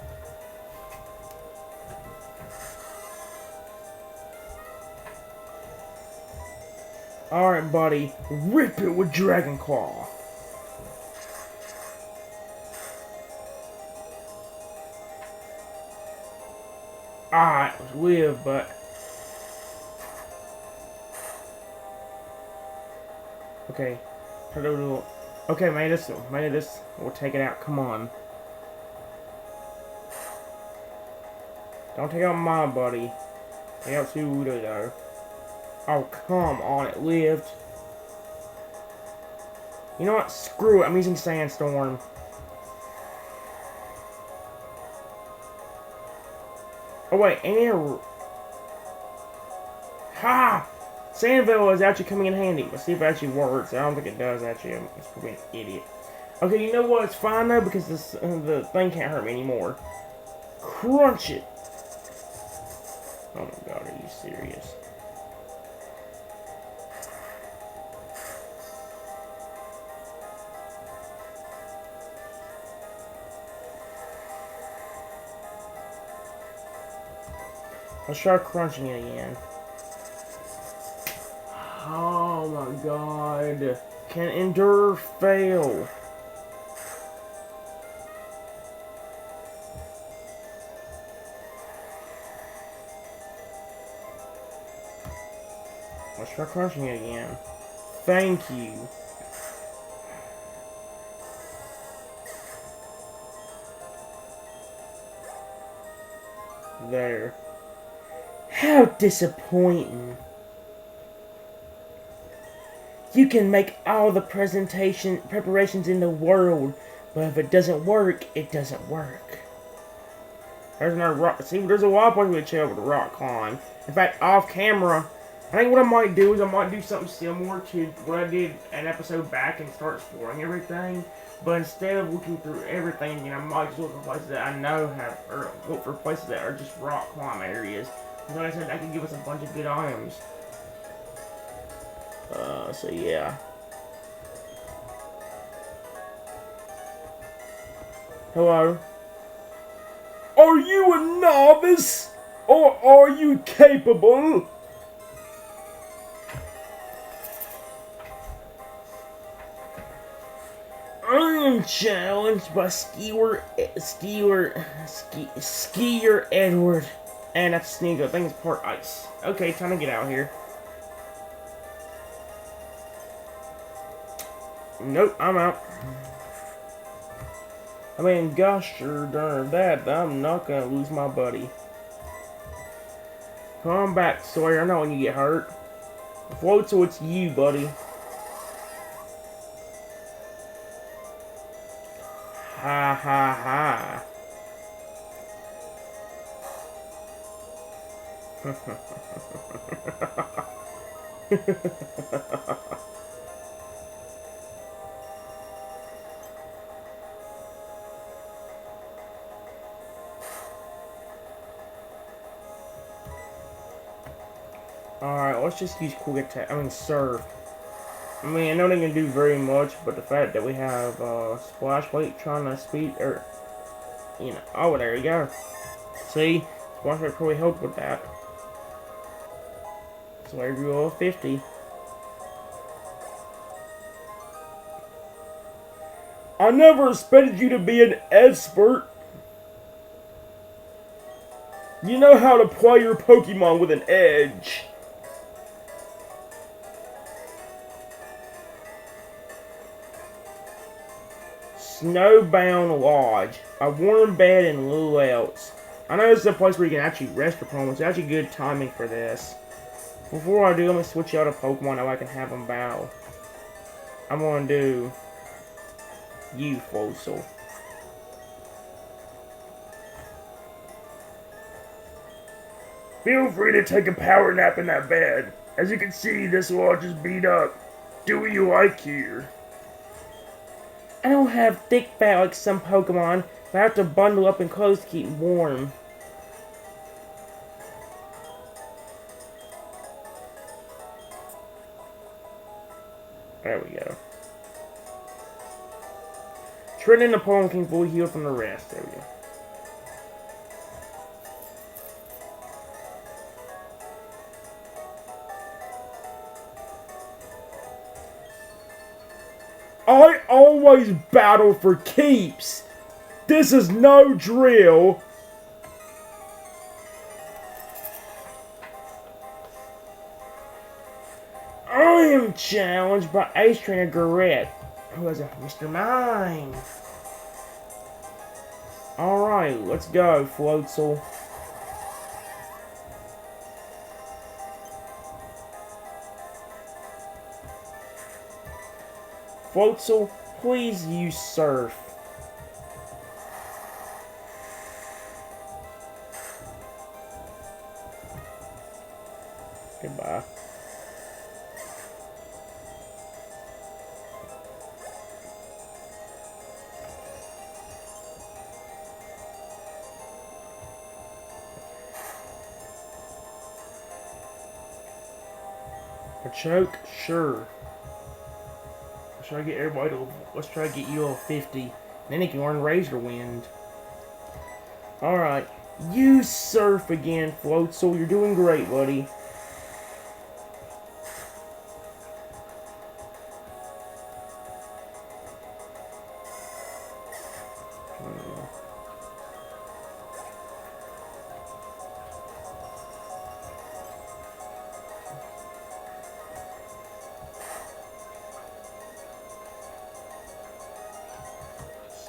Alright, buddy. Rip it with Dragon Claw. Alright, let's live, but... Okay. Okay, made this. We'll take it out. Come on. Don't take out my buddy. Take out Pseudo, though. Oh, come on, it lived. You know what? Screw it, I'm using Sandstorm. Oh wait, and ha! Sandville is actually coming in handy. Let's see if it actually works. I don't think it does actually. I'm probably an idiot. Okay, you know what? It's fine though because the thing can't hurt me anymore. Crunch it. Oh my god, are you serious? Let's try crunching it again. Oh my god. Can Endure fail? Let's try crunching it again. Thank you. There. How disappointing. You can make all the preparations in the world, but if it doesn't work, it doesn't work. There's another rock. See, there's a lot of points we can chill with the rock climb. In fact, off camera, I think what I might do is I might do something similar to what I did an episode back and start exploring everything. But instead of looking through everything, I might just look for places that I know have, or look for places that are just rock climb areas. Because like I said, that can give us a bunch of good items. So yeah. Hello? Are you a novice? Or are you capable? I am challenged by Skier Edward. And that's Sneaker. I think it's part ice. Okay, time to get out here. Nope, I'm out. I mean, gosh darn that, I'm not gonna lose my buddy. Come back, Sawyer. I know when you get hurt. Float, so it's you, buddy. Ha ha ha. Alright, let's just use quick attack. I mean, serve. I mean, I know they can do very much, but the fact that we have Splash Plate trying to speed, or, oh, there you go. See? Splash Plate probably helped with that. So I grew all 50. I never expected you to be an expert. You know how to play your Pokemon with an edge. Snowbound Lodge, a warm bed and little else. I know this is a place where you can actually rest your Pokemon. It's actually good timing for this. Before I do, let me switch out a Pokemon so I can have them battle. I'm gonna do you, Fossil. Feel free to take a power nap in that bed. As you can see, this lodge is beat up. Do what you like here. I don't have thick fat like some Pokemon, but I have to bundle up in clothes to keep warm. There we go. Trent and the Pokemon can fully heal from the rest. There we go. I always battle for keeps. This is no drill. I am challenged by Ace Trainer Garrett, who is a Mr. Mime. Alright, let's go, Floatzel. Floatzel, please use Surf. Goodbye. A choke? Sure. Let's try to get everybody to, let's try to get you all 50. Then he can learn Razor Wind. Alright. Use Surf again, Floatzel. You're doing great, buddy.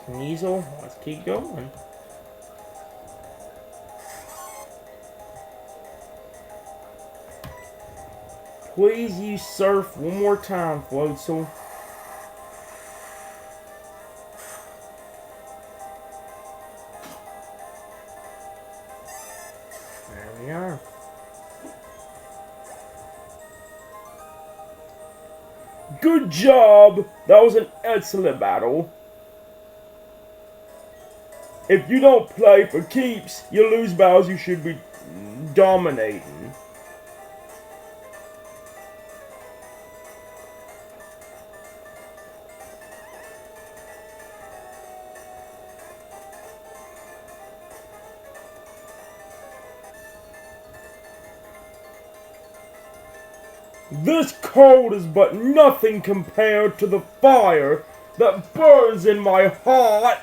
Sneasel, let's keep going. Please use Surf one more time, Floatzel. There we are. Good job! That was an excellent battle. If you don't play for keeps, you lose battles you should be dominating. This cold is but nothing compared to the fire that burns in my heart.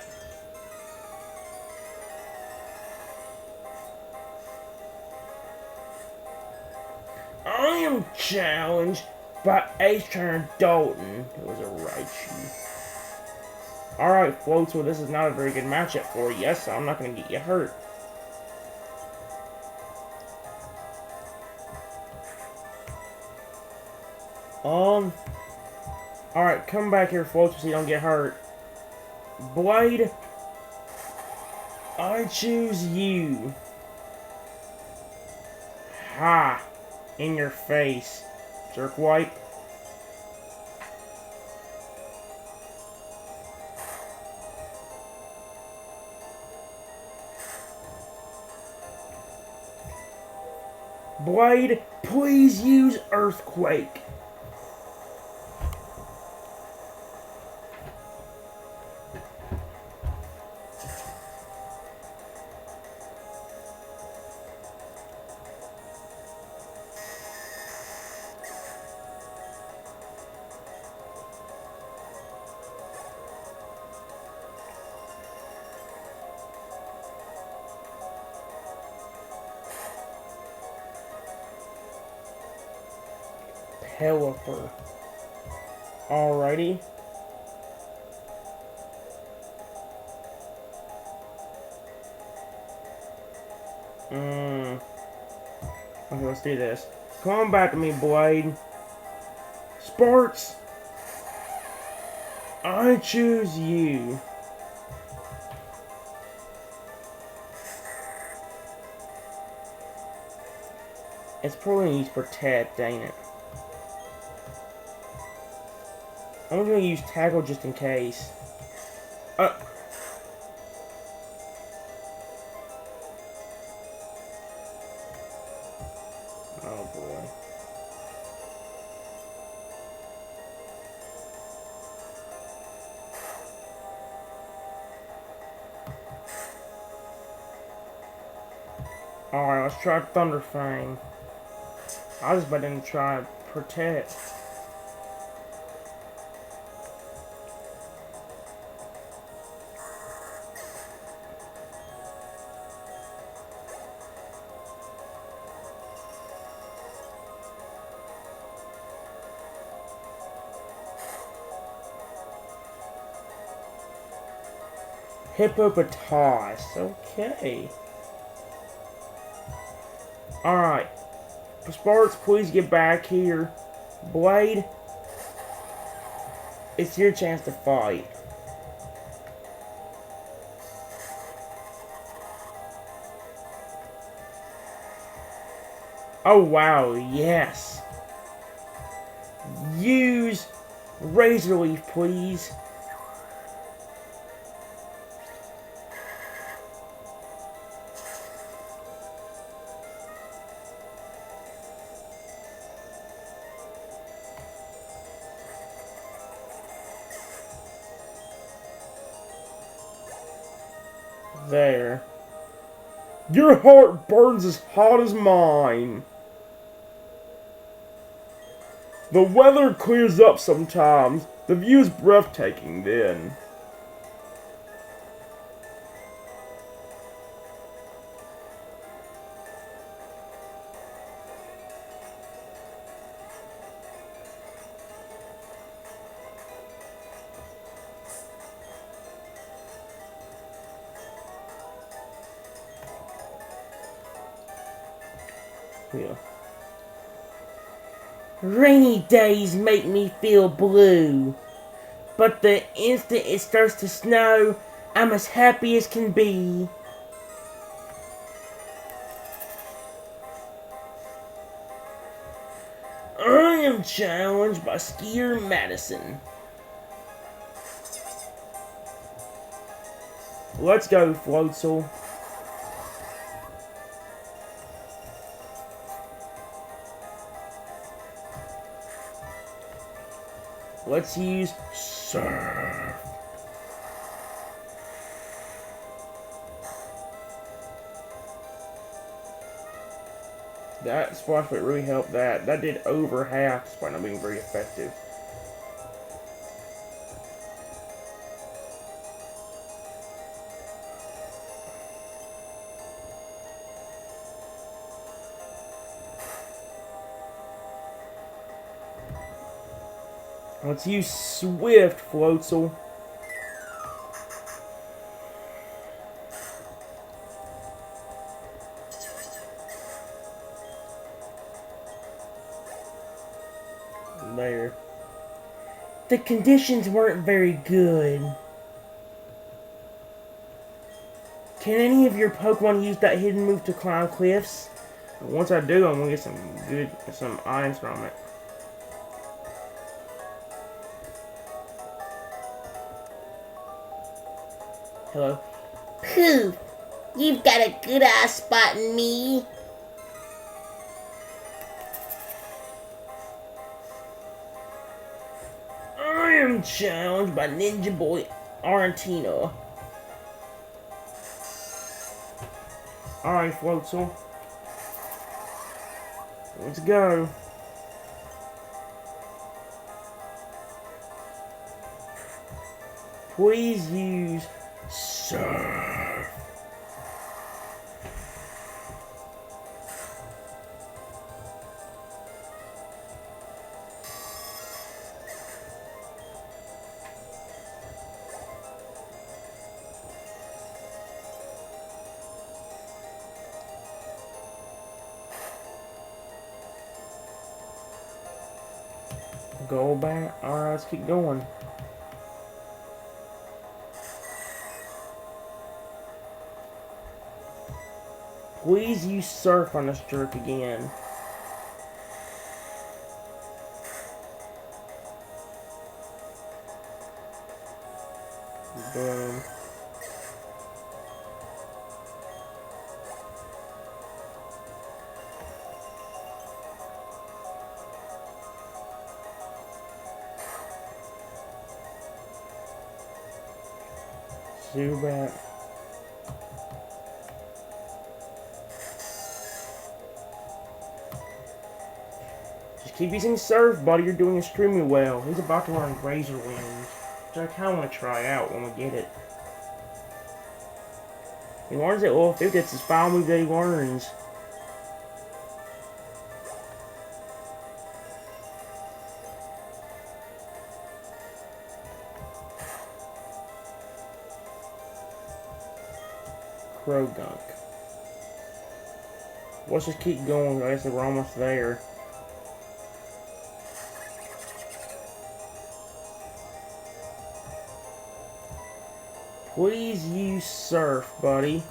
I am challenged by Ace Trainer Dalton. It was a Raichu. Alright, Floatzel, this is not a very good matchup for you. Yes, I'm not going to get you hurt. Alright, come back here, Floatzel, so you don't get hurt. Blade, I choose you. Ha! In your face, jerk wipe. Blade, please use Earthquake. Pelipper. Alrighty. Okay, let's do this. Come back to me, Blade. Sparks, I choose you. It's probably gonna use Protect, ain't it? I'm gonna use Tackle just in case. Oh boy. Alright, let's try Thunder Fang. I was about to try Protect. Hippopotas. Okay. Alright. Sparks, please get back here. Blade. It's your chance to fight. Oh wow, yes. Use Razor Leaf, please. There. Your heart burns as hot as mine. The weather clears up sometimes. The view is breathtaking then. Yeah. Rainy days make me feel blue, but the instant it starts to snow, I'm as happy as can be. I am challenged by Skier Madison. Let's go, Floatzel. Let's use Surf. That splash plate really helped that. That did over half despite not being very effective. Let's use Swift, Floatzel. There. The conditions weren't very good. Can any of your Pokemon use that hidden move to climb cliffs? Once I do, I'm gonna get some items from it. Hello? Poof! You've got a good eye spotting me. I am challenged by Ninja Boy Argentina. Alright, Floatzel. Let's go. Please use Surf. Go back. Alright, let's keep going. Please use Surf on this jerk again. Boom. Zubat. Just keep using Surf, buddy. You're doing extremely well. He's about to learn Razor Wings, which I kind of want to try out when we get it. He learns it level 50. That's his final move that he learns. Croagunk. Let's just keep going, I guess we're almost there. Please use surf, buddy.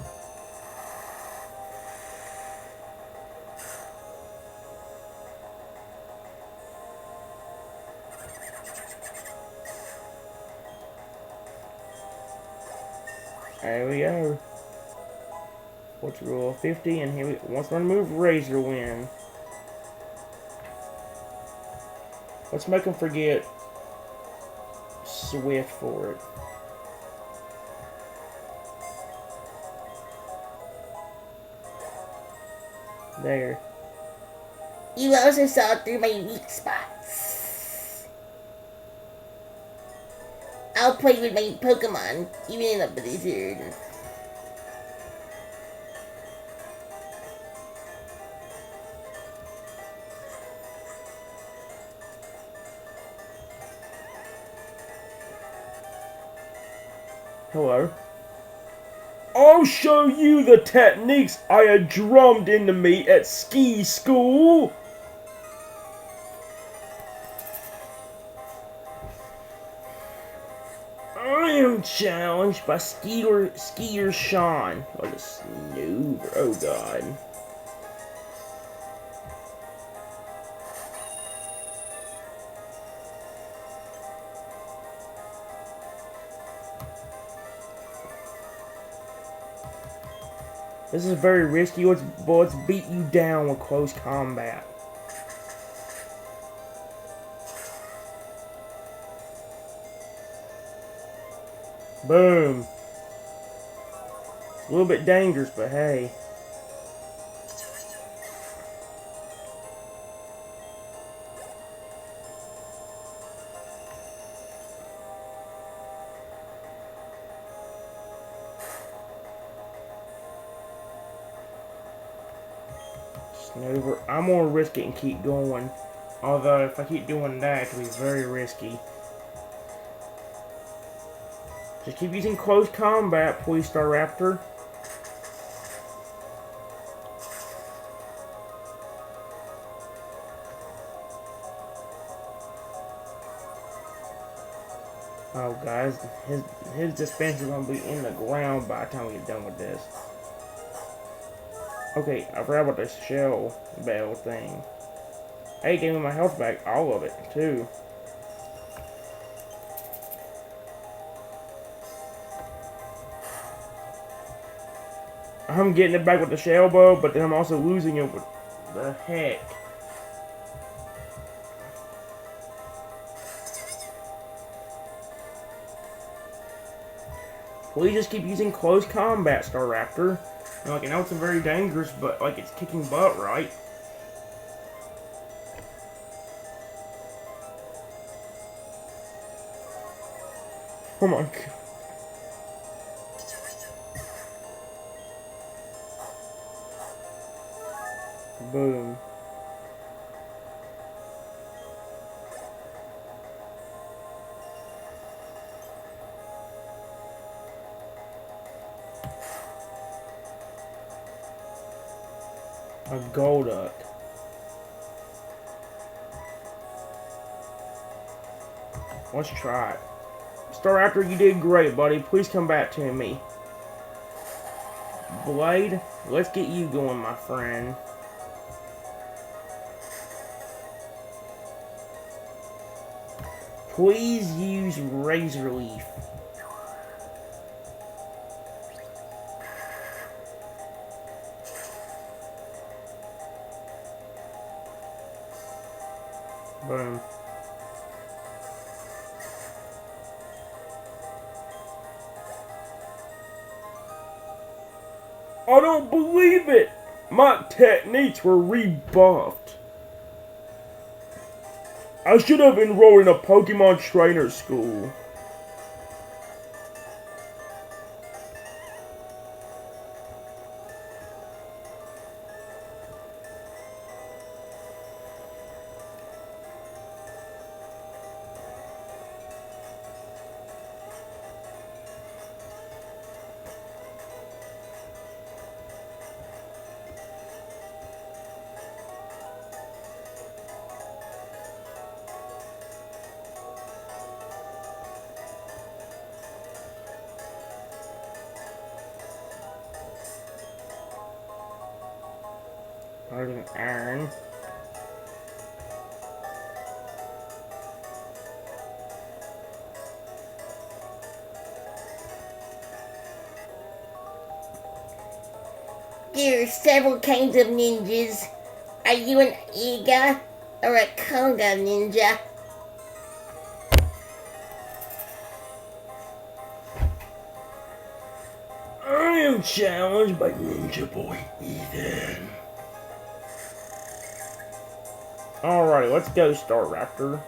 There we go. What's rule 50? And here we once one move Razor Wind. Let's make him forget Swift for it. There. You also saw through my weak spots. I'll play with my Pokemon, even in a blizzard. Hello. I'll show you the techniques I had drummed into me at ski school. I am challenged by Skier Sean. What a snoover. Oh god. This is very risky. Let's beat you down with close combat. Boom. It's a little bit dangerous, but hey. Snoover. I'm gonna risk it and keep going. Although, if I keep doing that, it could be very risky. Just keep using close combat, please, Staraptor. Oh, guys, his dispenser is gonna be in the ground by the time we get done with this. Okay, I forgot about the shell bell thing. Hey, gave me my health back, all of it, too. I'm getting it back with the shell bow, but then I'm also losing it with the heck. Please just keep using close combat, Staraptor. Like, I know it's very dangerous, but like it's kicking butt, right? Oh my god. Boom. A Golduck. Let's try it. Staraptor, you did great, buddy. Please come back to me. Blade, let's get you going, my friend. Please use Razor Leaf. Boom. I don't believe it! My techniques were rebuffed. I should have enrolled in a Pokemon trainer school. There's an iron. There are several kinds of ninjas. Are you an Iga or a Konga ninja? I am challenged by Ninja Boy Ethan. Alrighty, let's go, Star Raptor.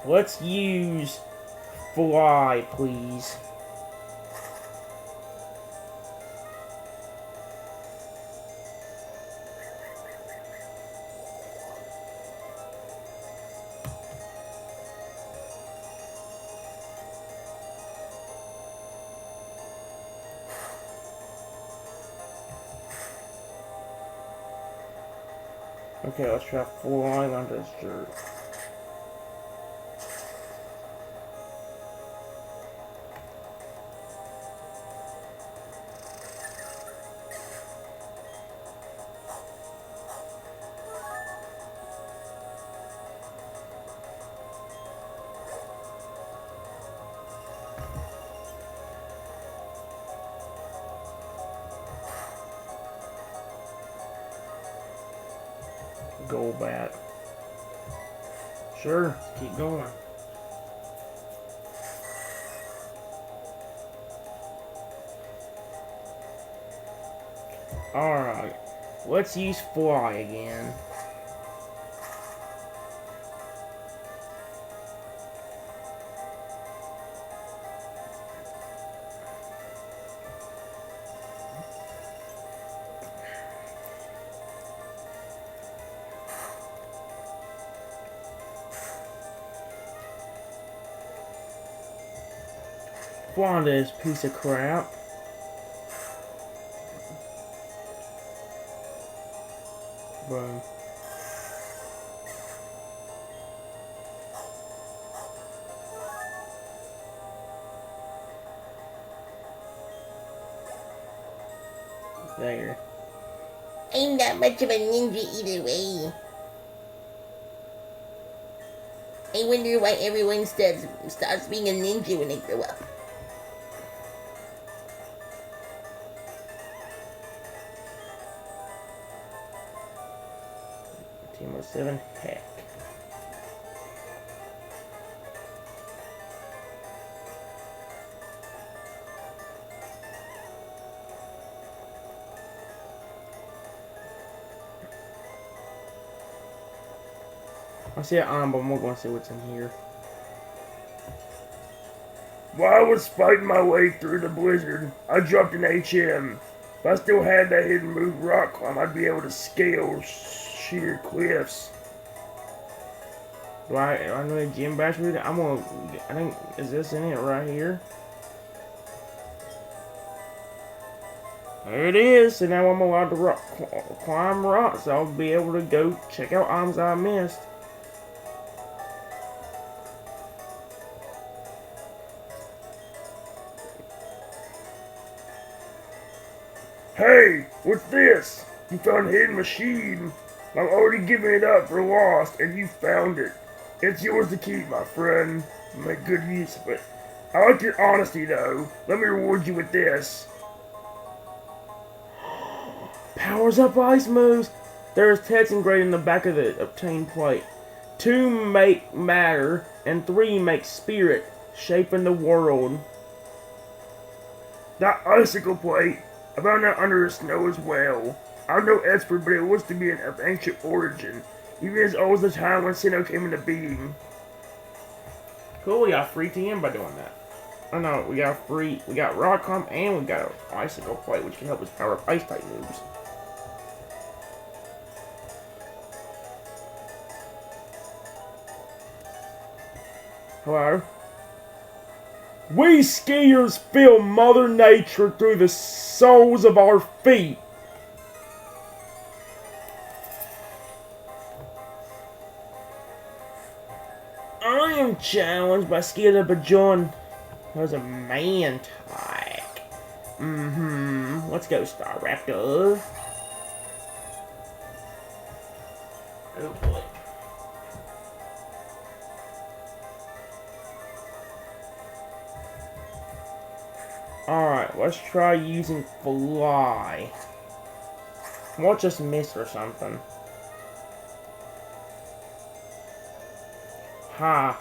Let's use fly, please. Okay, let's try flying under this dirt. Golbat. Sure, keep going. Alright, let's use fly again. Fly this piece of crap. Boom. There. I'm not much of a ninja either way. I wonder why everyone stops being a ninja when they grow up. Team of 7, heck. I see an iron, but I'm going to see what's in here. While I was fighting my way through the blizzard, I dropped an HM. If I still had that hidden move rock climb, I'd be able to scale sheer cliffs. Do I know a gym bash with it? I think, is this in it right here? There it is. So now I'm allowed to climb rocks. I'll be able to go check out items I missed. Hey, what's this? You found a hidden machine. I'm already giving it up for lost, and you found it. It's yours to keep, my friend. Make good use of it. I like your honesty, though. Let me reward you with this. Powers up ice moves. There's text engraved in the back of the obtained plate. 2 make matter, and 3 make spirit, shaping the world. That icicle plate, I found that under the snow as well. I'm no expert, but it looks to be of ancient origin, even as old as the time when Sinnoh came into being. Cool, we got free TM by doing that. I know, we got rock climb, and we got an icicle plate, which can help us power up ice type moves. Hello? We skiers feel Mother Nature through the soles of our feet. Challenged by Skilla Bajon. There's a man type. Let's go, Staraptor. Oh boy. Alright, let's try using Fly. Watch us miss or something. Ha.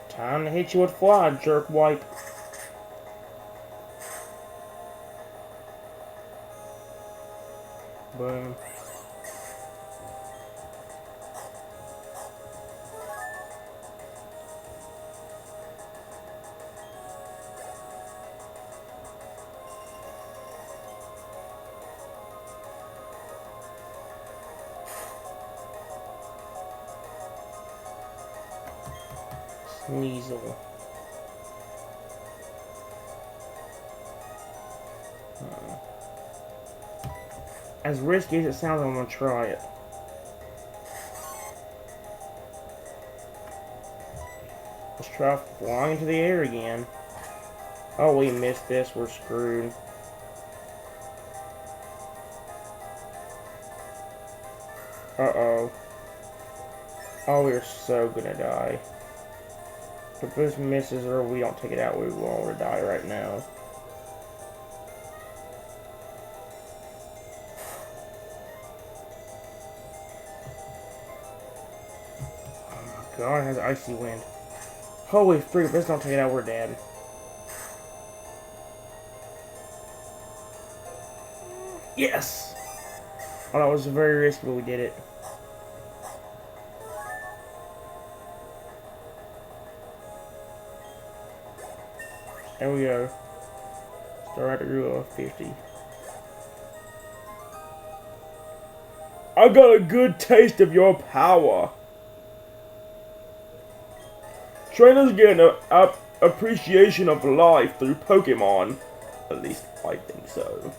Time to hit you with Fly, jerk wipe. Boom. Sneasel. As risky as it sounds, I'm gonna try it. Let's try flying into the air again. Oh, we missed this. We're screwed. Uh-oh. Oh, we're so gonna die. If this misses or we don't take it out, we will all die right now. God, it has icy wind. Holy freak, if this don't take it out, we're dead. Yes! Oh, that was very risky, but we did it. There we go. Start at rule of 50. I got a good taste of your power. Trainers get an appreciation of life through Pokemon. At least I think so.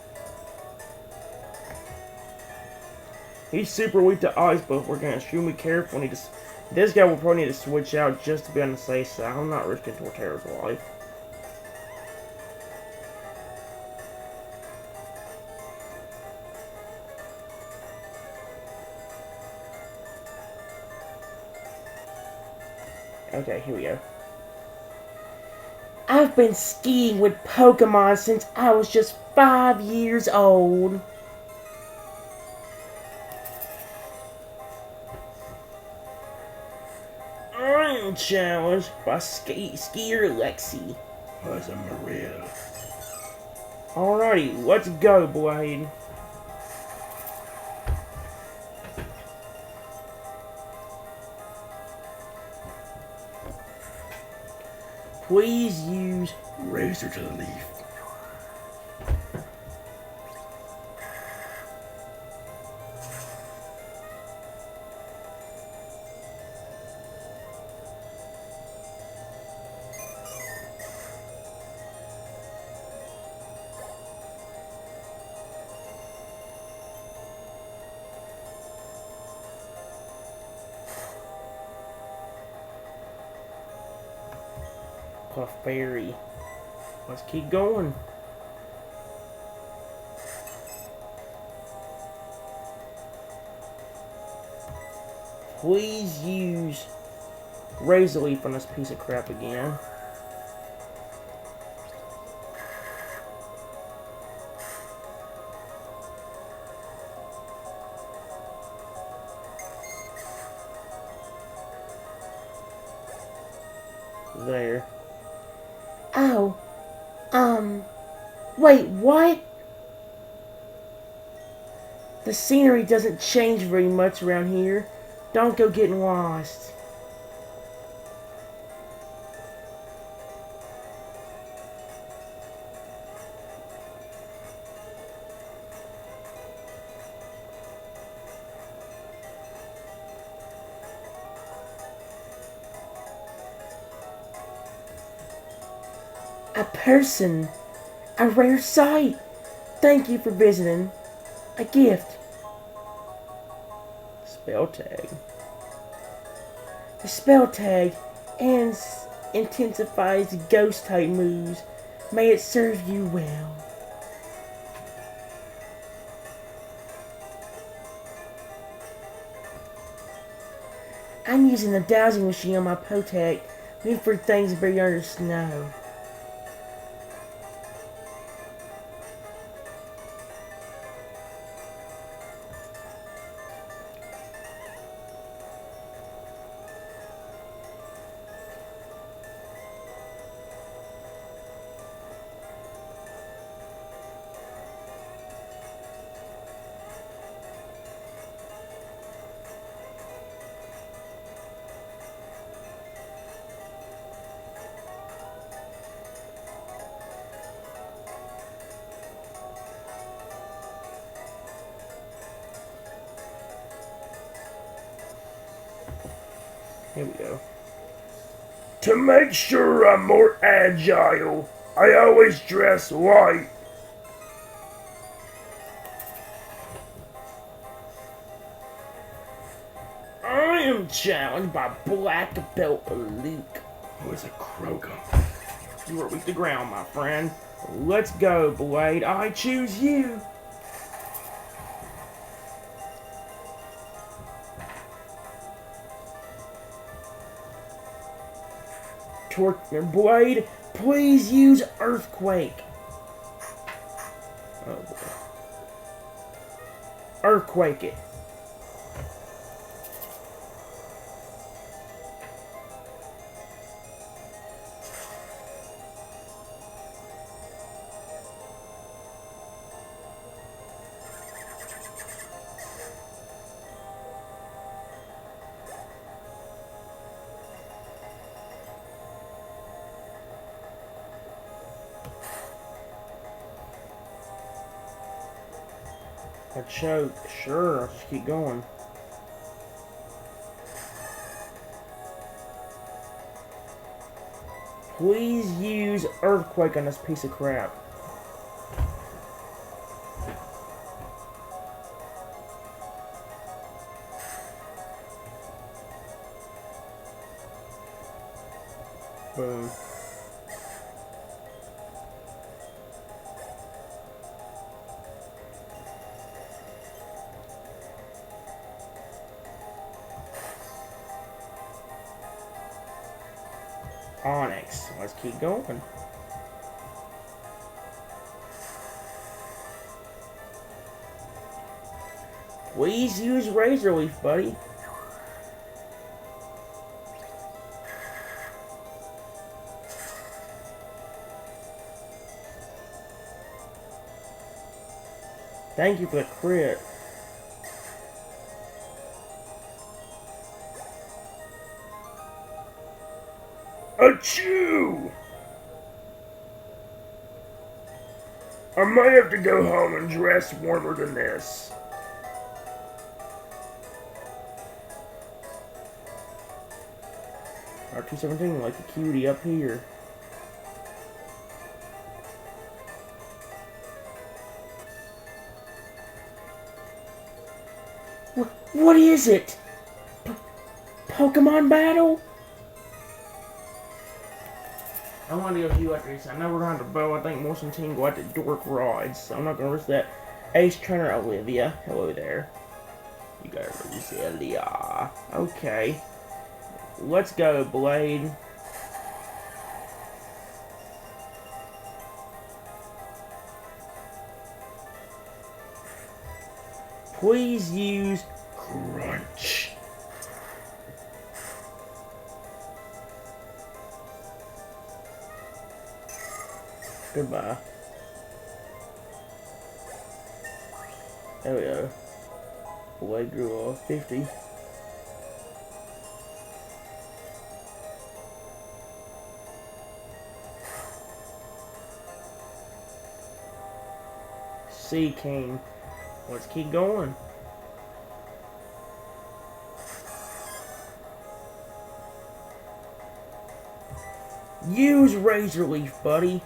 He's super weak to ice, but we're gonna extremely careful. This guy will probably need to switch out just to be on the safe side. I'm not risking Torterra's life. Okay, here we go. I've been skiing with Pokemon since I was just 5 years old. I'm challenged by Skier Lexi. Was a Maria. Alrighty, let's go, Blade. Please use Razor to the leaf. Clefairy. Let's keep going. Please use Razor Leaf on this piece of crap again. There. Oh. Wait, what? The scenery doesn't change very much around here. Don't go getting lost. A person. A rare sight. Thank you for visiting. A gift. Spell tag. The spell tag intensifies ghost type moves. May it serve you well. I'm using the dowsing machine on my Potek. Looking for things buried under snow. Here we go. To make sure I'm more agile, I always dress white. I am challenged by Black Belt Luke. Who is a Krogan? You are weak to ground, my friend. Let's go, Blade. I choose you. Blade, please use Earthquake. Oh boy. Earthquake it. A choke, sure, I'll just keep going. Please use Earthquake on this piece of crap. Boom. Onyx. Let's keep going. Please use Razor Leaf, buddy. Thank you for the crit. Achoo! I might have to go home and dress warmer than this. R217 like a cutie up here. What is it? Pokemon battle? I want to go with you after this. I never gone to bow. I think Morrison team go out to Dork Rides, so I'm not gonna risk that. Ace Trainer Olivia. Hello there. You got Roselia. Okay. Let's go, Blade. Please use Crunch. Goodbye. There we go. Blade grew off 50. Sea King. Let's keep going. Use Razor Leaf, buddy.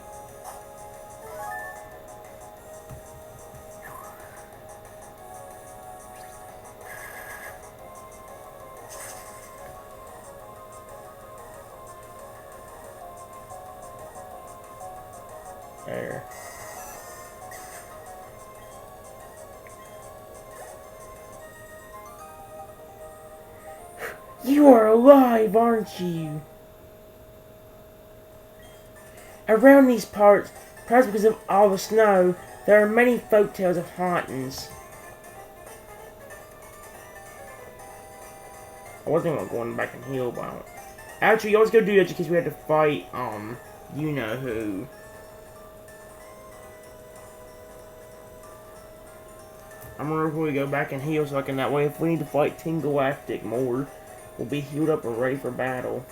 There. You are alive, aren't you? Around these parts, perhaps because of all the snow, there are many folk tales of hauntings. I wasn't going back and heal, but actually, you always go do that just because we had to fight, you know who. I'm gonna really go back and heal so I can, that way if we need to fight Team Galactic more, we'll be healed up and ready for battle.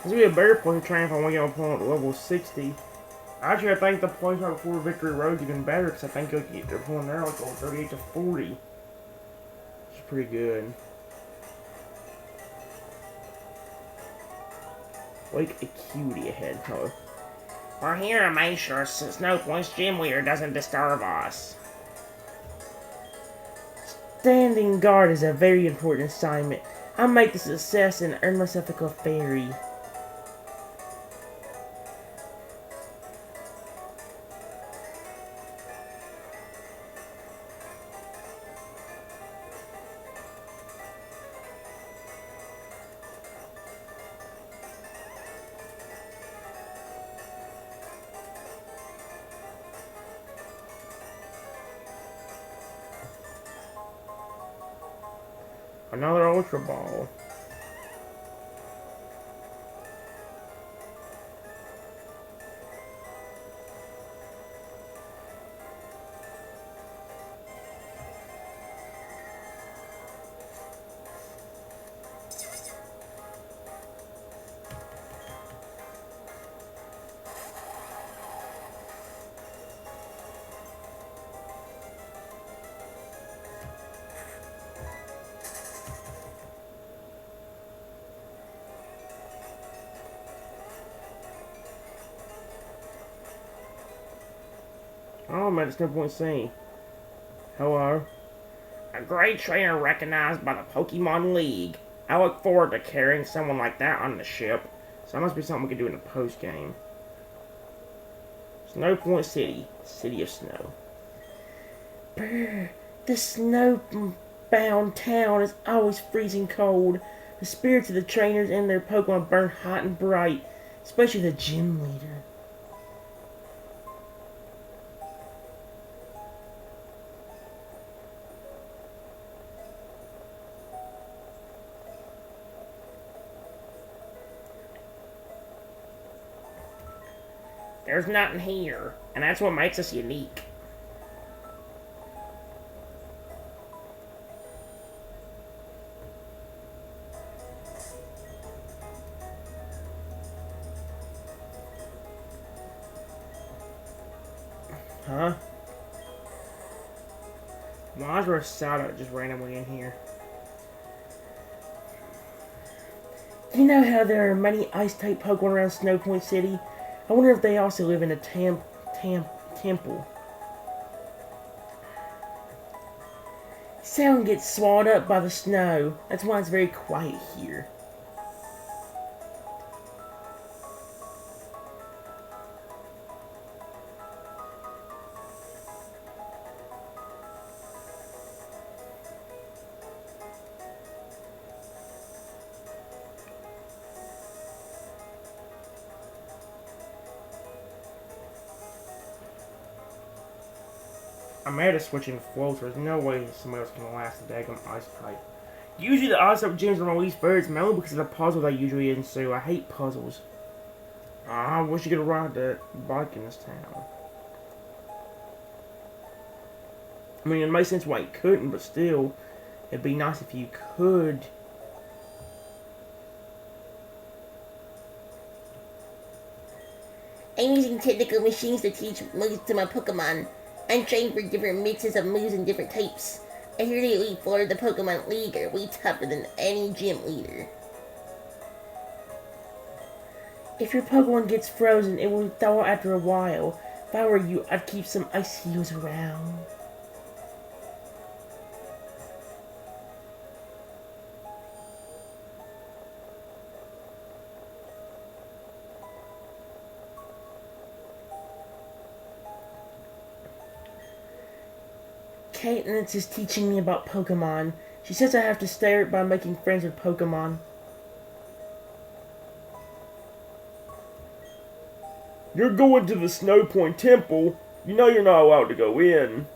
This would be a better place to train if I want to get my opponent to level 60. Actually, I think the place right before Victory Road is even better because I think you'll get their opponent there like level 38 to 40. It's pretty good. Like a cutie ahead, huh? We're here to make sure Snow Point's gym leader doesn't disturb us. Standing guard is a very important assignment. I'll make the success and earn myself a fairy. Another Ultra Ball. Oh, man, it's no point saying. Hello. A great trainer recognized by the Pokemon League. I look forward to carrying someone like that on the ship. So that must be something we can do in the post game. Snow Point City, City of Snow. Brr, the snowbound town is always freezing cold. The spirits of the trainers and their Pokemon burn hot and bright, especially the gym leader. There's nothing here, and that's what makes us unique. Huh? Why is there a Sada just randomly in here? You know how there are many Ice-type Pokemon around Snow Point City? I wonder if they also live in a temple. Sound gets swallowed up by the snow. That's why it's very quiet here. I made a switch in flow, so there's no way somebody else can last the daggum ice type. Usually the ice type gyms are my least favorite, mainly because of the puzzles I usually ensue. I hate puzzles. I wish you could ride the bike in this town. I mean, it makes sense why you couldn't, but still, it'd be nice if you could. I'm using technical machines to teach moves to my Pokemon. I'm trained for different mixes of moves and different types. I hear the Elite Four of the Pokemon League are way tougher than any gym leader. If your Pokemon gets frozen, it will thaw after a while. If I were you, I'd keep some ice heals around. Caitlin is teaching me about Pokemon. She says I have to start by making friends with Pokemon. You're going to the Snow Point Temple. You know you're not allowed to go in.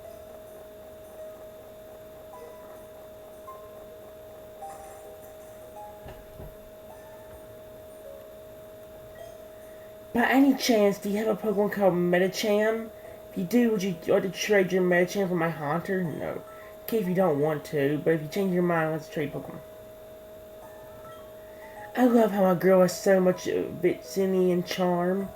By any chance, do you have a Pokemon called Medicham? If you do, would you like to trade your Medicham for my Haunter? No. Okay, if you don't want to, but if you change your mind, let's trade Pokemon. I love how my girl has so much vitsiny and charm.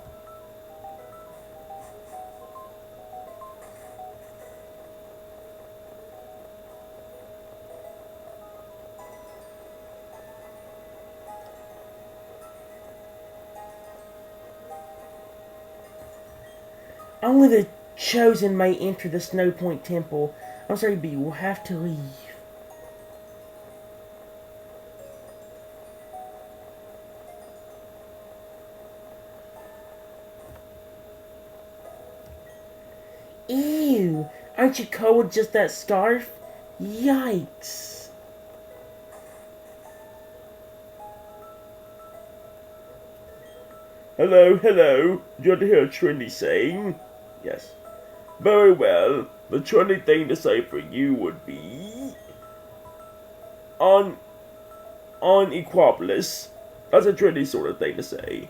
Only the chosen may enter the Snow Point Temple. I'm sorry, B, we'll have to leave. Ew, aren't you cold with just that scarf? Yikes. Hello, hello. Do you want to hear a trendy saying? Yes. Very well. The trendy thing to say for you would be... On Equapolis. That's a trendy sort of thing to say.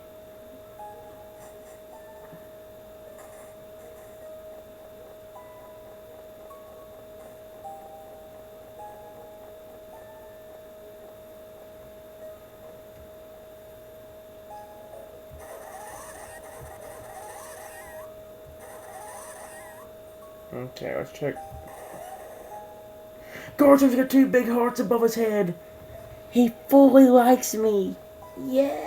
Okay, let's check. Garton's got two big hearts above his head. He fully likes me. Yes.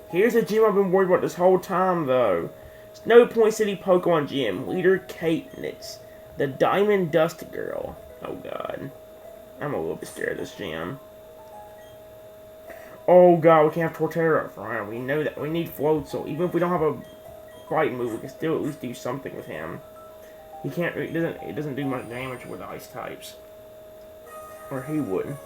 Here's a gym I've been worried about this whole time, though. Snow Point City Pokemon Gym. Leader Katniss. The Diamond Dust Girl. Oh, God. I'm a little bit scared of this gym. Oh, God, we can't have Torterra up front. We know that. We need Floatzel. Even if we don't have a fight move, we can still at least do something with him. He can't. It doesn't do much damage with ice types. Or he wouldn't.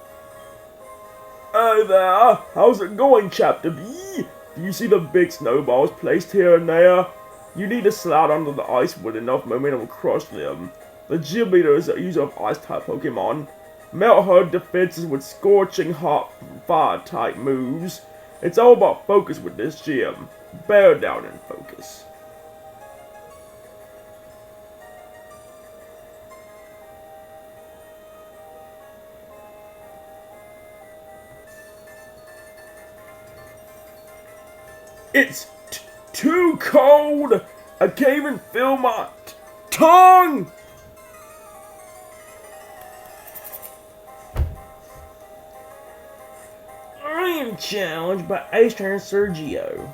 Hey there, how's it going, Chapter B? Do you see the big snowballs placed here and there? You need to slide under the ice with enough momentum to crush them. The gym leader is a user of ice-type Pokemon. Melt her defenses with scorching hot fire-type moves. It's all about focus with this gym. Bear down and focus. It's too cold! I can't even feel my tongue! I am challenged by Ace Trainer Sergio,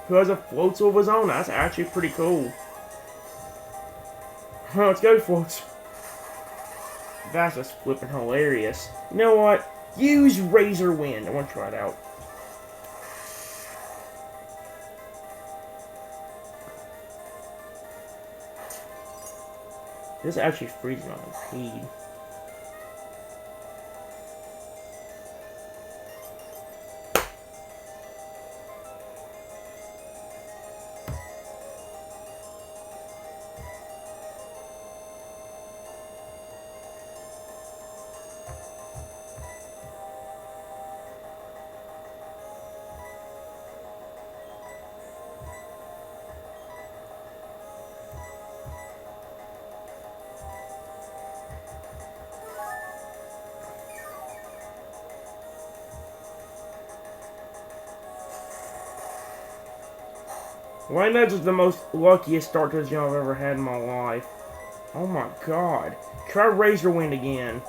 who has a Floatzel of his own. That's actually pretty cool. Let's go, Floatzel. That's just flipping hilarious. You know what? Use Razor Wind. I want to try it out. This is actually freezing on his heat. Why not just the most luckiest start to the gym I've ever had in my life? Oh my god. Try Razor Wind again.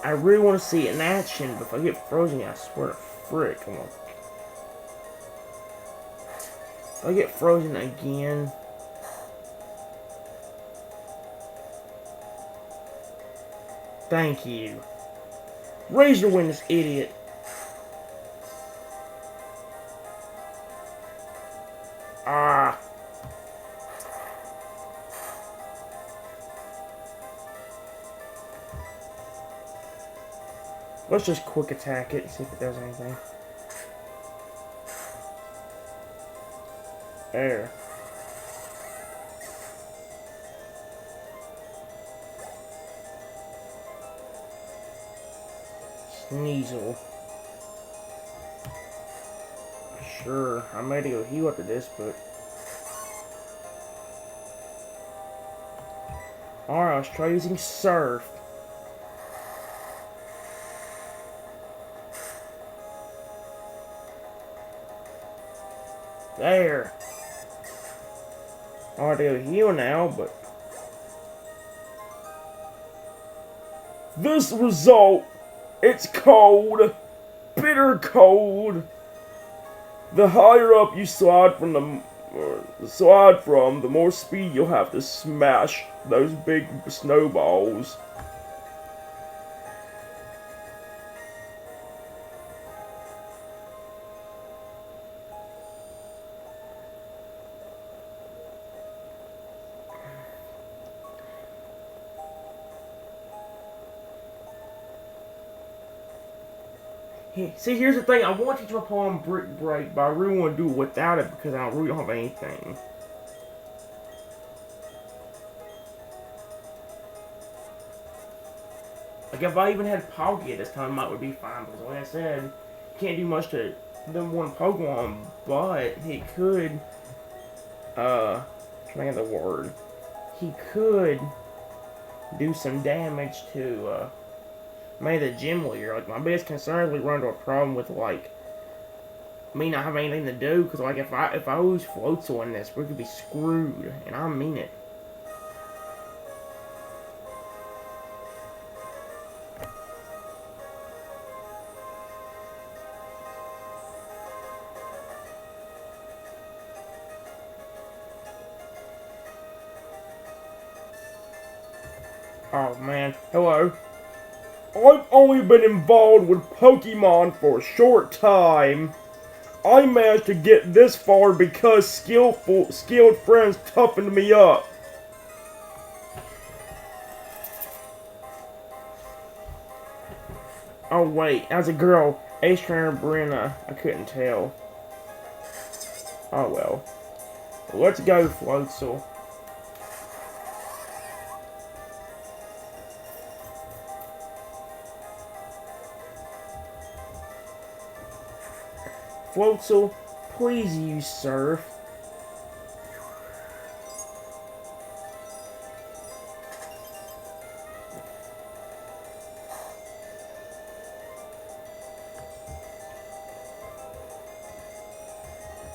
I really want to see it in action, but if I get frozen, I swear to frick. Come on. If I get frozen again. Thank you. Razor Wind, this idiot. Ah. Let's just quick attack it and see if it does anything. There. Sneasel. Sure, I might go heal after this, but... Alright, let's try using Surf. There. Hard to go heal now, but This result, it's cold. Bitter cold. The higher up you slide from, the more speed you'll have to smash those big snowballs. see, here's the thing. I want to teach my poem Brick Break, but I really want to do it without it because I really don't have anything. Like, if I even had Palkia this time, it would be fine. Because, like I said, you can't do much to them one Pokemon, but he could, trying to get the word. He could do some damage to, maybe the gym leader. Like, my biggest concern is we run into a problem with, like, me not having anything to do. Because, like, if I lose Floatzel in this, we could be screwed. And I mean it. Oh, man. Hello. I've only been involved with Pokemon for a short time. I managed to get this far because skilled friends toughened me up. Oh, wait. As a girl, Ace Trainer Brenna. I couldn't tell. Oh, well. Let's go, Floatzel. Floatzel, please use Surf.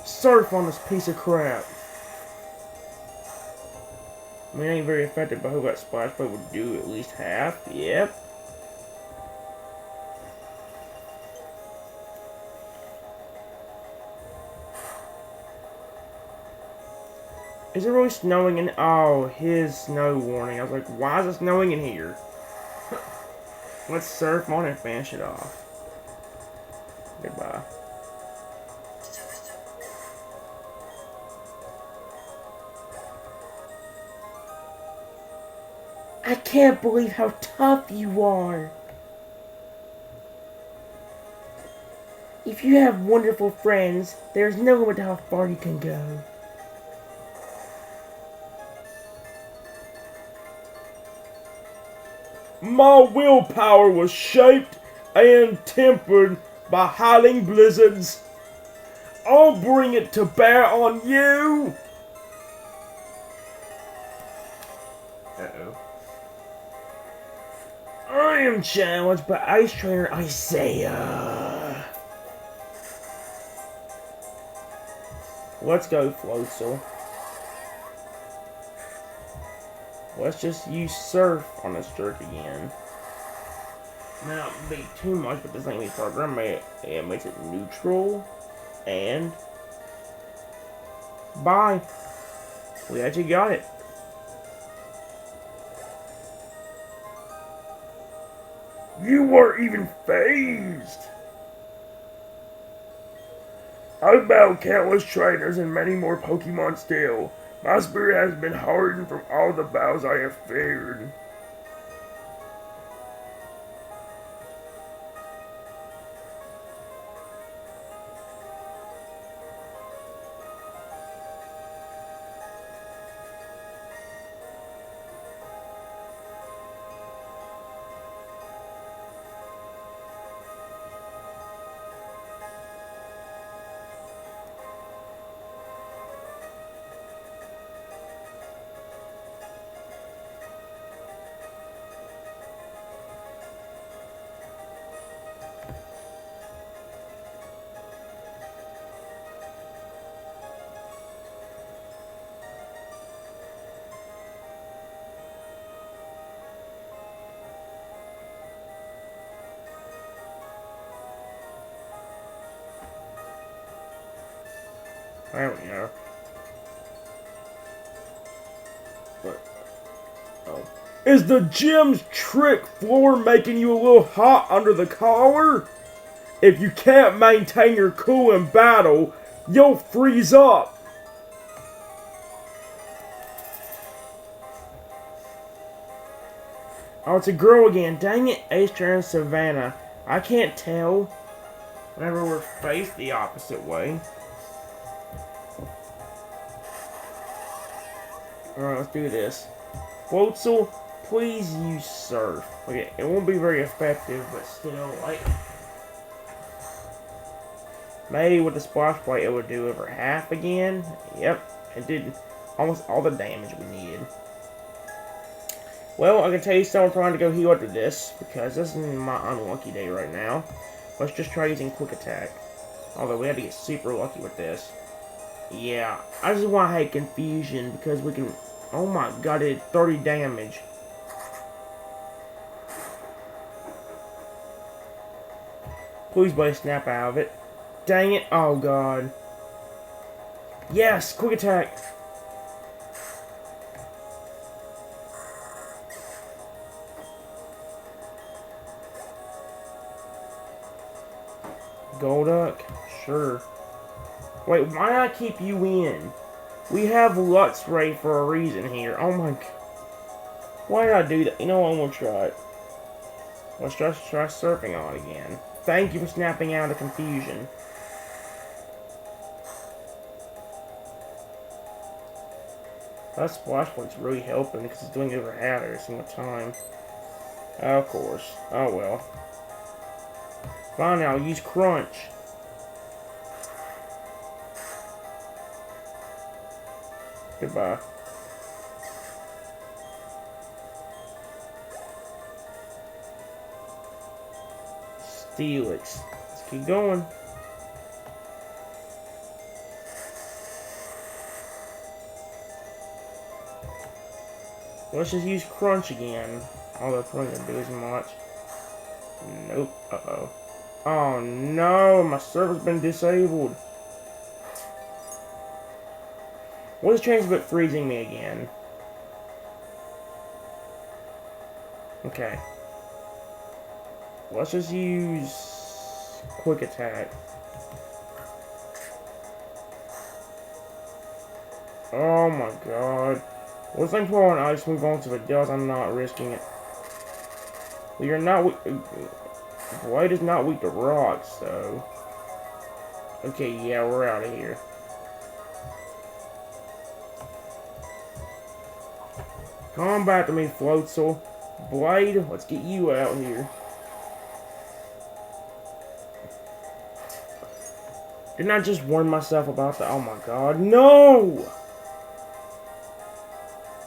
Surf on this piece of crap. I mean, it ain't very effective, but I hope that Splash Pad would do at least half. Yep. Is it really snowing in... Oh, his snow warning. I was like, why is it snowing in here? Let's surf on and finish it off. Goodbye. I can't believe how tough you are. If you have wonderful friends, there's no limit to how far you can go. My willpower was shaped and tempered by howling blizzards. I'll bring it to bear on you. Uh-oh. I am challenged by Ice Trainer Isaiah. Let's go, Floatzel. Let's just use Surf on this jerk again. May not be too much, but this thing needs program it makes it neutral. And bye. We actually got it. You weren't even phased. I've battled countless trainers and many more Pokemon still. My spirit has been hardened from all the battles I have fared. There we go. But, oh. Is the gym's trick floor making you a little hot under the collar? If you can't maintain your cool in battle, you'll freeze up. Oh, it's a girl again. Dang it, Aster and Savannah. I can't tell whenever we're faced the opposite way. Alright, let's do this. Floatzel, please use Surf. Okay, it won't be very effective, but still, like... Maybe with the Splash Plate it would do over half again. Yep, it did almost all the damage we needed. Well, I can tell you something, I'm trying to go heal after this, because this is my unlucky day right now. Let's just try using Quick Attack. Although we had to get super lucky with this. Yeah, I just want to hate Confusion, because we can... Oh my god, it did 30 damage. Please, buddy, snap out of it. Dang it, oh god. Yes, Quick Attack. Golduck? Sure. Wait, why not keep you in? We have Luxray for a reason here. Oh my god. Why not do that? You know what, I'm gonna try it. Let's just try surfing on again. Thank you for snapping out of confusion. That Splash Plate's really helping because it's doing over half every single time. Of course. Oh well. Fine, now use Crunch. Goodbye. Steelix. Let's keep going. Let's just use Crunch again. Although it's probably gonna do as much. Nope. Uh-oh. Oh no, my server's been disabled. What is changed but freezing me again? Okay. Let's just use Quick Attack. Oh my god. What's like for an ice move on to the dust? I'm not risking it. Well, you're not weak. Blade is not weak to rocks, so. Okay, yeah, we're out of here. Come back to me, Floatzel. Blade, let's get you out here. Didn't I just warn myself about that? Oh my god, no!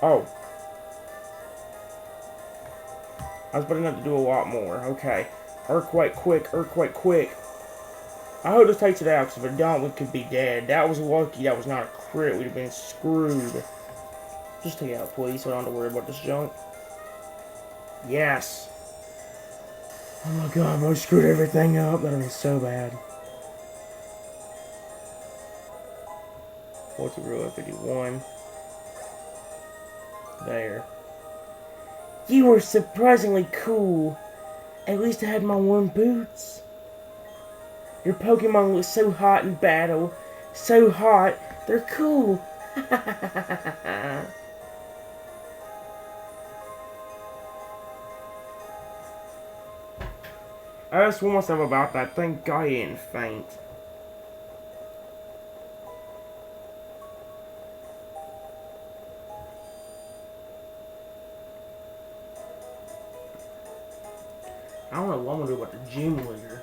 Oh. I was better not to do a lot more. Okay. Earthquake quick, Earthquake quick. I hope this takes it out, because if it don't, we could be dead. That was lucky, that was not a crit. We'd have been screwed. Just take it out, please, so I don't have to worry about this junk. Yes. Oh my god, I screwed everything up. That'd be so bad. What's a real 51? There. You were surprisingly cool. At least I had my warm boots. Your Pokemon look so hot in battle. So hot, they're cool. I just warned myself about that. Thank God he didn't faint. I don't know what I'm gonna do about the gym leader.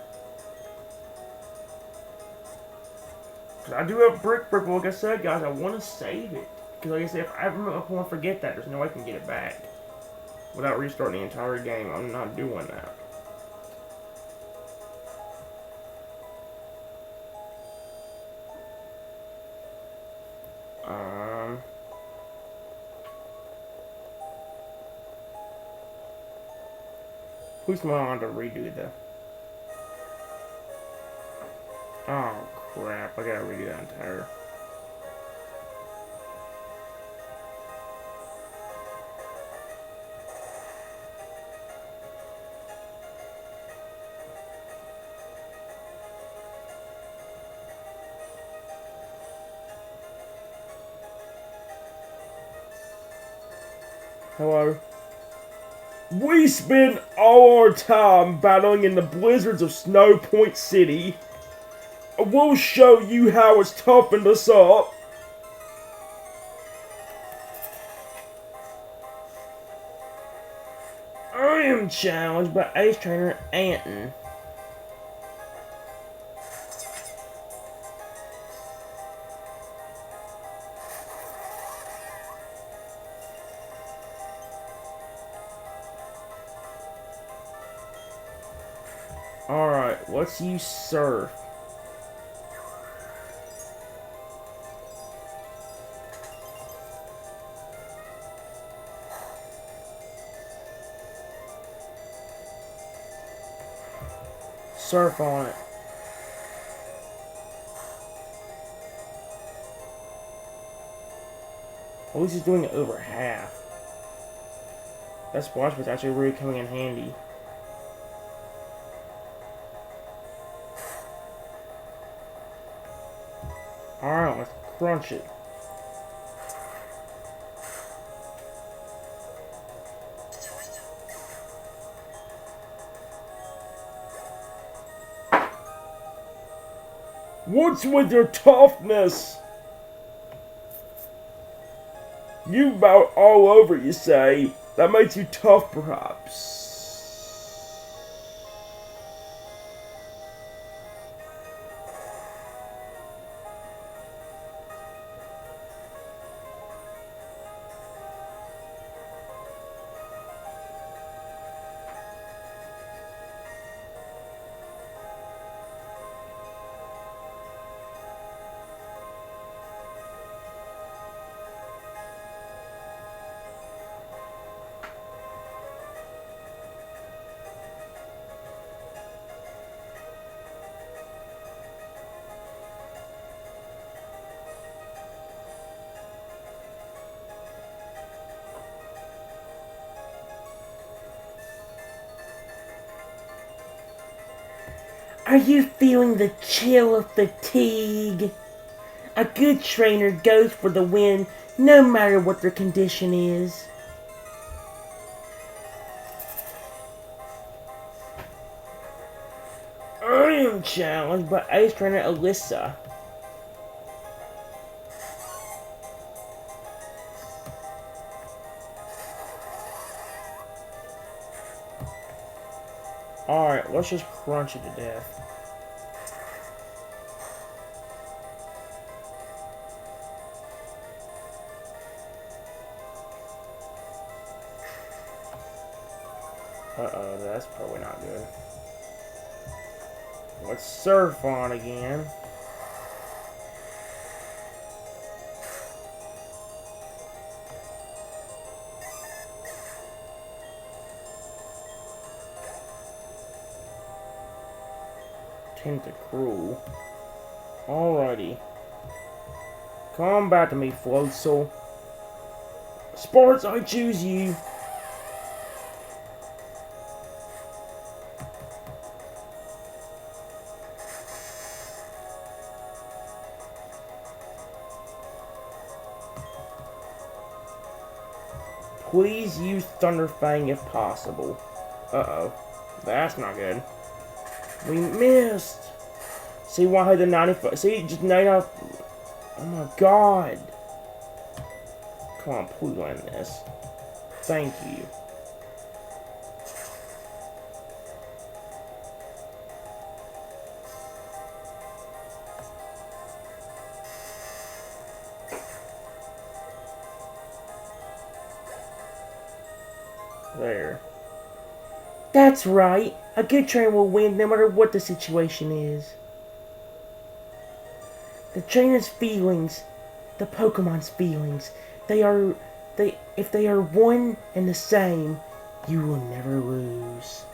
Cause I do have Brick, but like I said, guys, I want to save it. Cause like I said, if I ever want to forget that, there's no way I can get it back without restarting the entire game. I'm not doing that. Who's going to redo the... Oh, crap. I gotta redo that entire... Hello? We spend all our time battling in the blizzards of Snow Point City. We'll show you how it's toughened us up. I am challenged by Ace Trainer Anton. Alright, let's use Surf. Surf on it. At least he's doing it over half. That splash was actually really coming in handy. Alright, let's crunch it. What's with your toughness? You bout all over, you say. That makes you tough, perhaps. Are you feeling the chill of fatigue? A good trainer goes for the win no matter what their condition is. I am challenged by Ace Trainer Alyssa. Alright, let's just crunch it to death. Uh-oh, that's probably not good. Let's surf on again. Tentacruel. Alrighty. Come back to me, Floatzel. Sparks, I choose you. Please use Thunderfang if possible. Uh-oh. That's not good. We missed. See why I had the 95? See, just 99. Oh my god. Come on, please land this. Thank you. There. That's right. A good trainer will win no matter what the situation is. The trainer's feelings, the Pokemon's feelings, if they are one and the same, you will never lose.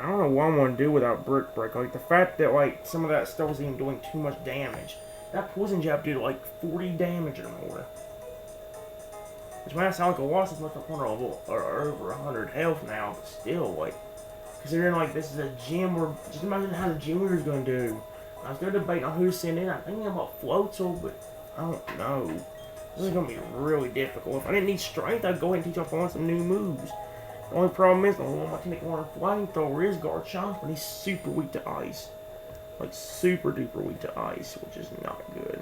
I don't know what I'm gonna do without Brick Break. Like the fact that like some of that stuff was even doing too much damage. That poison jab did like 40 damage or more. Which might not sound like a lot since my corner level are over 100 health now, but still, like, considering like this is a gym where just imagine how the gym leader's gonna do. I was still debating on who to send in. I'm thinking about Floatzel, but I don't know. This is gonna be really difficult. If I didn't need strength, I'd go ahead and teach off on some new moves. The only problem is the only one I can make one flamethrower is Garchomp, but he's super weak to ice. Like super duper weak to ice, which is not good.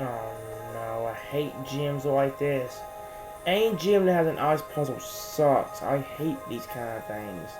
Oh no, I hate gyms like this. Any gym that has an ice puzzle sucks. I hate these kind of things.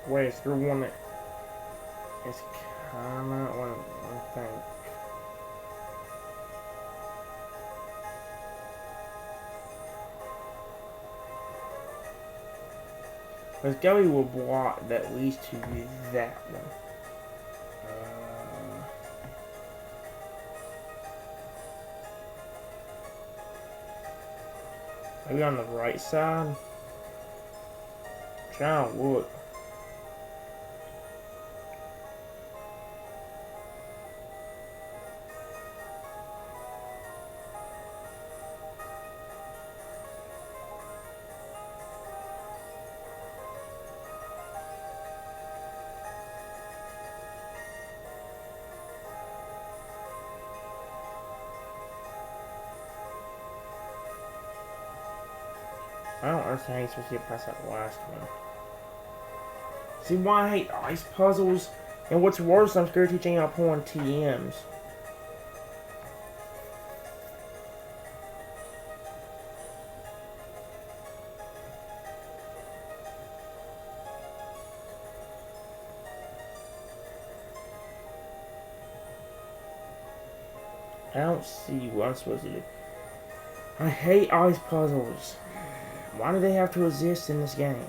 Wait, is there one that is kinda, let me think. Let's go with a block that leads to that one. Maybe on the right side? Trying to look. I don't understand how you're supposed to get past that last one. See why I hate ice puzzles? And what's worse, I'm scared of teaching y'all pulling TMs. I don't see what I'm supposed to do. I hate ice puzzles. Why do they have to exist in this game?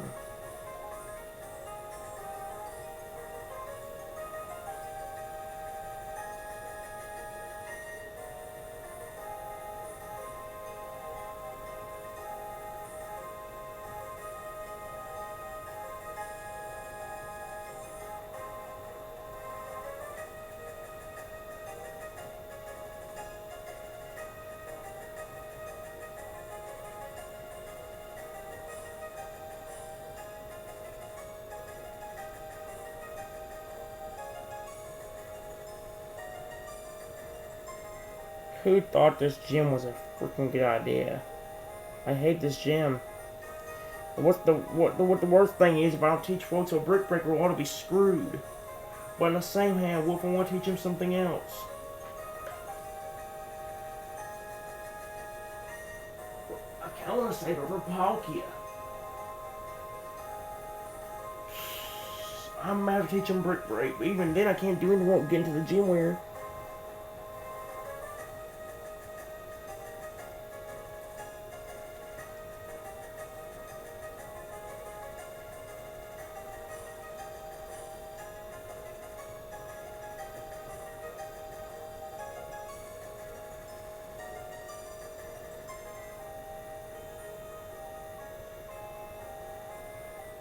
Who thought this gym was a freaking good idea? I hate this gym. What the worst thing is, if I don't teach Float to a Brick Breaker, we'll all be screwed. But in the same hand, what if I want to teach him something else? I kind of want to save her for Palkia. I might have to teach him Brick Break, but even then I can't do anything. Won't get into the gym wear.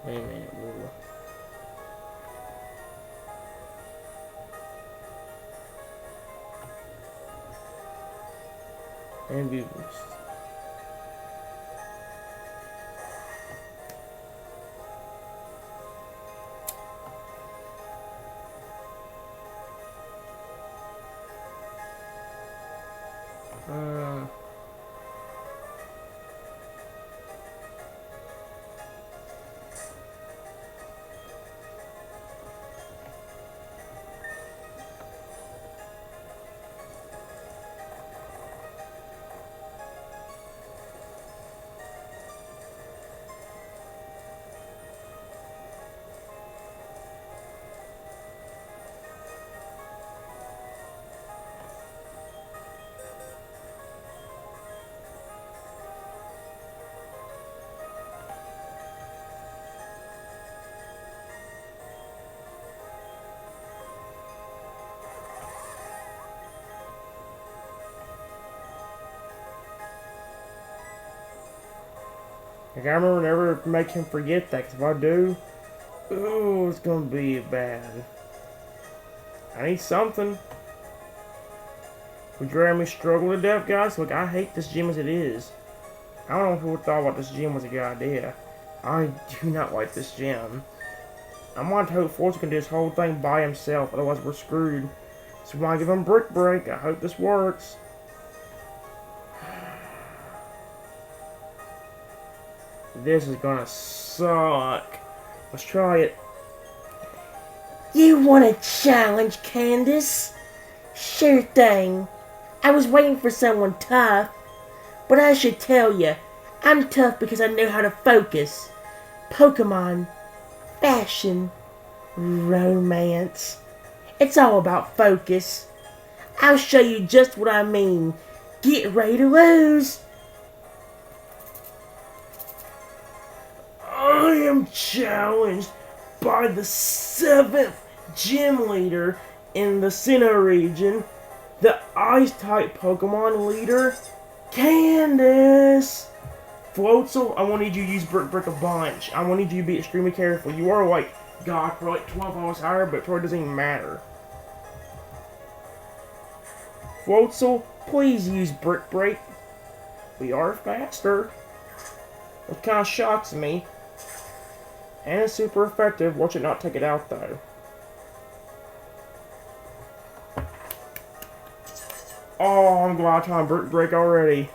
Wait a minute, Lula. And boost. Like, I remember never to make him forget that, because if I do, oh, it's gonna be bad. I need something. Would you rather me struggle to death, guys? Look, I hate this gym as it is. I don't know if people thought about this gym was a good idea. I do not like this gym. I want to hope Forza can do this whole thing by himself, otherwise we're screwed. So when I give him Brick Break, I hope this works. This is gonna suck. Let's try it. You want a challenge, Candace? Sure thing. I was waiting for someone tough. But I should tell you, I'm tough because I know how to focus. Pokemon, fashion, romance. It's all about focus. I'll show you just what I mean. Get ready to lose. I am challenged by the 7th gym leader in the Sinnoh region, the Ice-type Pokemon leader, Candace! Floatzel, I want you to use Brick a bunch. I want you to be extremely careful. You are like God for like 12 hours higher, but it probably doesn't even matter. Floatzel, please use Brick Break. We are faster. Which kind of shocks me. And it's super effective. Watch it not take it out though. Oh, I'm glad I'm Brick Break already.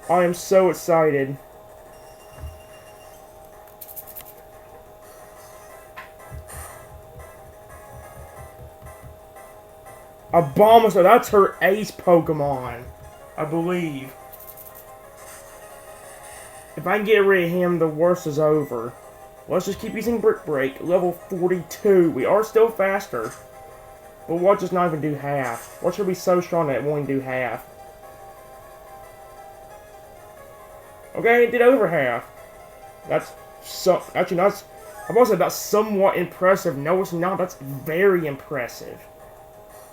I am so excited. Abomasnow, that's her ace Pokemon, I believe. If I can get rid of him, the worst is over. Let's just keep using Brick Break, level 42. We are still faster. But watch us not even do half. Watch her be so strong that it won't even do half. Okay, it did over half. That's so... Actually, that's... I've also said that's somewhat impressive. No, it's not. That's very impressive.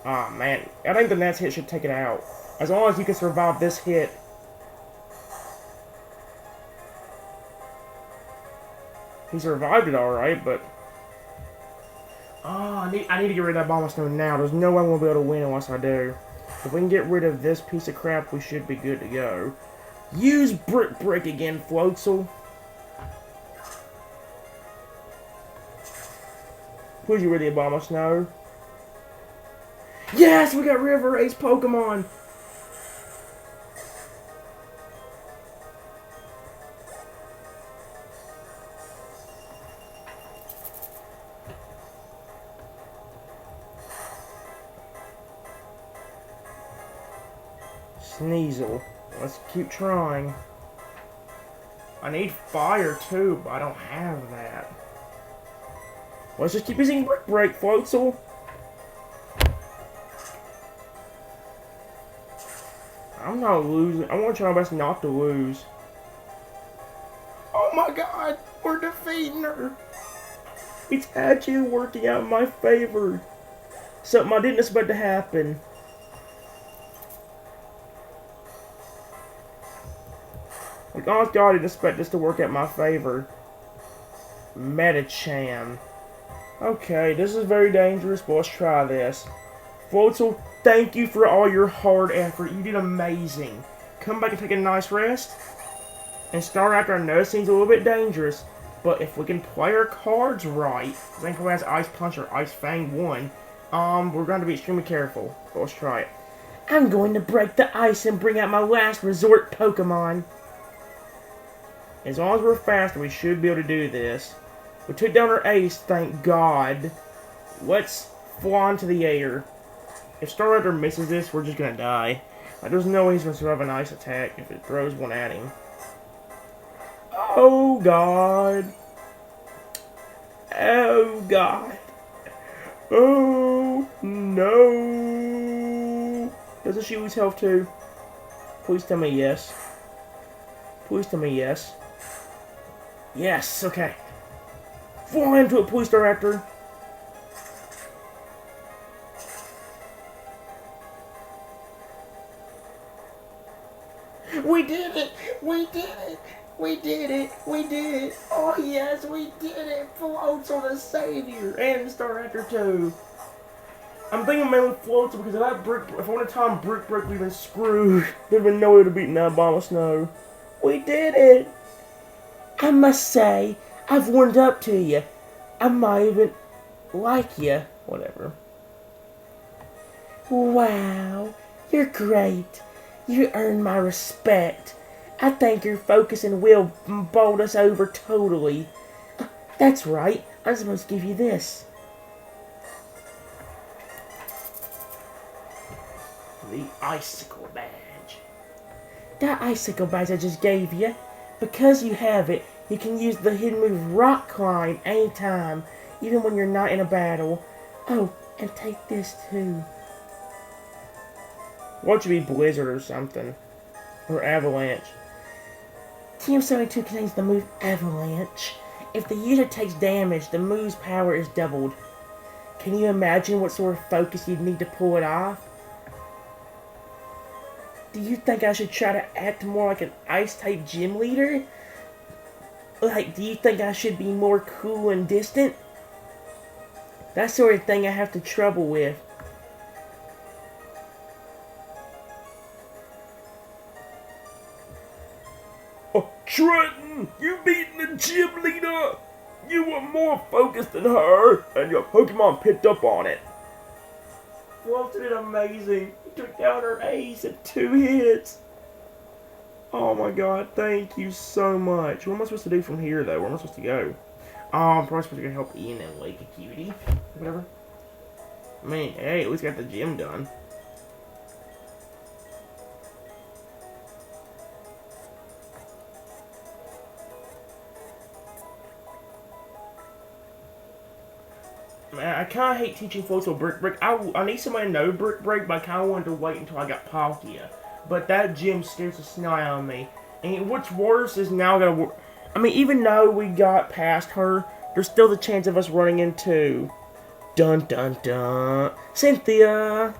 Ah, man. I think the next hit should take it out. As long as you can survive this hit. He survived it alright, but... Oh, I need to get rid of that Abomasnow now. There's no way I'm going to be able to win unless I do. If we can get rid of this piece of crap, we should be good to go. Use Brick Break again, Floatzel. Please get rid of the Abomasnow. Yes, we got rid of our ace Pokemon. Sneasel. Let's keep trying. I need fire too, but I don't have that. Let's just keep using Brick Break, Floatzel. I'm not losing. I want to try my best not to lose. Oh my god, we're defeating her. It's actually working out in my favor. Something I didn't expect to happen. Like, honest God, I didn't expect this to work out in my favor. Medicham. Okay, this is very dangerous, but let's try this. Floatzel, thank you for all your hard effort. You did amazing. Come back and take a nice rest. And Staraptor, I know it seems a little bit dangerous, but if we can play our cards right, I think who has Ice Punch or Ice Fang 1, we're going to be extremely careful. But let's try it. I'm going to break the ice and bring out my last resort Pokemon. As long as we're faster, we should be able to do this. We took down our ace, thank God. Let's fly into the air. If Staraptor misses this, we're just gonna die. Like, there's no way he's gonna survive an ice attack if it throws one at him. Oh God. Oh God. Oh no. Doesn't she lose health too? Please tell me yes. Please tell me yes. Yes, okay. Fly into it, please, Staraptor. We did it! We did it! We did it! We did it! Oh yes, we did it! Floatzel the savior! And Staraptor too! I'm thinking mainly Floatzel because of that Brick. If one time Brick Break, we've been screwed. There's been no way to beat that Abomasnow. We did it! I must say, I've warmed up to you. I might even like you. Whatever. Wow, you're great. You earned my respect. I think your focus and will bowled us over totally. That's right. I'm supposed to give you this. The Icicle Badge. That Icicle Badge I just gave you. Because you have it, you can use the hidden move Rock Climb anytime, even when you're not in a battle. Oh, and take this too. What should be Blizzard or something? Or Avalanche. Team 72 contains the move Avalanche. If the user takes damage, the move's power is doubled. Can you imagine what sort of focus you'd need to pull it off? Do you think I should try to act more like an Ice-type gym leader? Like, do you think I should be more cool and distant? That sort of thing I have to trouble with. Oh, Trenton, you beaten the gym leader! You were more focused than her, and your Pokemon picked up on it. Walter did amazing. He took down her ace in 2 hits. Oh my god, thank you so much. What am I supposed to do from here, though? Where am I supposed to go? Oh, I'm probably supposed to go help Ian and Lake a Cutie. Whatever. I mean, hey, at least got the gym done. Man, I kind of hate teaching folks about Brick Break. I need somebody to know Brick Break, but I kind of wanted to wait until I got Palkia. But that gym scares the snot out of me. And what's worse is now gonna work. I mean, even though we got past her, there's still the chance of us running into dun dun dun Cynthia.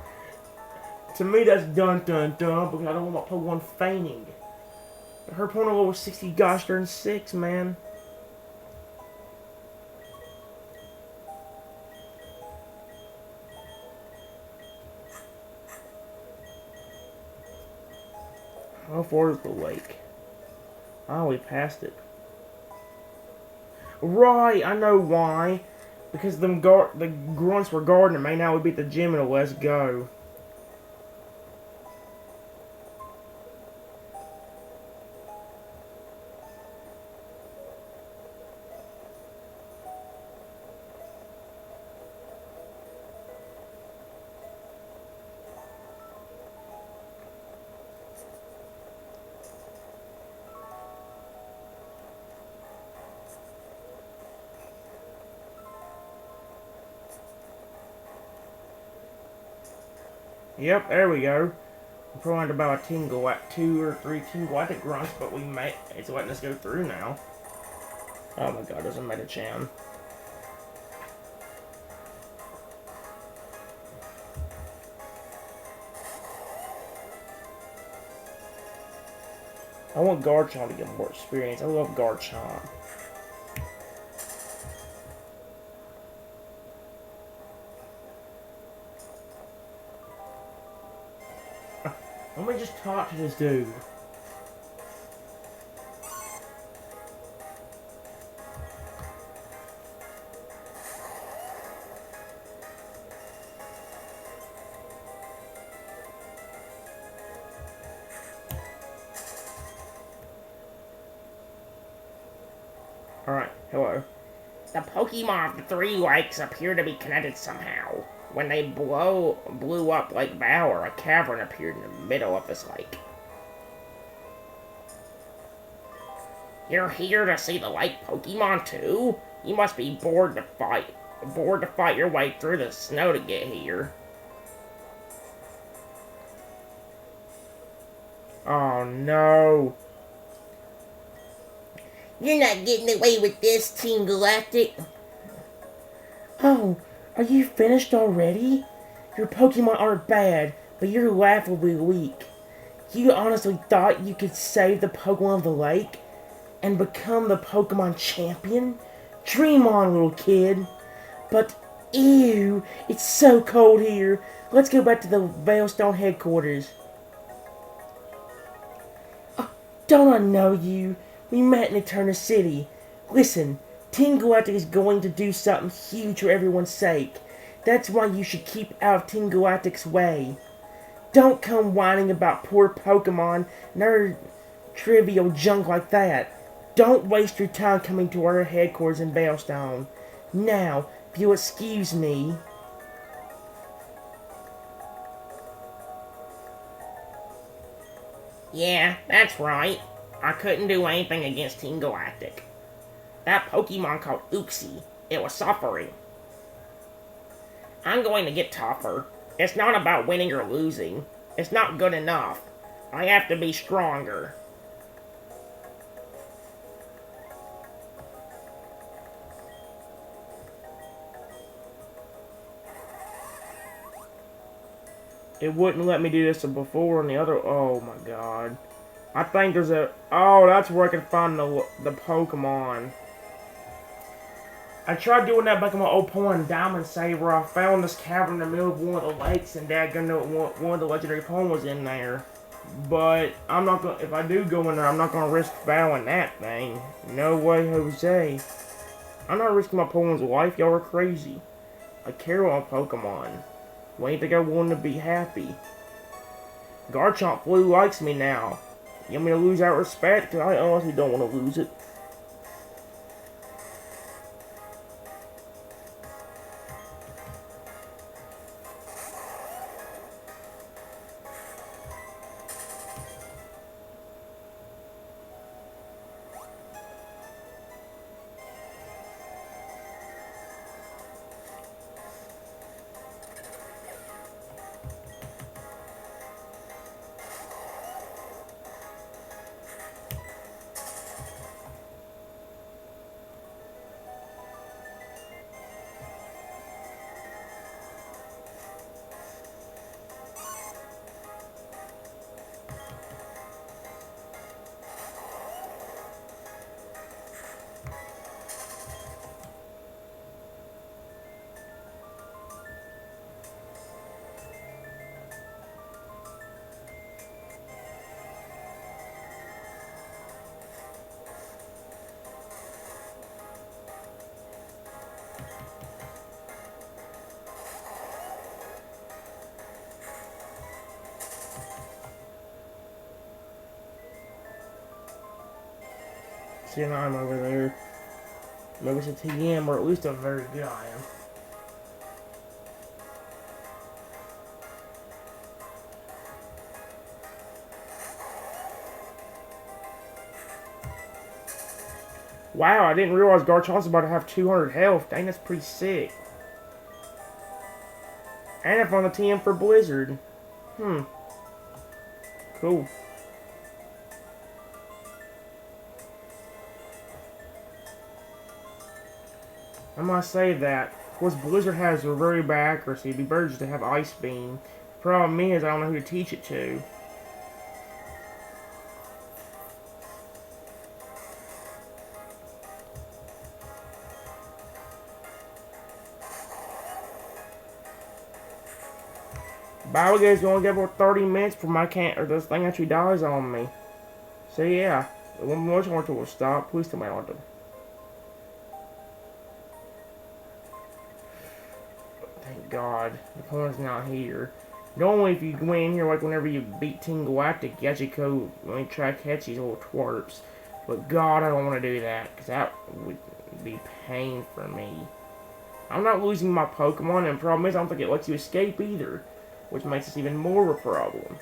To me, that's dun dun dun because I don't want my Pokemon fainting. Her opponent level was 60 gosh darn 6, man. How far is the lake? Oh, we passed it. Right, I know why. Because the grunts were guarding it, man. Now we beat the gym and let's go. Yep, there we go. We're probably about a 2 or 3 Tingle grunts, but it's letting us go through now. Oh my god, there's a Metachan. I want Garchomp to get more experience. I love Garchomp. Let me just talk to this dude. Alright, hello. The Pokemon of the 3 lakes appear to be connected somehow. When they blew up Lake Bower, a cavern appeared in the middle of this lake. You're here to see the lake Pokemon too? You must be bored to fight your way through the snow to get here. Oh no. You're not getting away with this, Team Galactic. Oh, are you finished already? Your Pokemon aren't bad, but you're laughably weak. You honestly thought you could save the Pokemon of the lake and become the Pokemon champion? Dream on, little kid. But, ew, it's so cold here. Let's go back to the Veilstone headquarters. Oh, don't I know you? We met in Eterna City. Listen, Team Galactic is going to do something huge for everyone's sake. That's why you should keep out of Team Galactic's way. Don't come whining about poor Pokemon, nor trivial junk like that. Don't waste your time coming to our headquarters in Veilstone. Now, if you'll excuse me. Yeah, that's right. I couldn't do anything against Team Galactic. That Pokemon called Uxie, it was suffering. I'm going to get tougher. It's not about winning or losing. It's not good enough. I have to be stronger. It wouldn't let me do this before on the other. Oh my god. I think there's a. Oh, that's where I can find the Pokemon. I tried doing that back in my old Pokemon Diamond Saber. I found this cavern in the middle of one of the lakes, and Dad gonna know one of the legendary Pokemon was in there. But I'm not gonna. If I do go in there, I'm not gonna risk battling that thing. No way, Jose. I'm not risking my Pokemon's life. Y'all are crazy. I care about Pokemon. Why do you think I want to be happy? Garchomp Blue likes me now. You want me to lose that respect? Because I honestly don't want to lose it. See, now I'm over there. Maybe it's a TM or at least a very good item. Wow, I didn't realize Garchomp's about to have 200 health. Dang, that's pretty sick. And I found the TM for Blizzard. Cool. I must say that, of course, Blizzard has a very bad accuracy. It'd be better just to have Ice Beam. Problem is, I don't know who to teach it to. Battle game's gonna get about 30 minutes for my or this thing actually dies on me. So yeah, one more time to will stop. Please tell me I don't do. Thank God, the corner's not here. Normally, if you go in here, like whenever you beat Team Galactic, you actually go try to catch these little twerps. But God, I don't want to do that, because that would be pain for me. I'm not losing my Pokemon, and the problem is I don't think it lets you escape either, which makes this even more of a problem.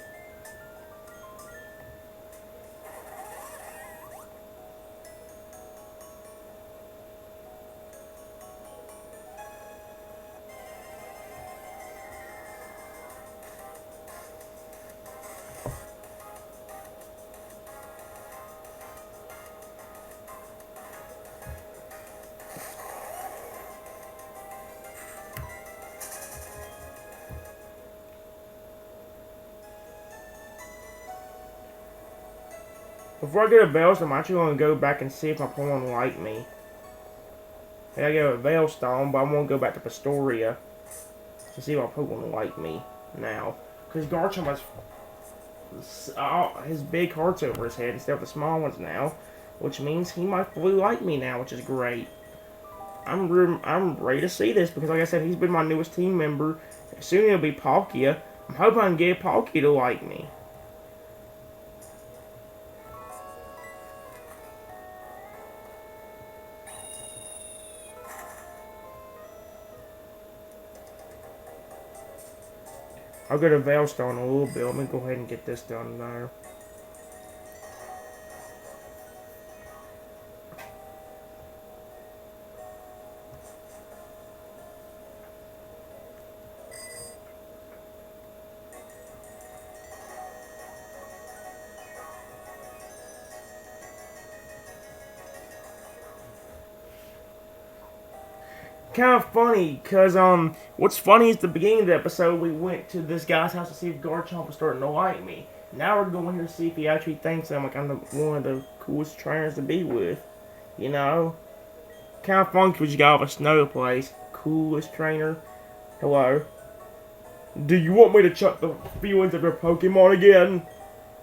Before I go to Veilstone, I'm actually going to go back and see if my Pokemon like me. I gotta go to Veilstone, but I'm going to go back to Pastoria to see if my Pokemon like me now. Because Garchomp has his big hearts over his head instead of the small ones now, which means he might fully like me now, which is great. I'm ready to see this because, like I said, he's been my newest team member. Soon it'll be Palkia. I'm hoping I can get Palkia to like me. I'll go to Veilstone in a little bit. Let me go ahead and get this done there. kind of funny, because, what's funny is the beginning of the episode, we went to this guy's house to see if Garchomp was starting to like me. Now we're going here to see if he actually thinks I'm one of the coolest trainers to be with. You know? Kind of funky because you got off a snow place. Coolest trainer. Hello. Do you want me to check the feelings of your Pokemon again?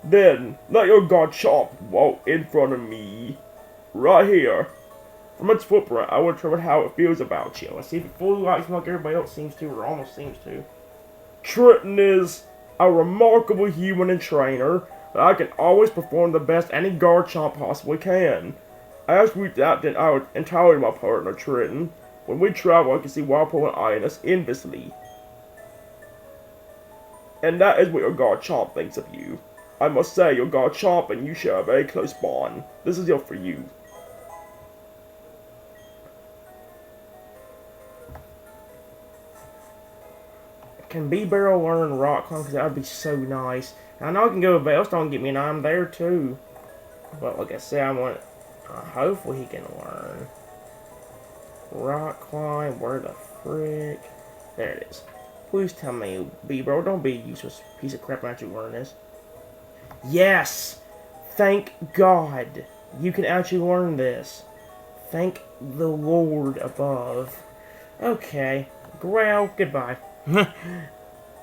Then, let your Garchomp walk in front of me. Right here. From its footprint, I will determine how it feels about you. Let's see if it fully likes me like everybody else seems to, or almost seems to. Trenton is a remarkable human and trainer that I can always perform the best any Garchomp possibly can. As we adapted then I would entirely my partner Trenton. When we travel, I can see Walpole and Ionis enviously. And that is what your Garchomp thinks of you. I must say, your Garchomp and you share a very close bond. This is for you. Can B-Barrel learn Rock Climb? Because that would be so nice. I know I can go to Veilstone and get me an item there too. But like I said, I want... hopefully he can learn Rock Climb. Where the frick? There it is. Please tell me, B-Barrel, don't be a useless piece of crap and actually learn this. Yes! Thank God! You can actually learn this. Thank the Lord above. Okay. Growl, goodbye.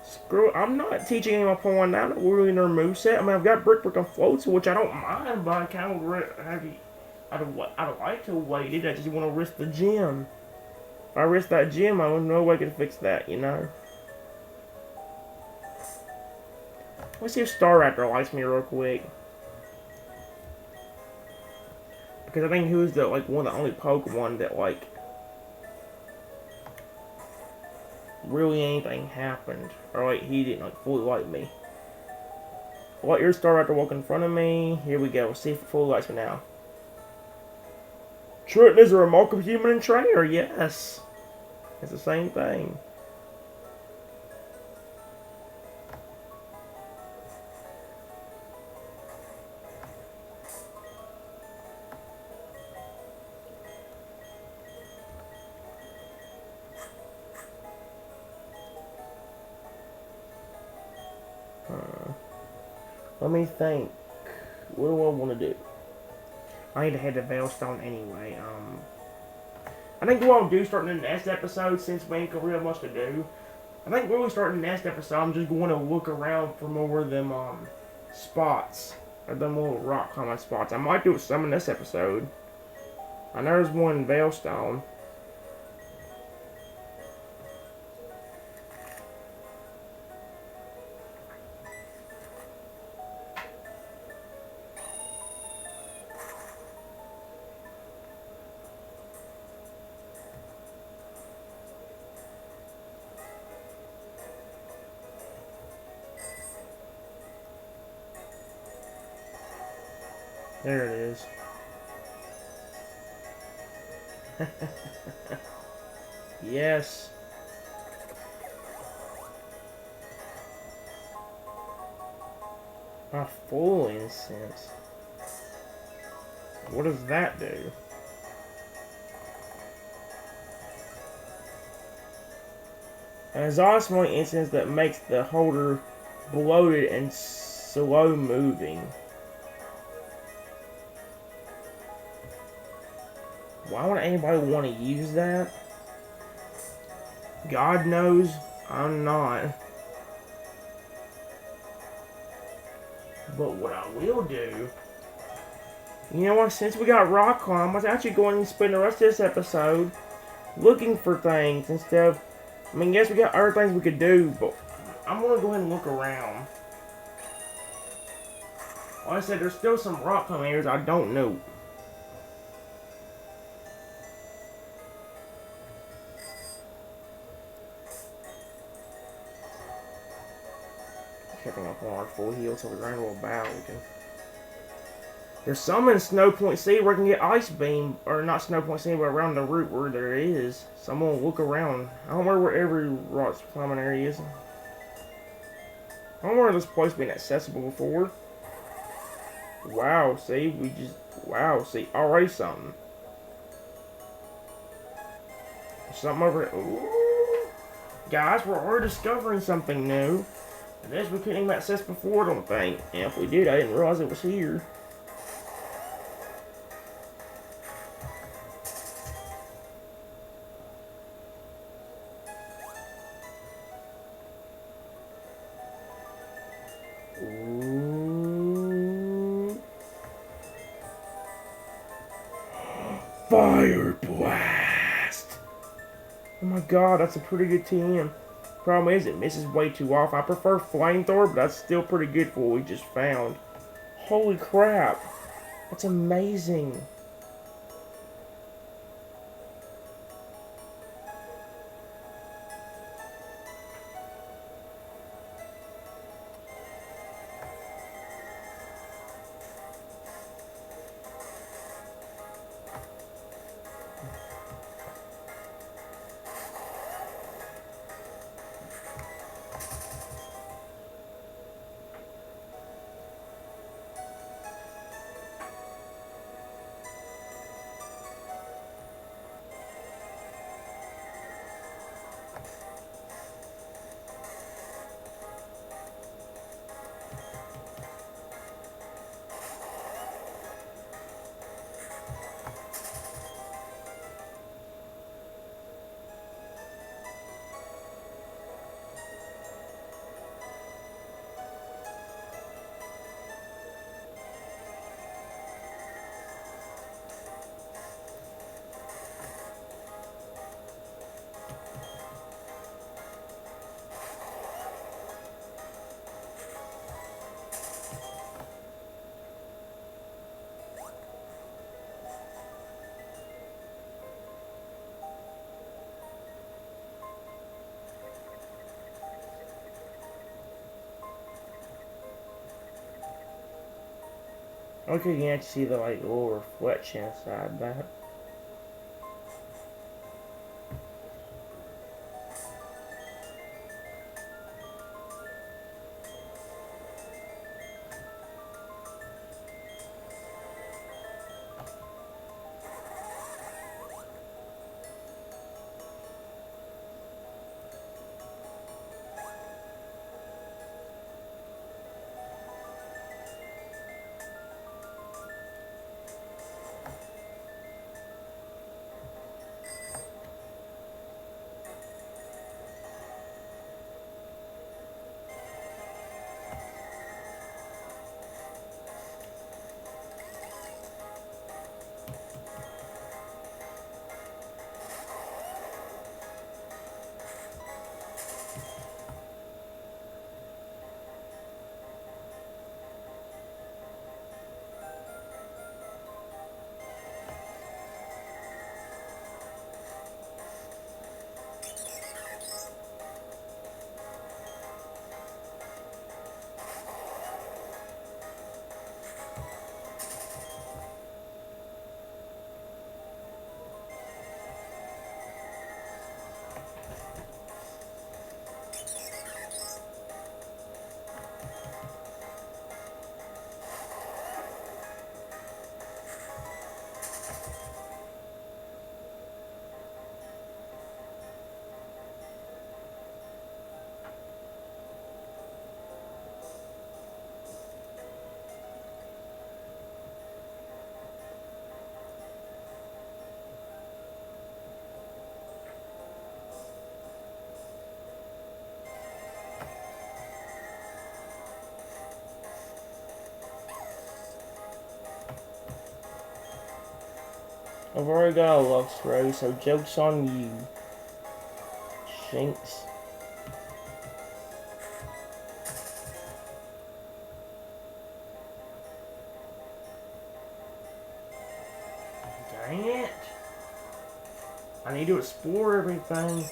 Screw it. I'm not teaching him up on that. I don't really know moveset. I mean, I've got Brick and Floats, which I don't mind, but I kind of I'd like to wait it. I just want to risk the gym. If I risk that gym, I don't know way I can fix that, you know? Let's see if Staraptor likes me real quick. Because I think he was the, like, one of the only Pokemon that, like, really anything happened. Or, like, he didn't, like, fully like me. Let your Staraptor walk in front of me. Here we go. We'll see if it fully likes me now. Trenton is a remarkable human and trainer. Yes. It's the same thing. Let me think. What do I want to do? I need to head to Veilstone anyway. I think what I'll do starting the next episode, since we ain't got real much to do, I think when we start the next episode, I'm just going to look around for more of them spots, or them little rock climbing spots. I might do some in this episode. I know there's one in Veilstone. There it is. Yes. A full incense. What does that do? An exhaust incense that makes the holder bloated and slow moving. Why would anybody want to use that? God knows I'm not. But what I will do, you know what, since we got Rock Climb, I was actually going to spend the rest of this episode looking for things instead of, I mean, yes, we got other things we could do, but I'm going to go ahead and look around. Like I said, there's still some Rock Climb areas I don't know. Checking up on our full heal so we run a little battle. There's some in Snow Point City where I can get Ice Beam, or not Snow Point City, but around the route where there is. So I'm gonna look around. I don't know where every rock climbing area is. I don't remember this place being accessible before. Wow, see, wow, see, already something. Something over here. Ooh. Guys, we're already discovering something new. And this we couldn't even access before, I don't think. And if we did, I didn't realize it was here. Ooh. Fire blast! Oh my god, that's a pretty good team. Problem is, it misses way too off. I prefer flamethrower, but that's still pretty good for what we just found. Holy crap. That's amazing. Okay, you can actually see the like little reflection inside that. I've already got a love spray, so joke's on you, Shinx. Dang it. I need to explore everything.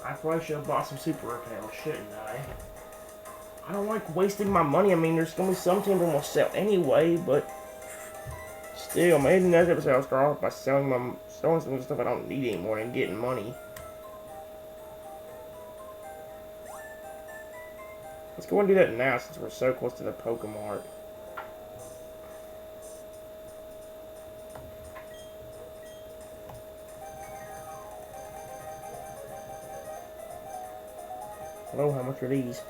I probably should have bought some super repel, shouldn't I? I don't like wasting my money. I mean, there's gonna be some teams I'm gonna sell anyway, but still, maybe next episode I'll start off by selling some stuff I don't need anymore and getting money. Let's go and do that now since we're so close to the Pokemart. Hello, how much are these?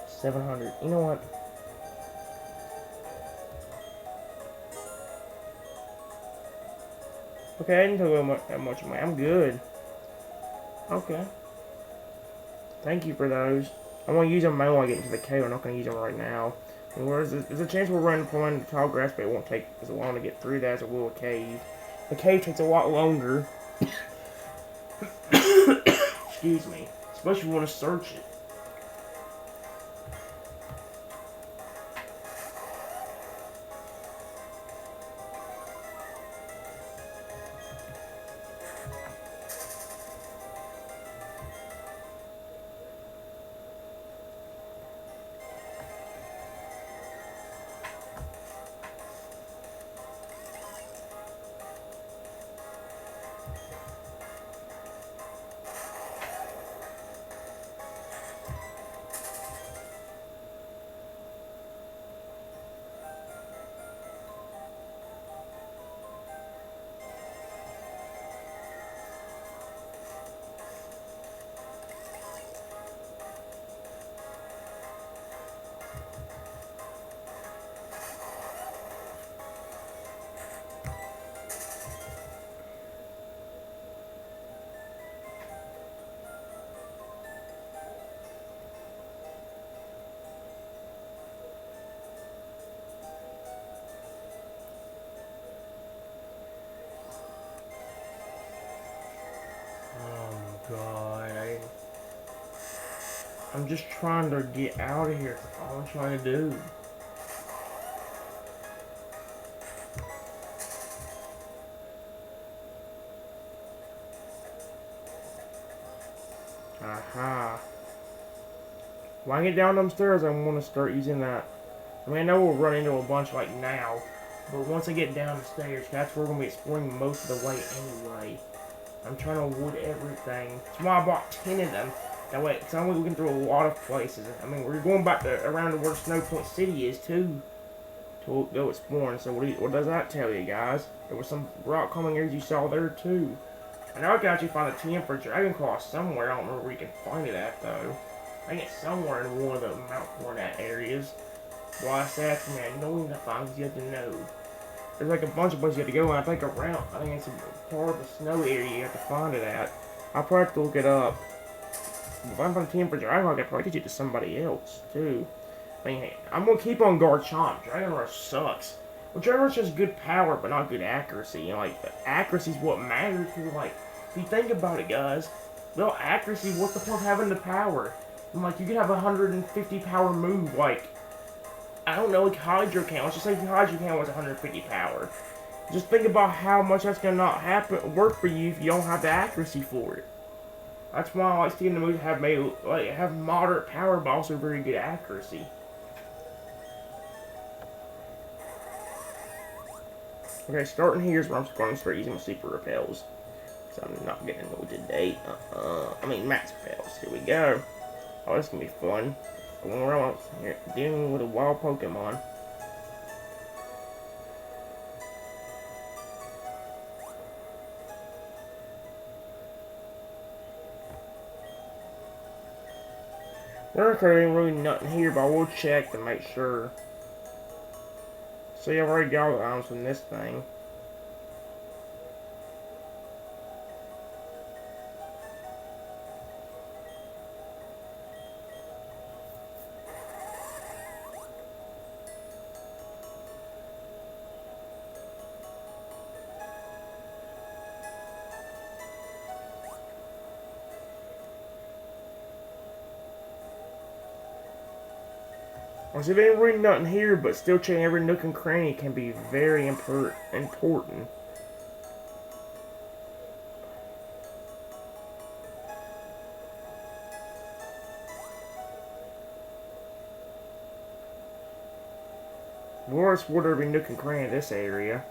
700. You know what? Okay, I didn't take that much money. I'm good. Okay. Thank you for those. I want to use them when I get into the cave. I'm not going to use them right now. And there's a chance we'll run into the tall grass, but it won't take as long to get through that as it will a cave. The cave takes a lot longer. Excuse me. Especially if you want to search it. God, I'm just trying to get out of here. That's all I'm trying to do. Aha. When I get down them stairs, I want to start using that. I mean, I know we'll run into a bunch like now, but once I get down the stairs, that's where we're going to be exploring most of the way anyway. I'm trying to avoid everything. That's why I bought 10 of them. That way, it's only looking through a lot of places. I mean, we're going back to around to where Snow Point City is, too. To go exploring. So what does that tell you, guys? There was some rock climbing areas you saw there, too. I know I can actually find a TM for Dragon Claw somewhere. I don't remember where you can find it at, though. I think it's somewhere in one of the Mount Hornet areas. Well, I said after me, I know the things you have to know. There's like a bunch of places you have to go, and I think it's a part of the snow area you have to find it at. I'll probably have to look it up. If I'm on a team for Dragon, I could probably teach it to somebody else, too. I mean, hey, I'm gonna keep on Garchomp. Dragon Rush sucks. Well, Dragon Rush has good power, but not good accuracy. You know, like, accuracy is what matters, because, like, if you think about it, guys, well, accuracy, what's the point of having the power? And, like, you could have a 150 power move, like, I don't know, like Hydro Can. Let's just say Hydro Can was 150 power. Just think about how much that's gonna not work for you if you don't have the accuracy for it. That's why I like seeing the moves have moderate power, but also very good accuracy. Okay, starting here is where I'm going to start using my super repels. So I'm not getting annoyed today. Max repels. Here we go. Oh, this is gonna be fun. Going around here, dealing with a wild Pokemon. There ain't really nothing here, but I will check to make sure. See, I've already got the items from this thing. So there ain't really nothing here, but still checking every nook and cranny can be very important. We'll explore every nook and cranny in this area.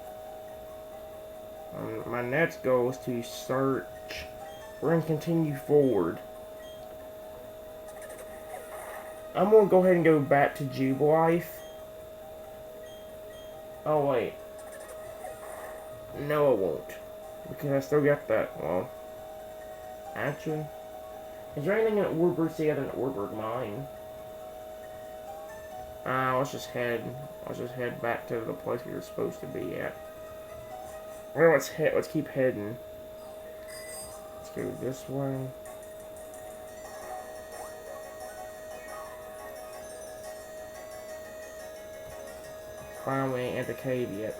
My next goal is to search. We're going to continue forward. I'm gonna go ahead and go back to Jubilife. Oh wait. No, I won't. Because I still got that, well. Actually. Is there anything in Orberg Sea other than Orberg Mine? Let's just head back to the place we were supposed to be at. Well, let's keep heading. Let's go this way. Finally ain't at the cave yet.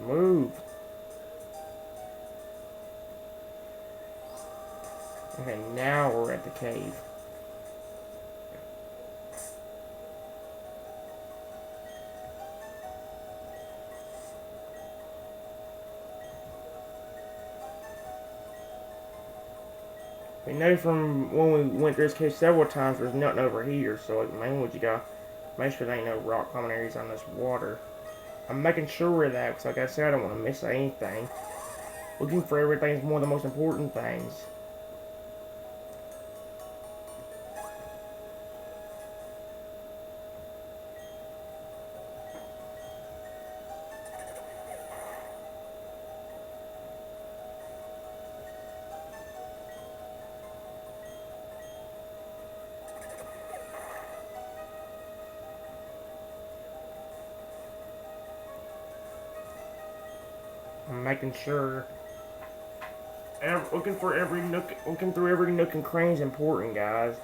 Move. Okay, now we're at the cave. We know from when we went through this cave several times there's nothing over here, so like, mainly what you got, make sure there ain't no rock common areas on this water. I'm making sure of that, because like I said, I don't want to miss anything. Looking for everything is one of the most important things. I'm making sure. Looking through every nook and cranny is important, guys.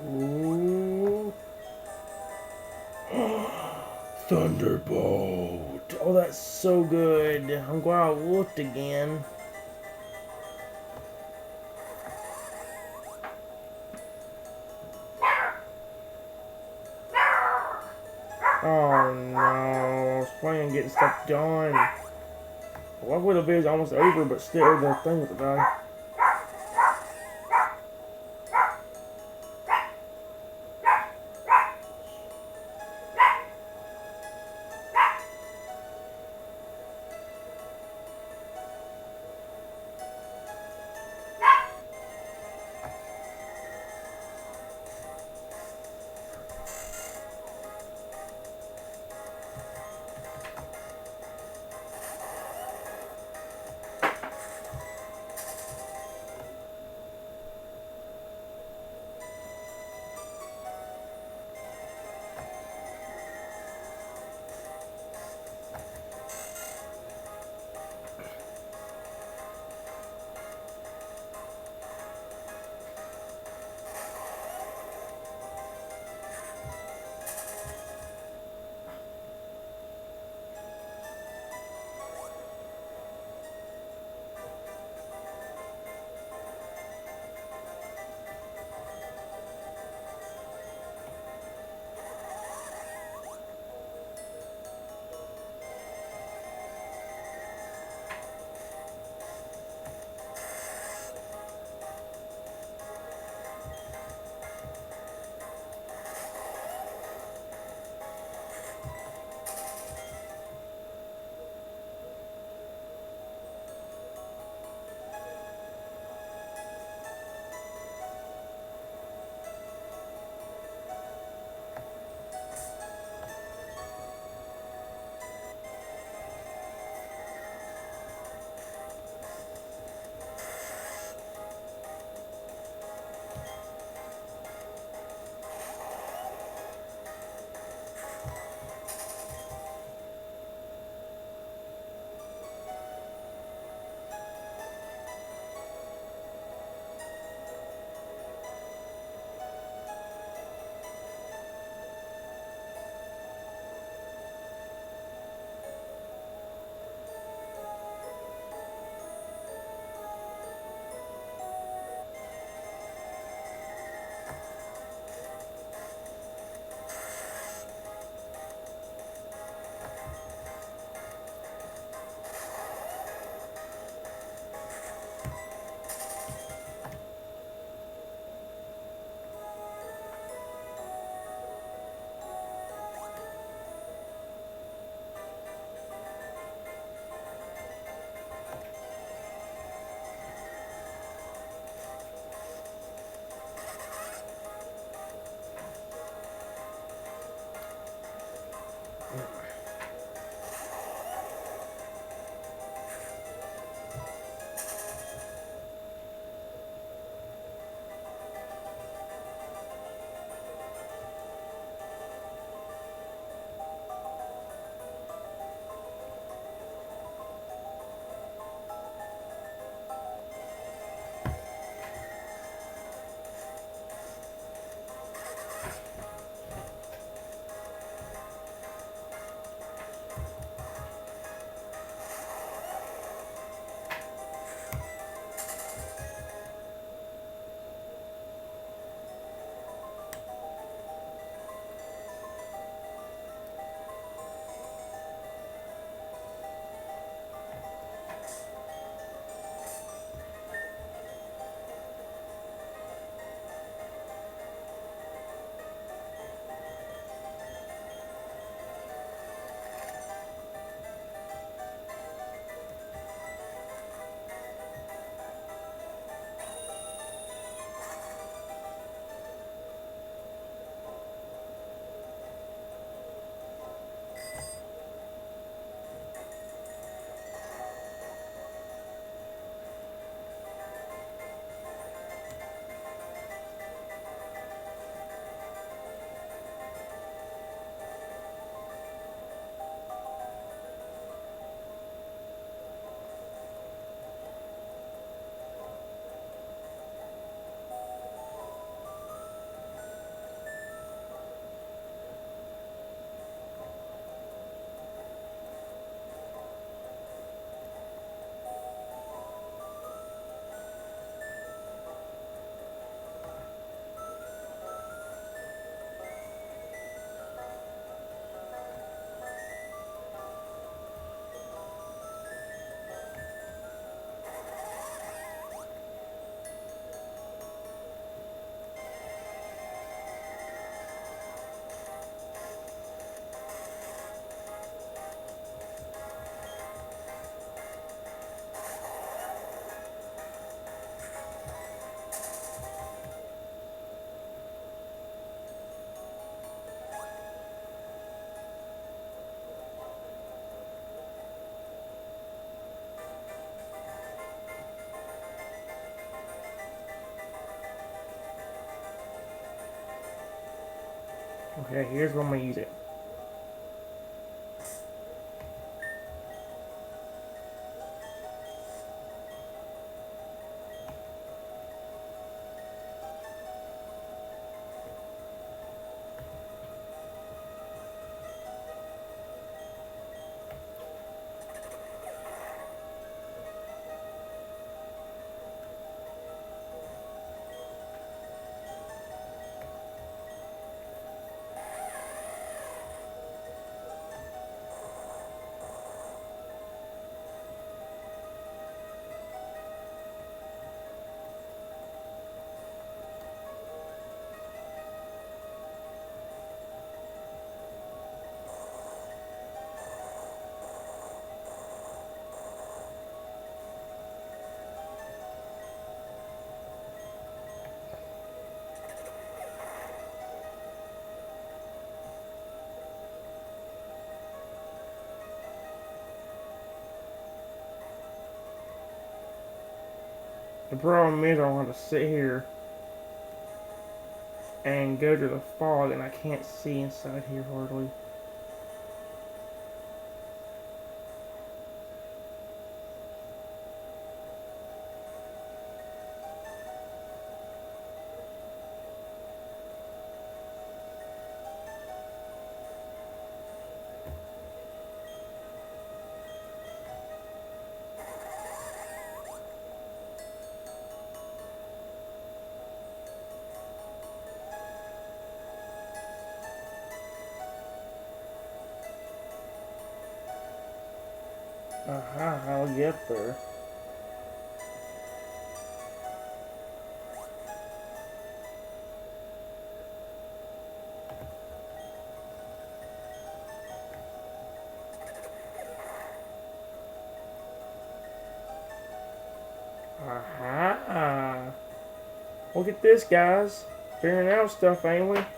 Ooh. Thunderbolt. Oh, that's so good. I'm glad I looked again. Oh no, I was planning on getting stuff done. Well, the video is almost over, but still, the thing with the guy. Okay, here's where I'm gonna use it. The problem is I want to sit here and go to the fog and I can't see inside here hardly. Aha, I'll get there. Aha! Look at this, guys. Figuring out stuff, ain't we? Like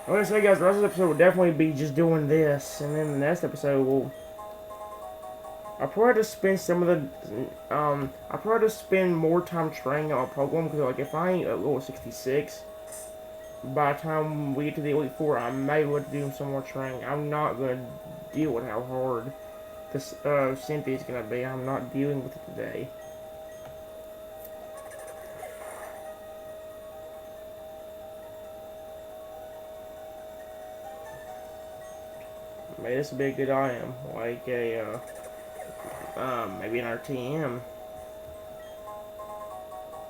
I say, guys, the rest of the episode will definitely be just doing this, and then the next episode will. I'll probably just spend some of the, I'll probably just spend more time training on Pokemon, because, like, if I ain't at level 66, by the time we get to the Elite Four, I may want to do some more training. I'm not going to deal with how hard this, Cynthia's going to be. I'm not dealing with it today. Maybe this would be a good item, like a, maybe an RTM.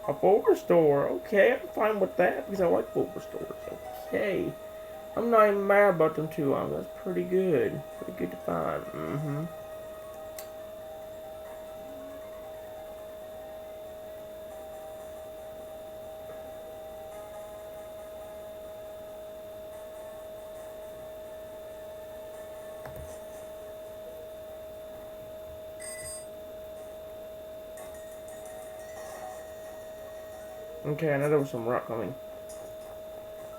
A Bulbasaur, okay, I'm fine with that, because I like Bulbasaurs, okay. I'm not even mad about them two items, that's pretty good to find, Okay, I know there was some rock climbing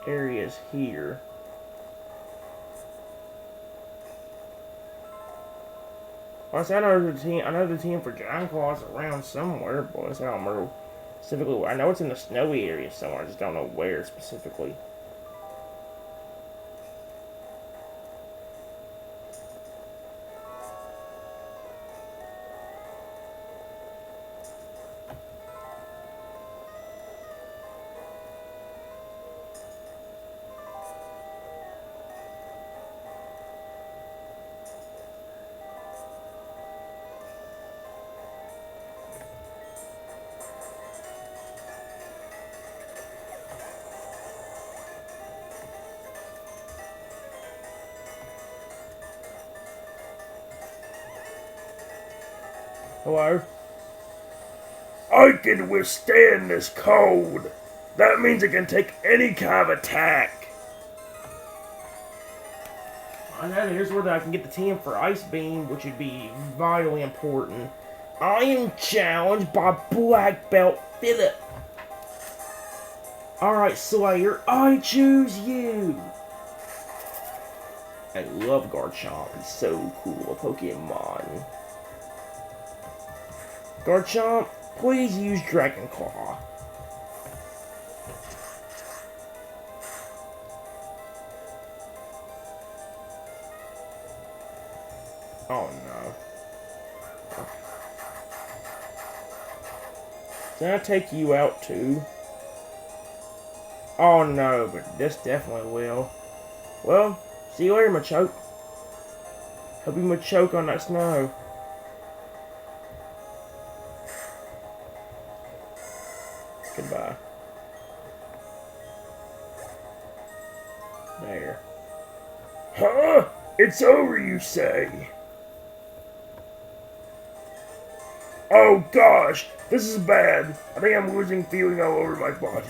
areas here. Honestly, I know the team for Giant Claw is around somewhere, boys. I don't remember specifically where. I know it's in the snowy area somewhere, I just don't know where specifically. Hello? I can withstand this cold. That means I can take any kind of attack. I know, here's where I can get the team for Ice Beam, which would be vitally important. I am challenged by Black Belt Philip. Alright, Slayer, I choose you. I love Garchomp, he's so cool, a Pokemon. Garchomp, please use Dragon Claw. Oh no. Can I take you out too? Oh no, but this definitely will. Well, see you later, Machoke. Hope you Machoke on that snow. Goodbye. There. Huh? It's over, you say? Oh gosh, this is bad. I think I'm losing feeling all over my body.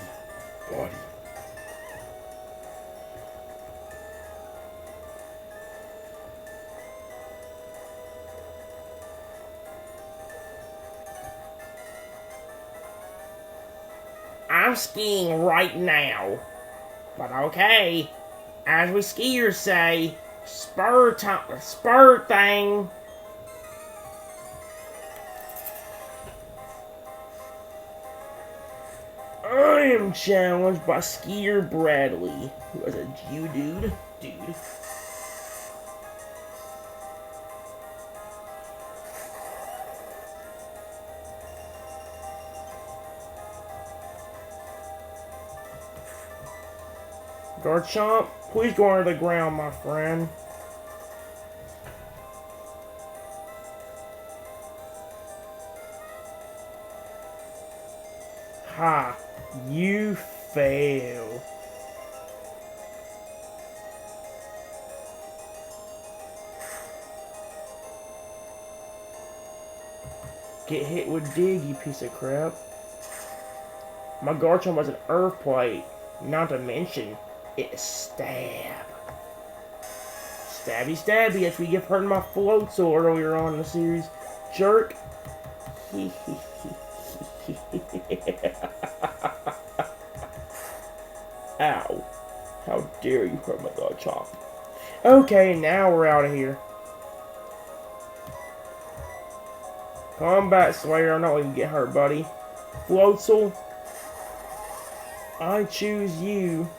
I'm skiing right now. But okay. As we skiers say, spur thing. I am challenged by Skier Bradley, who is a Geodude dude. Garchomp, please go under the ground, my friend. Ha! You fail. Get hit with Dig, you piece of crap. My Garchomp has an Earth Plate, not to mention it's Stab. Stabby stabby, as we get hurt in my Floatzel earlier on in the series. Jerk. Ow. How dare you hurt my Garchomp. Okay, now we're out of here. Combat Slayer, I'm not letting you get hurt, buddy. Floatzel, I choose you.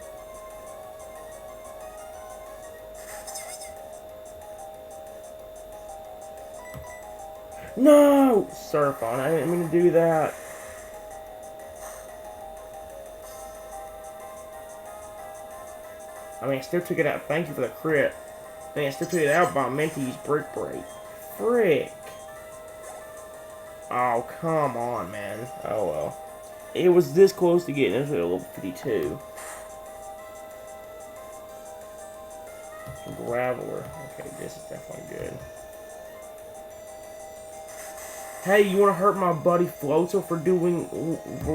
No! Surfon, I didn't mean to do that. I mean, I still took it out. Thank you for the crit. I mean, I still took it out, but I meant to use Brick Break. Frick. Oh, come on, man. Oh, well. It was this close to getting into level 52. Graveler. Okay, this is definitely good. Hey, you want to hurt my buddy Floatzel for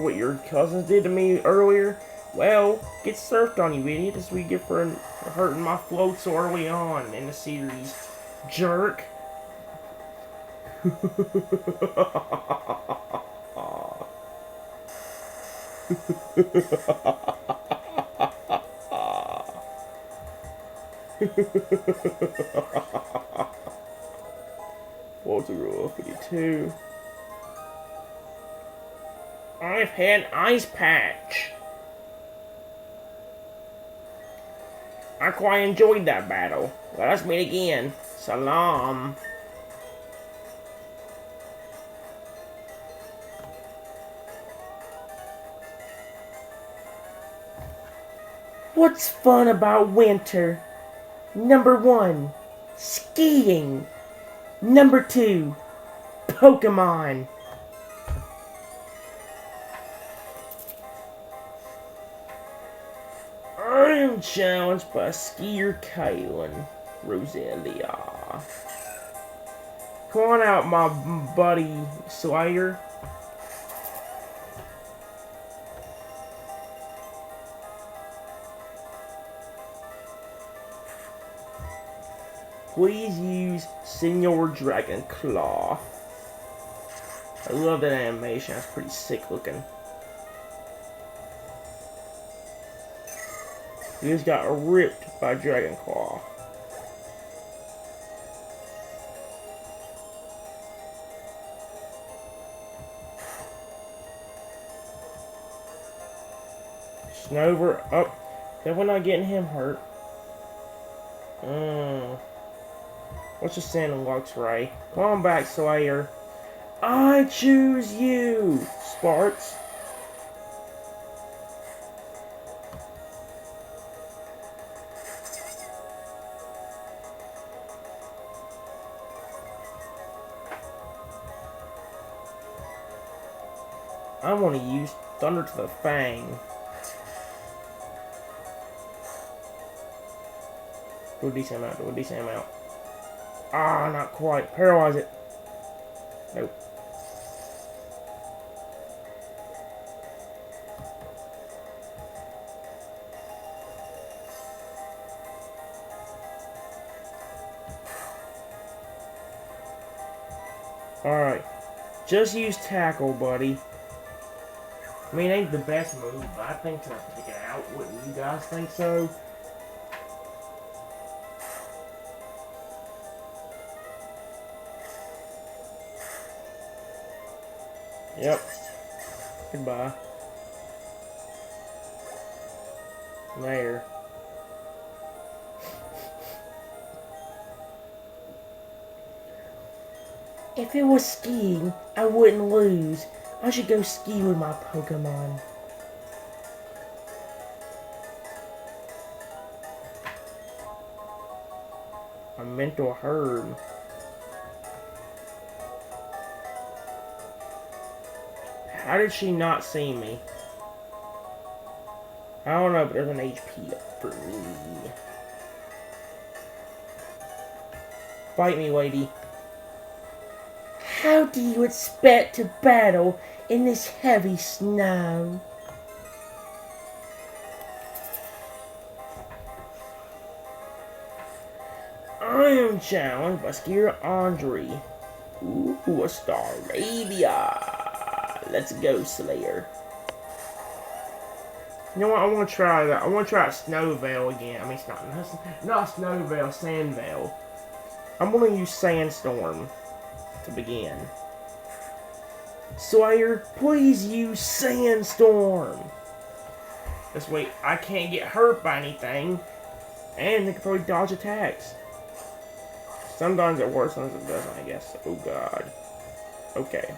what your cousins did to me earlier? Well, get surfed on, you idiot. That's what you get for hurting my Floatzel early on in the series. Jerk. Floatzel 52. I've had Ice Patch. I quite enjoyed that battle. Let us meet again. Salam. What's fun about winter? Number 1, skiing. Number 2, Pokemon. I am challenged by Skier Kaylin, Roselia. Come on out, my buddy Slayer. Please use Senior Dragon Claw. I love that animation, that's pretty sick looking. He just got ripped by Dragon Claw. Snover up. Definitely not getting him hurt. Let's just send Luxray. Come on back, Slayer. I choose you, Sparks. I want to use Thunder to the Fang. Do a decent amount, do a decent amount. Ah, not quite. Paralyze it. Nope. Alright. Just use Tackle, buddy. I mean, it ain't the best move, but I think to take it out. Wouldn't you guys think so? Yep. Goodbye. There. If it was skiing, I wouldn't lose. I should go ski with my Pokemon. A mental herb. How did she not see me? I don't know, but there's an HP up for me. Fight me, lady. How do you expect to battle in this heavy snow? I am challenged by Skier Andre. Ooh, a Staravia. Let's go, Slayer. You know what? I want to try that. I want to try Snowveil again. I mean, it's not Snowveil, Sandveil. I'm going to use Sandstorm to begin. Slayer, please use Sandstorm. This way, I can't get hurt by anything, and they can probably dodge attacks. Sometimes it works, sometimes it doesn't, I guess. Oh god. Okay.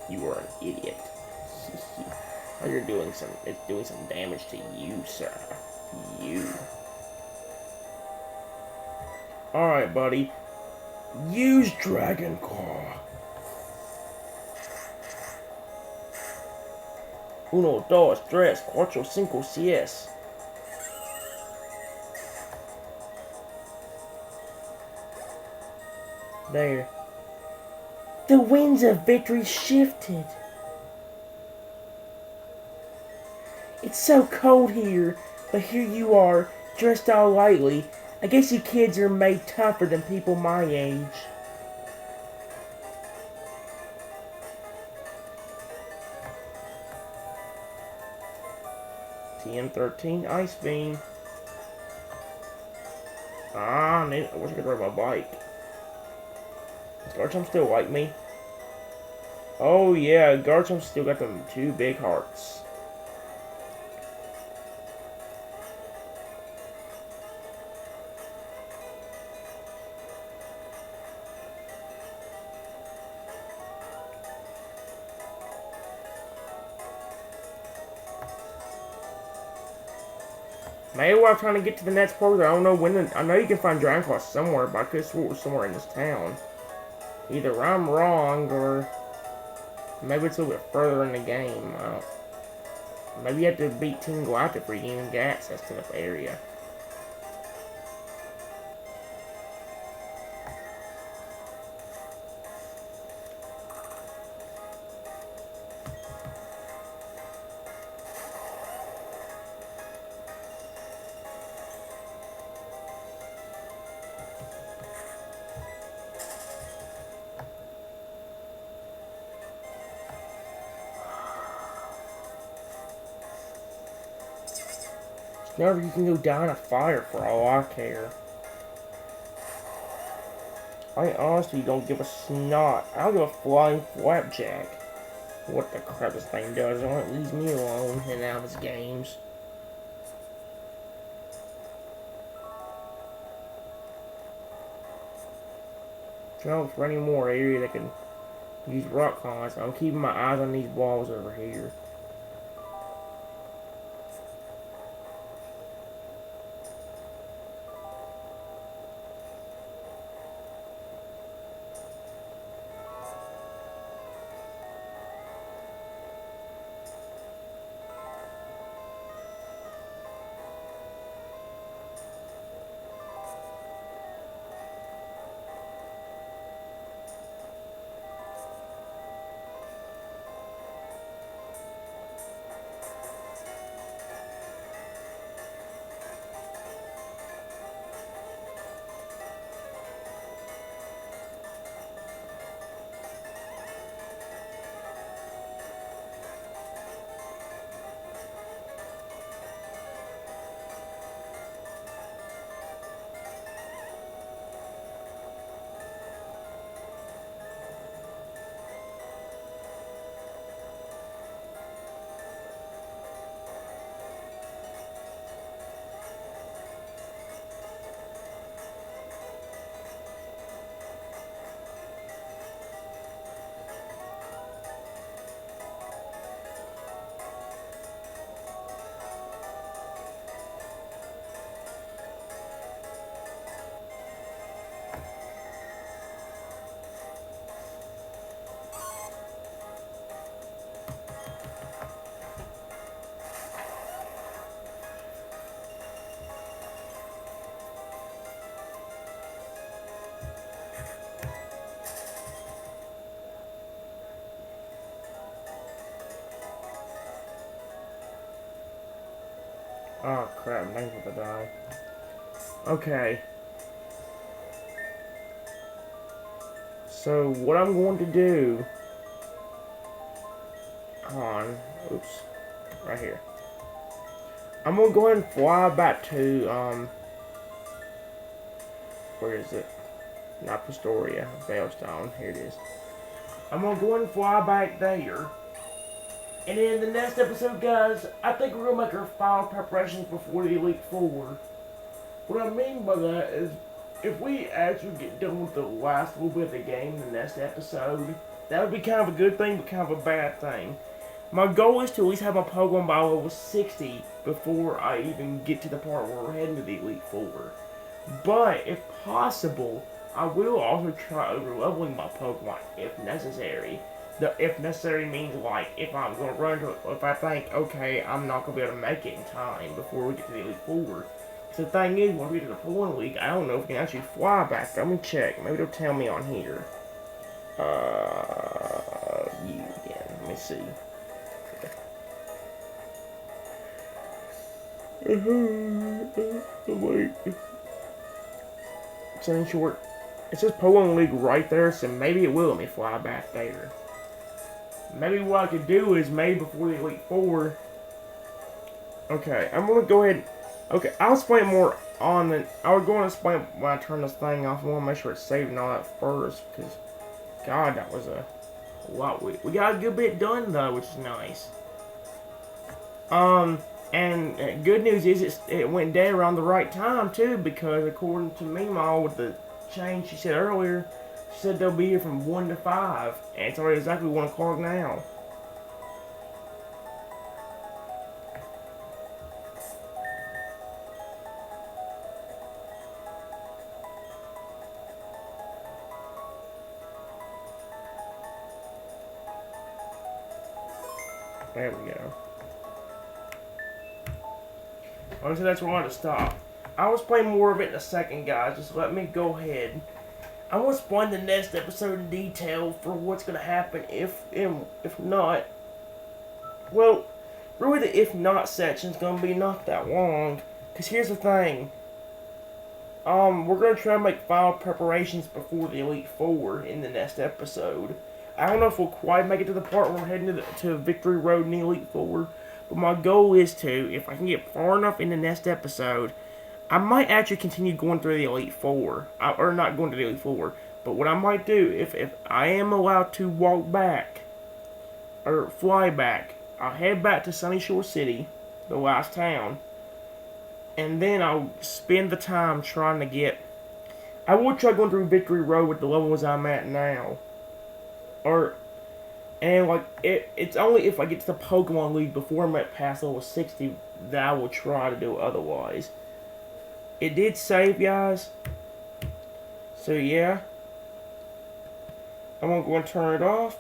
You are an idiot. Oh, it's doing some damage to you, sir. You. Alright, buddy. Use Dragon Claw. Uno, dos, tres, cuatro, cinco, seis. There. The winds of victory shifted. It's so cold here, but here you are, dressed all lightly. I guess you kids are made tougher than people my age. TM13 Ice Beam. I wish I could ride my bike. Does Garchomp still like me? Oh yeah, Garchomp still got them 2 big hearts. Maybe while I'm trying to get to the next part, I don't know when. I know you can find Dragon Claw somewhere, but I could have swore it was somewhere in this town. Either I'm wrong, or maybe it's a little bit further in the game. Maybe you have to beat Team Galactic for you even get access to this area. Never you can go down in a fire for all I care. I honestly don't give a snot. I don't give a flying flapjack. What the crap this thing does. It won't leave me alone in all its games. smell for any more area that can use rock climbers. I'm keeping my eyes on these walls over here. Oh crap, I'm thankful to die. Okay. So what I'm going to do oops, right here. I'm gonna go ahead and fly back to where is it? Not Pastoria, Veilstone. Here it is. I'm gonna go ahead and fly back there. And in the next episode, guys, I think we're gonna make our final preparations before the Elite Four. What I mean by that is, if we actually get done with the last little bit of the game in the next episode, that would be kind of a good thing, but kind of a bad thing. My goal is to at least have my Pokemon by level 60 before I even get to the part where we're heading to the Elite Four. But, if possible, I will also try over-leveling my Pokemon if necessary. The if necessary means like if I'm going to run to it, if I think, okay, I'm not going to be able to make it in time before we get to the Elite Four. So the thing is, when we get to the Pokemon League, I don't know if we can actually fly back. Let me check. Maybe they'll tell me on here. You again. Let me see. Wait. Sunny Shore. It says Pokemon League right there, so maybe it will let me fly back there. Maybe what I could do is maybe before the Elite Four. Okay, I'm gonna go ahead. Okay, I'll explain more on the. I was going to explain when I turn this thing off. I want to make sure it's saved and all that first, because God, that was a lot. We got a good bit done though, which is nice. And good news is it went dead around the right time too, because according to Meemaw with the change she said earlier. She said they'll be here from 1 to 5, and it's already exactly 1 o'clock now. There we go. Honestly, that's where I wanted to stop. I will explain more of it in a second, guys. Just let me go ahead. I will explain the next episode in detail for what's going to happen if not. Well, really the if not section is going to be not that long. Because here's the thing. We're going to try to make final preparations before the Elite Four in the next episode. I don't know if we'll quite make it to the part where we're heading to Victory Road in the Elite Four. But my goal is to, if I can get far enough in the next episode, I might actually continue going through the Elite Four. Or not going to the Elite Four. But what I might do, if I am allowed to walk back, or fly back, I'll head back to Sunny Shore City, the last town. And then I'll spend the time trying to get I would try going through Victory Road with the levels I'm at now. And like it's only if I get to the Pokemon League before I'm at past level 60 that I will try to do otherwise. It did save, guys. So yeah. I'm gonna go and turn it off.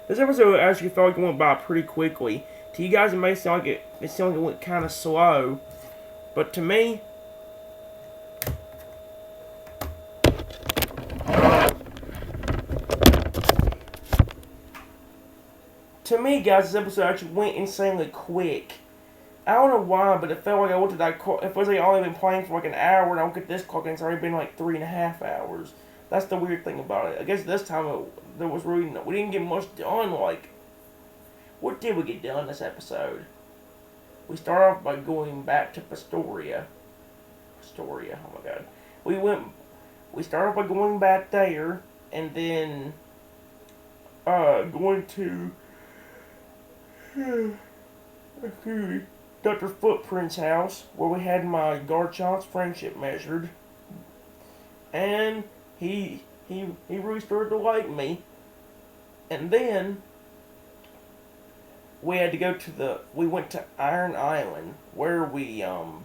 This episode actually felt like it went by pretty quickly. To you guys, it may sound like it went kind of slow, but to me, guys, this episode actually went insanely quick. I don't know why, but it felt like I went to that. It was like I've only been playing for like an hour, and I look at this clock, and it's already been like 3.5 hours. That's the weird thing about it. I guess this time there was really we didn't get much done. Like, what did we get done this episode? We start off by going back to Pastoria. Oh my god. We start off by going back there, and then going to Dr. Footprint's house, where we had my Garchomp's friendship measured, and he really started to like me. And then we had to go to we went to Iron Island, where we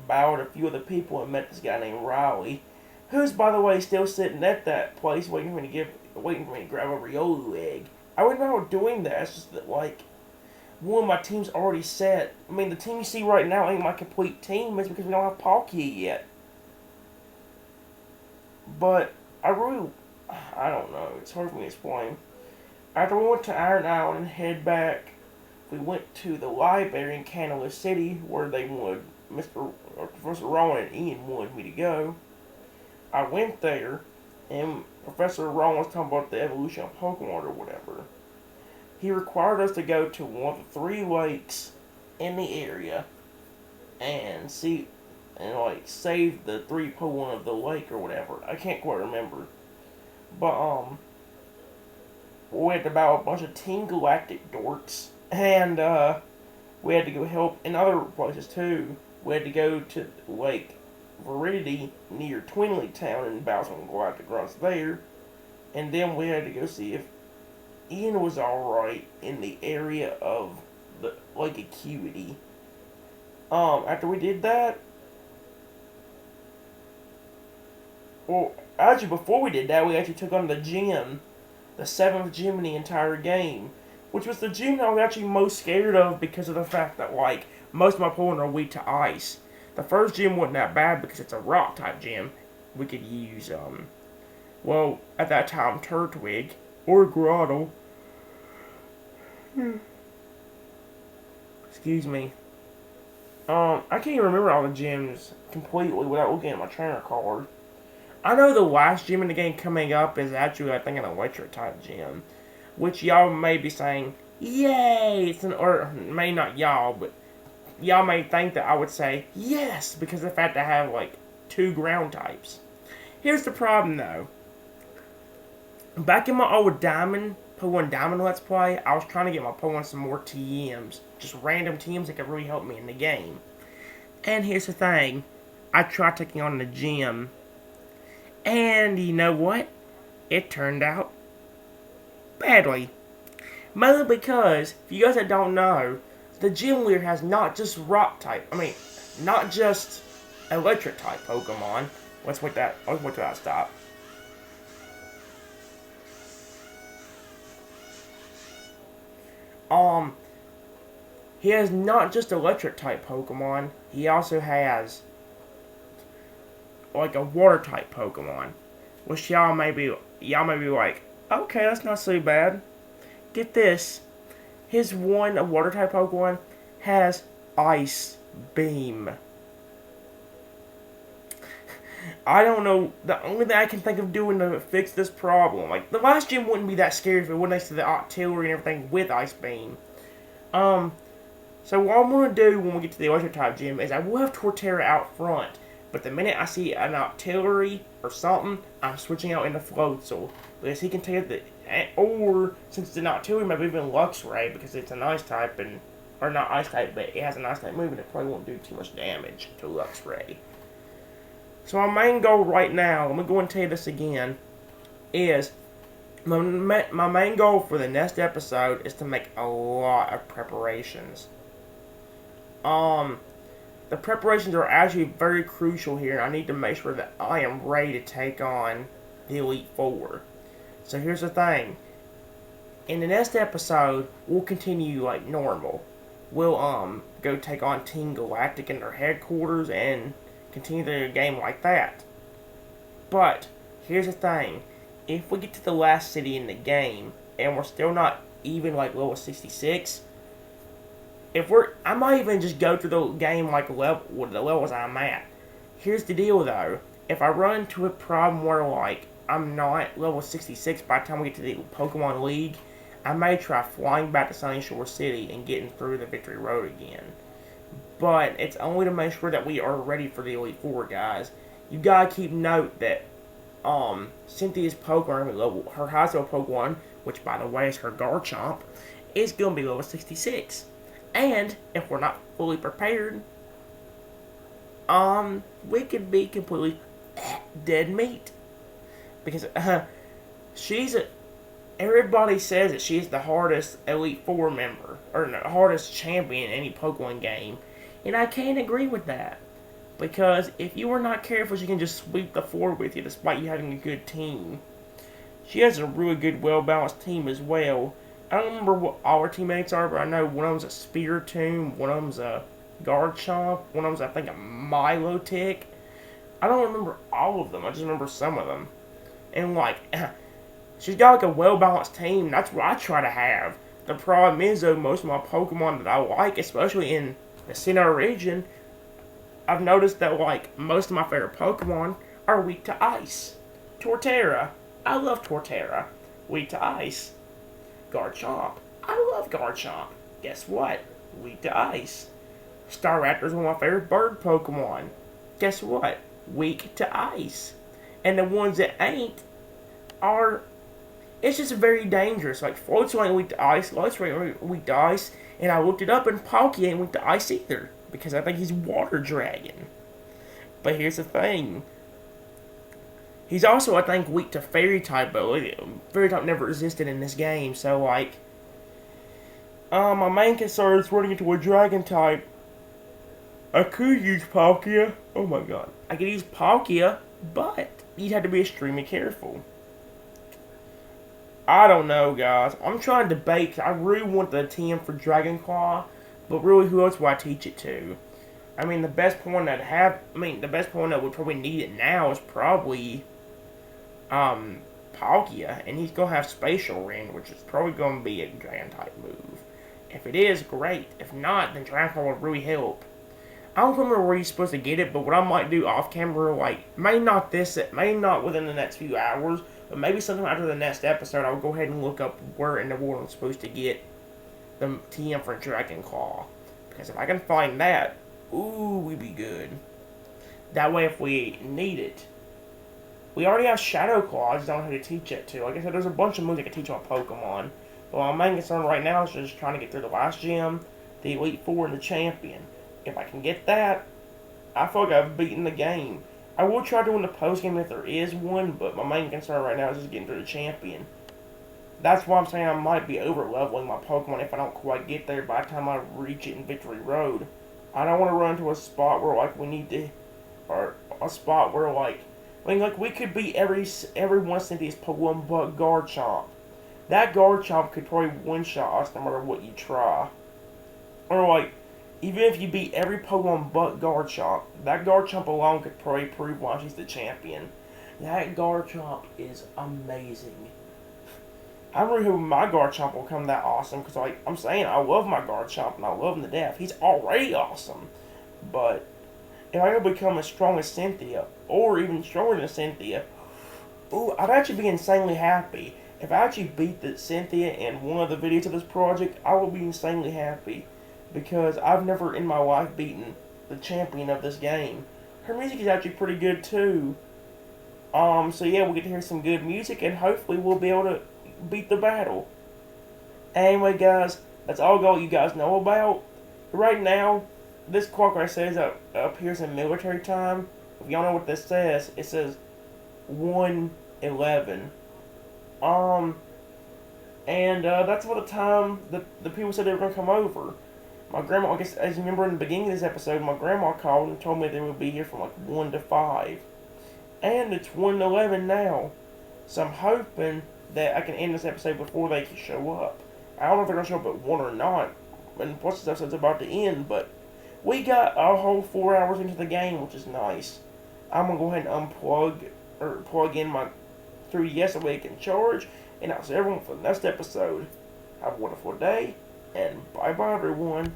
bowed a few other people and met this guy named Riley, who's, by the way, still sitting at that place waiting for me to grab a Riolu egg. I wouldn't know doing that. It's just that, like, one of my team's already set. I mean, the team you see right now ain't my complete team. It's because we don't have Palkia yet. But I don't know. It's hard for me to explain. After we went to Iron Island and head back, we went to the library in Canalus City, where Professor Rowan and Ian wanted me to go. I went there, and Professor Rowan was talking about the evolution of Pokemon or whatever. He required us to go to one of the 3 lakes in the area and save the 3 Pokemon of the lake or whatever. I can't quite remember. But we had to battle a bunch of Team Galactic dorks, and we had to go help in other places too. We had to go to Lake Viridity near Twinley Town and battle some Galactic grunts there, and then we had to go see if Ian was alright in the area of the Lake Acuity. After we did that, well, actually before we did that, we actually took on the gym, the 7th gym in the entire game, which was the gym that I was actually most scared of because of the fact that, like, most of my Pokemon are weak to ice. The first gym wasn't that bad because it's a rock type gym. We could use, well, at that time, Turtwig or Grotto. Excuse me. I can't even remember all the gyms completely without looking at my trainer card. I know the last gym in the game coming up is actually, I think, an electric type gym, which y'all may be saying, yay! Or may not y'all, but y'all may think that I would say yes because of the fact that I have like 2 ground types. Here's the problem though. Back in my old Pokemon Diamond Let's Play, I was trying to get my Pokemon some more TMs. Just random TMs that could really help me in the game. And here's the thing. I tried taking on the gym. And you know what? It turned out badly. Mainly because, if you guys that don't know, the gym leader has not just not just electric type Pokemon. Let's wait till that stop. He has not just electric type Pokemon, he also has like a water type Pokemon. Which y'all may be like, okay, that's not so bad. Get this. His one water type Pokemon has Ice Beam. I don't know, the only thing I can think of doing to fix this problem, like, the last gym wouldn't be that scary if it went next to the Octillery and everything with Ice Beam. So what I'm going to do when we get to the electric type gym is I will have Torterra out front, but the minute I see an Octillery or something, I'm switching out into Floatzel, because he can take or since it's an Octillery, maybe even Luxray, because it's an ice type, or not ice type, but it has an ice type move, and it probably won't do too much damage to Luxray. So my main goal right now, let me go and tell you this again, is my main goal for the next episode is to make a lot of preparations. The preparations are actually very crucial here. I need to make sure that I am ready to take on the Elite Four. So here's the thing. In the next episode, we'll continue like normal. We'll go take on Team Galactic in their headquarters and continue the game like that. But here's the thing. If we get to the last city in the game and we're still not even like level 66, I might even just go through the game like with the levels I'm at. Here's the deal though. If I run into a problem where like I'm not level 66 by the time we get to the Pokemon League, I may try flying back to Sunny Shore City and getting through the Victory Road again. But it's only to make sure that we are ready for the Elite Four, guys. You gotta keep note that Cynthia's Pokemon, her highest level Pokemon, which by the way is her Garchomp, is gonna be level 66. And if we're not fully prepared, we could be completely dead meat. Because everybody says that she's the hardest Elite Four member, or the hardest champion in any Pokemon game. And I can't agree with that. Because if you are not careful, she can just sweep the floor with you despite you having a good team. She has a really good, well-balanced team as well. I don't remember what all her teammates are, but I know one of them's a Spiritomb, one of them's a Garchomp, one of them's, I think, a Milotic. I don't remember all of them, I just remember some of them. And, like, she's got, like, a well-balanced team. That's what I try to have. The problem is, though, most of my Pokemon that I like, especially in the Sinnoh region, I've noticed that, like, most of my favorite Pokemon are weak to ice. Torterra. I love Torterra. Weak to ice. Garchomp. I love Garchomp. Guess what? Weak to ice. Staraptor is one of my favorite bird Pokemon. Guess what? Weak to ice. And the ones that ain't are... It's just very dangerous. Like, Floatzel ain't weak to ice. Luxray ain't weak to ice. And I looked it up, and Palkia ain't weak to ice either. Because I think he's Water Dragon. But here's the thing. He's also, I think, weak to Fairy type, but Fairy type never existed in this game. So, like, my main concern is running into a Dragon type. I could use Palkia. Oh my god. I could use Palkia, but you'd have to be extremely careful. I don't know, guys. I'm trying to debate. I really want the TM for Dragon Claw. But really, who else will I teach it to? I mean, the best point that would probably need it now is probably, Palkia. And he's gonna have Spatial Ring, which is probably gonna be a Dragon-type move. If it is, great. If not, then Dragon Claw would really help. I don't remember where you're supposed to get it, but what I might do off camera, like, may not within the next few hours, but maybe sometime after the next episode, I'll go ahead and look up where in the world I'm supposed to get the TM for Dragon Claw. Because if I can find that, ooh, we'd be good. That way, if we need it, we already have Shadow Claw. I just don't know who to teach it to. Like I said, there's a bunch of moves I can teach on Pokemon. But my main concern right now is just trying to get through the last gym, the Elite Four, and the Champion. If I can get that, I feel like I've beaten the game. I will try doing the post game if there is one, but my main concern right now is just getting through the Champion. That's why I'm saying I might be over-leveling my Pokemon if I don't quite get there by the time I reach it in Victory Road. I don't want to run into a spot where, like, we need to... Or a spot where, like... I mean, like, we could beat every one of Cynthia's Pokemon but Garchomp. That Garchomp could probably one-shot us no matter what you try. Or, like, even if you beat every Pokemon but Garchomp, that Garchomp alone could probably prove why she's the champion. That Garchomp is amazing. I don't really hope my Garchomp will come that awesome, because, like, I'm saying, I love my Garchomp, and I love him to death. He's already awesome. But, if I ever become as strong as Cynthia, or even stronger than Cynthia, ooh, I'd actually be insanely happy. If I actually beat the Cynthia in one of the videos of this project, I will be insanely happy. Because I've never in my life beaten the champion of this game. Her music is actually pretty good, too. So yeah, we get to hear some good music, and hopefully we'll be able to beat the battle. Anyway, guys, that's all you guys know about. Right now, this clock right says up here in military time. if y'all know what this says, it says 1:11. And that's about the time that the people said they were going to come over. My grandma, I guess, as you remember in the beginning of this episode, my grandma called and told me they would be here from like 1 to 5. And it's 1:11 now. So I'm hoping that I can end this episode before they can show up. I don't know if they're going to show up at 1 or not. And plus this episode's about to end, but we got a whole 4 hours into the game, which is nice. I'm going to go ahead and unplug, or plug in my 3DS Awaken charge, and I'll see everyone for the next episode. Have a wonderful day, and bye-bye, everyone.